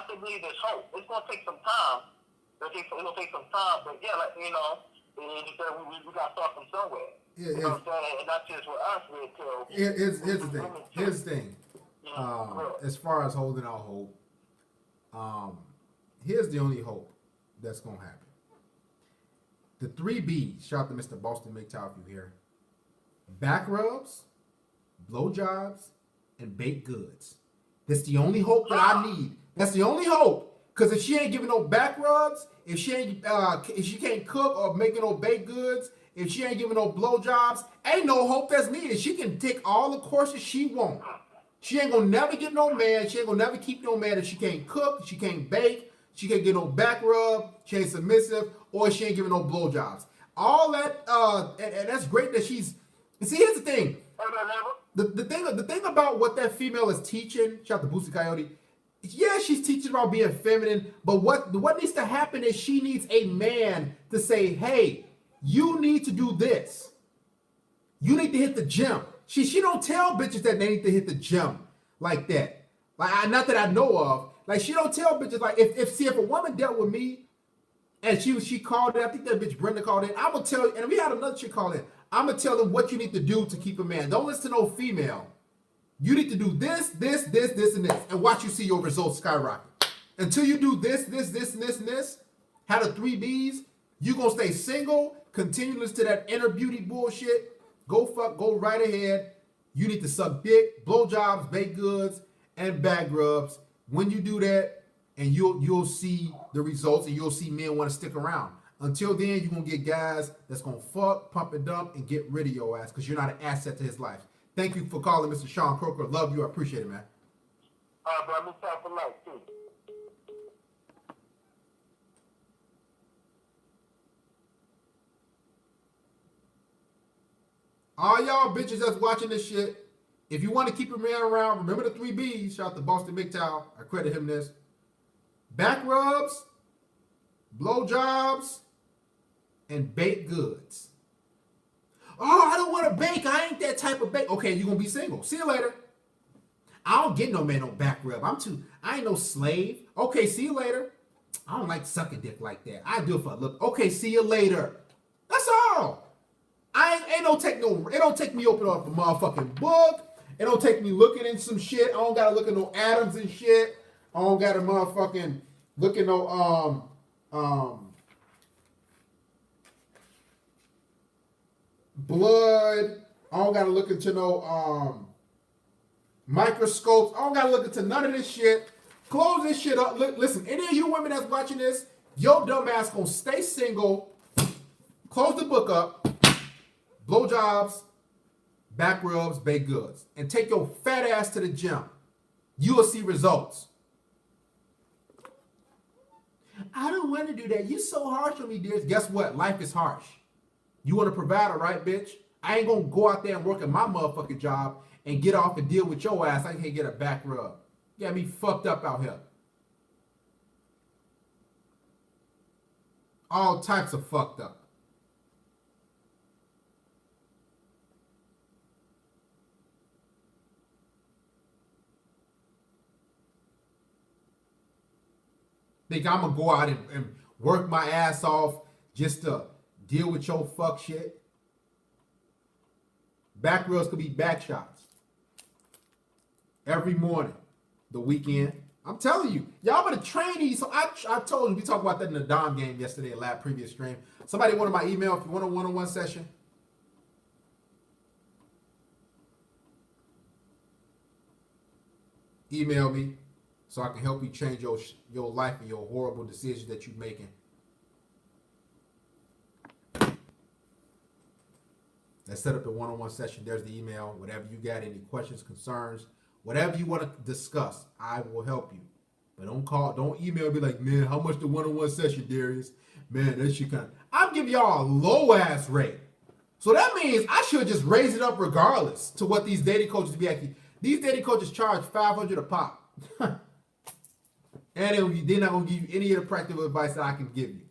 still believe there's hope. It's gonna take some time. It'll take some time, but yeah, like, you know, we gotta start from somewhere. Yeah, you know what I'm saying? And not just with us, here's the thing. Here's the thing. As far as holding out hope, here's the only hope that's gonna happen. The 3 B's. Shout out to Mr. Boston McTow if you here. Back rubs, blowjobs, and baked goods. That's the only hope that I need. That's the only hope. Cause if she ain't giving no back rubs, if she can't cook or making no baked goods, if she ain't giving no blowjobs, ain't no hope that's needed. She can take all the courses she wants. She ain't gonna never get no man. She ain't gonna never keep no man if she can't cook, she can't bake, she can't get no back rub, she ain't submissive, or she ain't giving no blowjobs. All that, and that's great that she's. See, here's the thing. The thing about what that female is teaching, shout out to Boosie Coyote. Yeah, she's teaching about being feminine, but what needs to happen is she needs a man to say, hey, you need to do this. You need to hit the gym. She don't tell bitches that they need to hit the gym like that. Like, not that I know of. Like, she don't tell bitches, like, if a woman dealt with me and she called in, I think that bitch Brenda called in, I'm gonna tell you, and we had another chick call in, I'm gonna tell them what you need to do to keep a man. Don't listen to no female. You need to do this, and this, and watch you see your results skyrocket. Until you do this, and this, have the 3 B's, you gonna stay single, continue to listen to that inner beauty bullshit, go right ahead. You need to suck dick, blowjobs, baked goods, and bag rubs. When you do that, and you'll see the results, and you'll see men want to stick around. Until then, you're gonna get guys that's gonna fuck, pump and dump, and get rid of your ass because you're not an asset to his life. Thank you for calling, Mr. Sean Croker. Love you. I appreciate it, man. All right, bro. I'm gonna talk for life too. All y'all bitches that's watching this shit, if you want to keep a man around, remember the 3 B's. Shout out to Boston McTow. I credit him this. Back rubs, blowjobs, and baked goods. Oh, I don't want to bake. I ain't that type of bake. Okay, you're going to be single. See you later. I don't get no man no back rub. I ain't no slave. Okay, see you later. I don't like sucking dick like that. I do it for a look. Okay, see you later. That's all. It don't take me opening up a motherfucking book. It don't take me looking in some shit. I don't gotta look at no atoms and shit. I don't gotta motherfucking look at no blood. I don't gotta look into no microscopes. I don't gotta look into none of this shit. Close this shit up. Listen, any of you women that's watching this, your dumb ass gonna stay single. Close the book up. Blowjobs, back rubs, baked goods, and take your fat ass to the gym. You will see results. I don't want to do that. You so harsh on me, dears. Guess what? Life is harsh. You want to provide, right, bitch? I ain't gonna go out there and work at my motherfucking job and get off and deal with your ass. I can't get a back rub. You got me fucked up out here. All types of fucked up. Think I'm gonna go out and work my ass off just to deal with your fuck shit? Back rubs could be back shots. Every morning, the weekend. I'm telling you, y'all better train these. So I told you, we talked about that in the Dom game yesterday, last previous stream. Somebody wanted my email if you want a one-on-one session. Email me so I can help you change your life and your horrible decisions that you're making. Let's set up the one-on-one session. There's the email. Whatever you got, any questions, concerns, whatever you want to discuss, I will help you. But don't email me like, man, how much the one-on-one session, Darius? Man, that shit kind of. I'm giving y'all a low-ass rate. So that means I should just raise it up regardless to what these dating coaches be actually. These dating coaches charge $500 a pop. And they're not going to give you any of the practical advice that I can give you.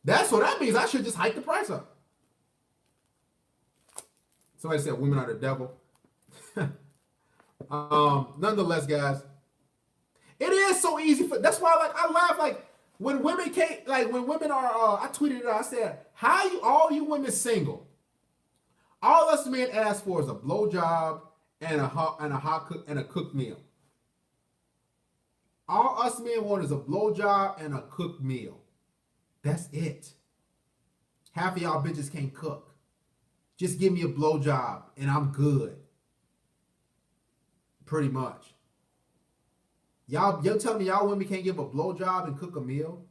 That's what that means. I should just hike the price up. Somebody said women are the devil. Nonetheless, guys, it is so easy for. That's why, like, I laugh. Like when women can't, like when women are. I tweeted it out. I said, "How you all you women single? All us men ask for is a blowjob and a cooked meal. All us men want is a blowjob and a cooked meal. That's it. Half of y'all bitches can't cook. Just give me a blowjob and I'm good. Pretty much. You're telling me y'all women can't give a blowjob and cook a meal?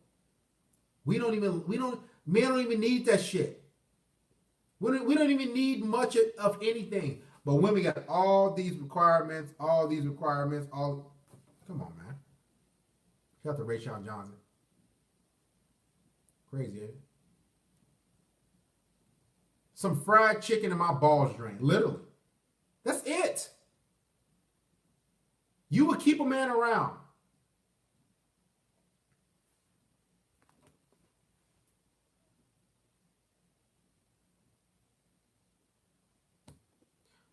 Men don't even need that shit. We don't even need much of anything. But women got all these requirements. Come on, man. Shout out to Rayshon Johnson. Crazy, ain't it? Some fried chicken in my balls drain. Literally. That's it. You would keep a man around.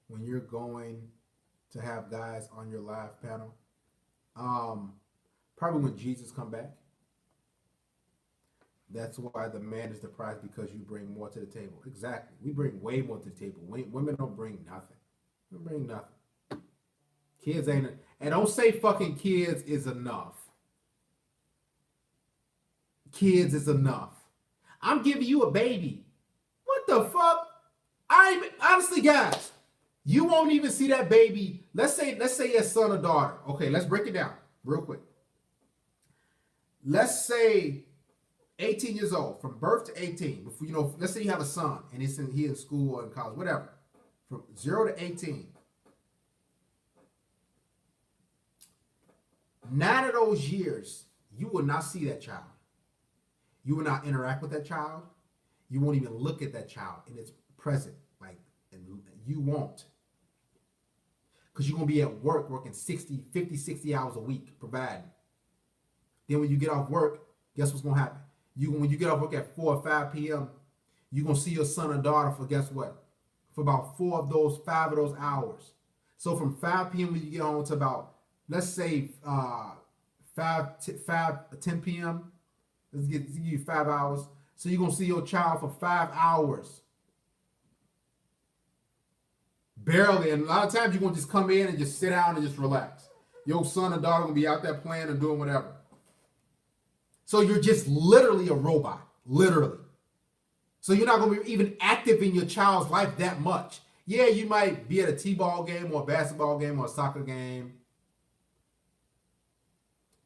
When you're going to have guys on your live panel, probably when Jesus come back. That's why the man is the prize, because you bring more to the table. Exactly. We bring way more to the table. Women don't bring nothing. We don't bring nothing. Kids ain't. And don't say fucking kids is enough. Kids is enough. I'm giving you a baby. What the fuck? Honestly, guys, you won't even see that baby. Let's say your son or daughter. Okay, let's break it down real quick. Let's say 18 years old, from birth to 18. Before, let's say you have a son and he in school or in college, whatever. From 0 to 18. 9 of those years, you will not see that child. You will not interact with that child. You won't even look at that child in its present. And you won't. Because you're going to be at work working 50, 60 hours a week providing. Then when you get off work, guess what's going to happen? When you get off work at 4 or 5 p.m., you're going to see your son or daughter for guess what? For about 5 of those hours. So from 5 p.m. when you get home to about, let's say 10 p.m., let's give you 5 hours. So you're going to see your child for 5 hours. Barely. And a lot of times you're going to just come in and just sit down and just relax. Your son or daughter going to be out there playing and doing whatever. So you're just literally a robot. Literally. So you're not going to be even active in your child's life that much. Yeah, you might be at a t-ball game or a basketball game or a soccer game.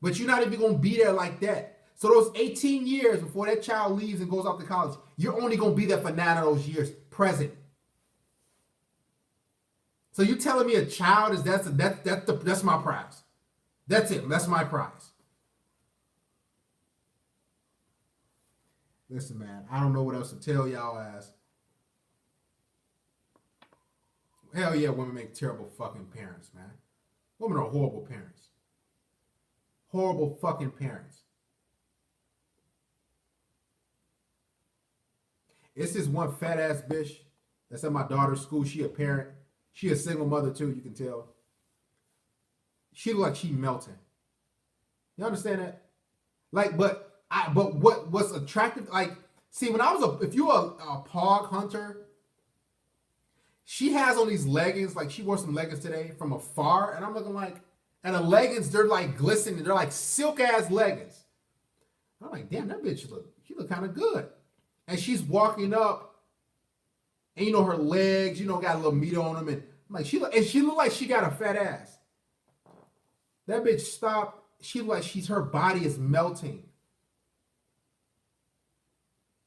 But you're not even going to be there like that. So those 18 years before that child leaves and goes off to college, you're only going to be there for 9 of those years present. So you telling me a child is that's my prize. That's it. That's my prize. Listen, man, I don't know what else to tell y'all ass. Hell yeah, women make terrible fucking parents, man. Women are horrible parents. Horrible fucking parents. It's this one fat ass bitch that's at my daughter's school. She a parent. She a single mother too, you can tell. She look like she melting. You understand that? Like, but what's attractive, like, see, when I was if you're a pog hunter, she has on these leggings, like she wore some leggings today from afar, and I'm looking like, and the leggings, they're like glistening, they're like silk ass leggings. I'm like, damn, that bitch she look kind of good. And she's walking up, and you know her legs, you know, got a little meat on them, and I'm like, she look like she got a fat ass. That bitch stopped. She look like her body is melting.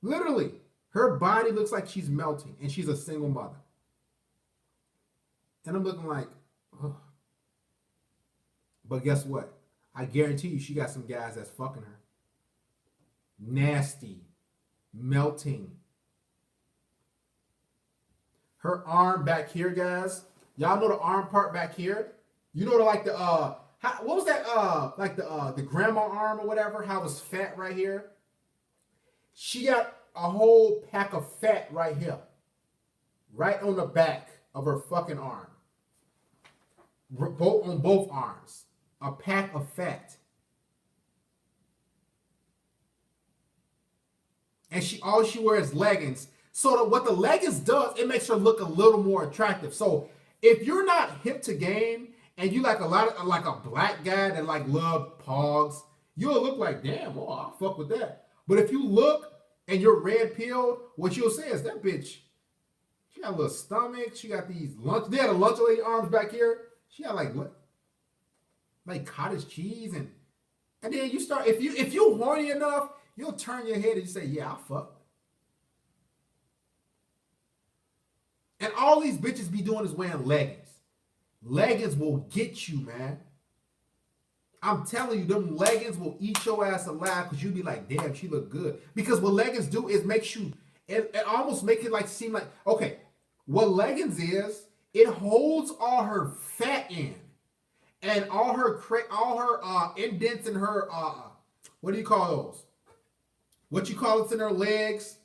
Literally, her body looks like she's melting, and she's a single mother. And I'm looking like, ugh. But guess what? I guarantee you she got some guys that's fucking her. Nasty. Melting. Her arm back here, guys. Y'all know the arm part back here? You know, like the what was that? Like the grandma arm or whatever? How it was fat right here? She got a whole pack of fat right here. Right on the back of her fucking arm. On both arms. A pack of fat. And all she wears leggings. So what the leggings does, it makes her look a little more attractive. So if you're not hip to game and you like a black guy that like love pogs, you'll look like, damn, oh, I'll fuck with that. But if you look and you're red pilled, what you'll say is that bitch, she got a little stomach. She got these they had a lunch lady arms back here. She got like cottage cheese and then you start, if you horny enough, you'll turn your head and you say, yeah, I'll fuck. And all these bitches be doing is wearing leggings. Leggings will get you, man. I'm telling you, them leggings will eat your ass alive because you'll be like, damn, she look good. Because what leggings do is makes you, it almost make it like seem like, okay, what leggings is, it holds all her fat in. And all her indents in her, what do you call those? What you call it's in her legs?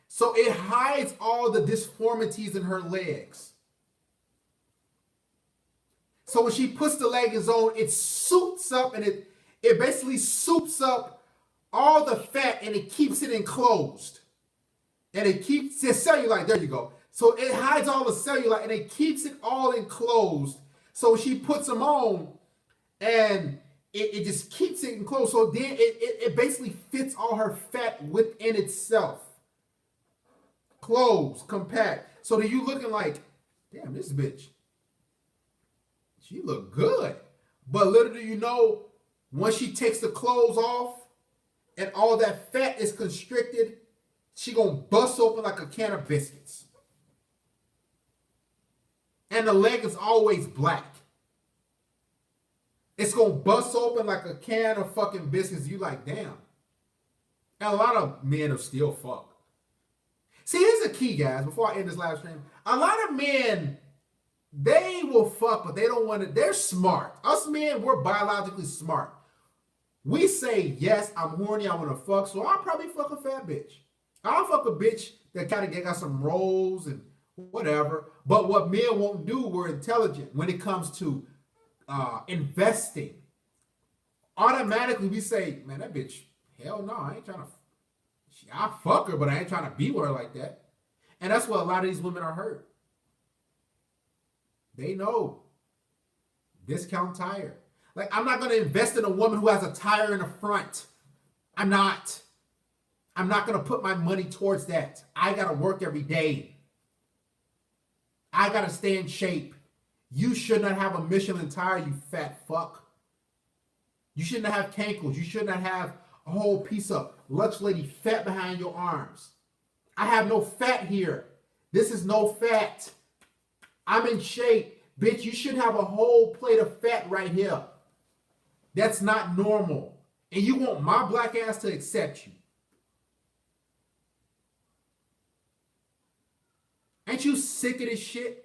So it hides all the disformities in her legs. So when she puts the leggings on, it suits up and it basically soups up all the fat and it keeps it enclosed. And it keeps the cellulite, there you go. So it hides all the cellulite and it keeps it all enclosed. So she puts them on and it just keeps it enclosed. So then it basically fits all her fat within itself. Closed, compact. So then you looking like, damn, this bitch, she look good. But little do you know, once she takes the clothes off and all that fat is constricted, she gonna bust open like a can of biscuits. And the leg is always black. It's gonna bust open like a can of fucking biscuits. You like, damn. And a lot of men are still fuck. See, here's a key, guys, before I end this live stream. A lot of men, they will fuck, but they don't want to. They're smart. Us men, we're biologically smart. We say, yes, I'm horny, I want to fuck, so I'll probably fuck a fat bitch. I'll fuck a bitch that kind of got some rolls and whatever. But what men won't do, we're intelligent when it comes to investing. Automatically, we say, man, that bitch, hell no, I ain't trying to. I'll fuck her, but I ain't trying to be with her like that. And that's why a lot of these women are hurt. They know. Discount tire. Like, I'm not going to invest in a woman who has a tire in the front. I'm not. I'm not going to put my money towards that. I got to work every day. I got to stay in shape. You should not have a Michelin tire, you fat fuck. You should not have cankles. You should not have a whole piece of lunch lady fat behind your arms. I have no fat here. This is no fat. I'm in shape. Bitch, you should have a whole plate of fat right here. That's not normal. And you want my black ass to accept you. Ain't you sick of this shit?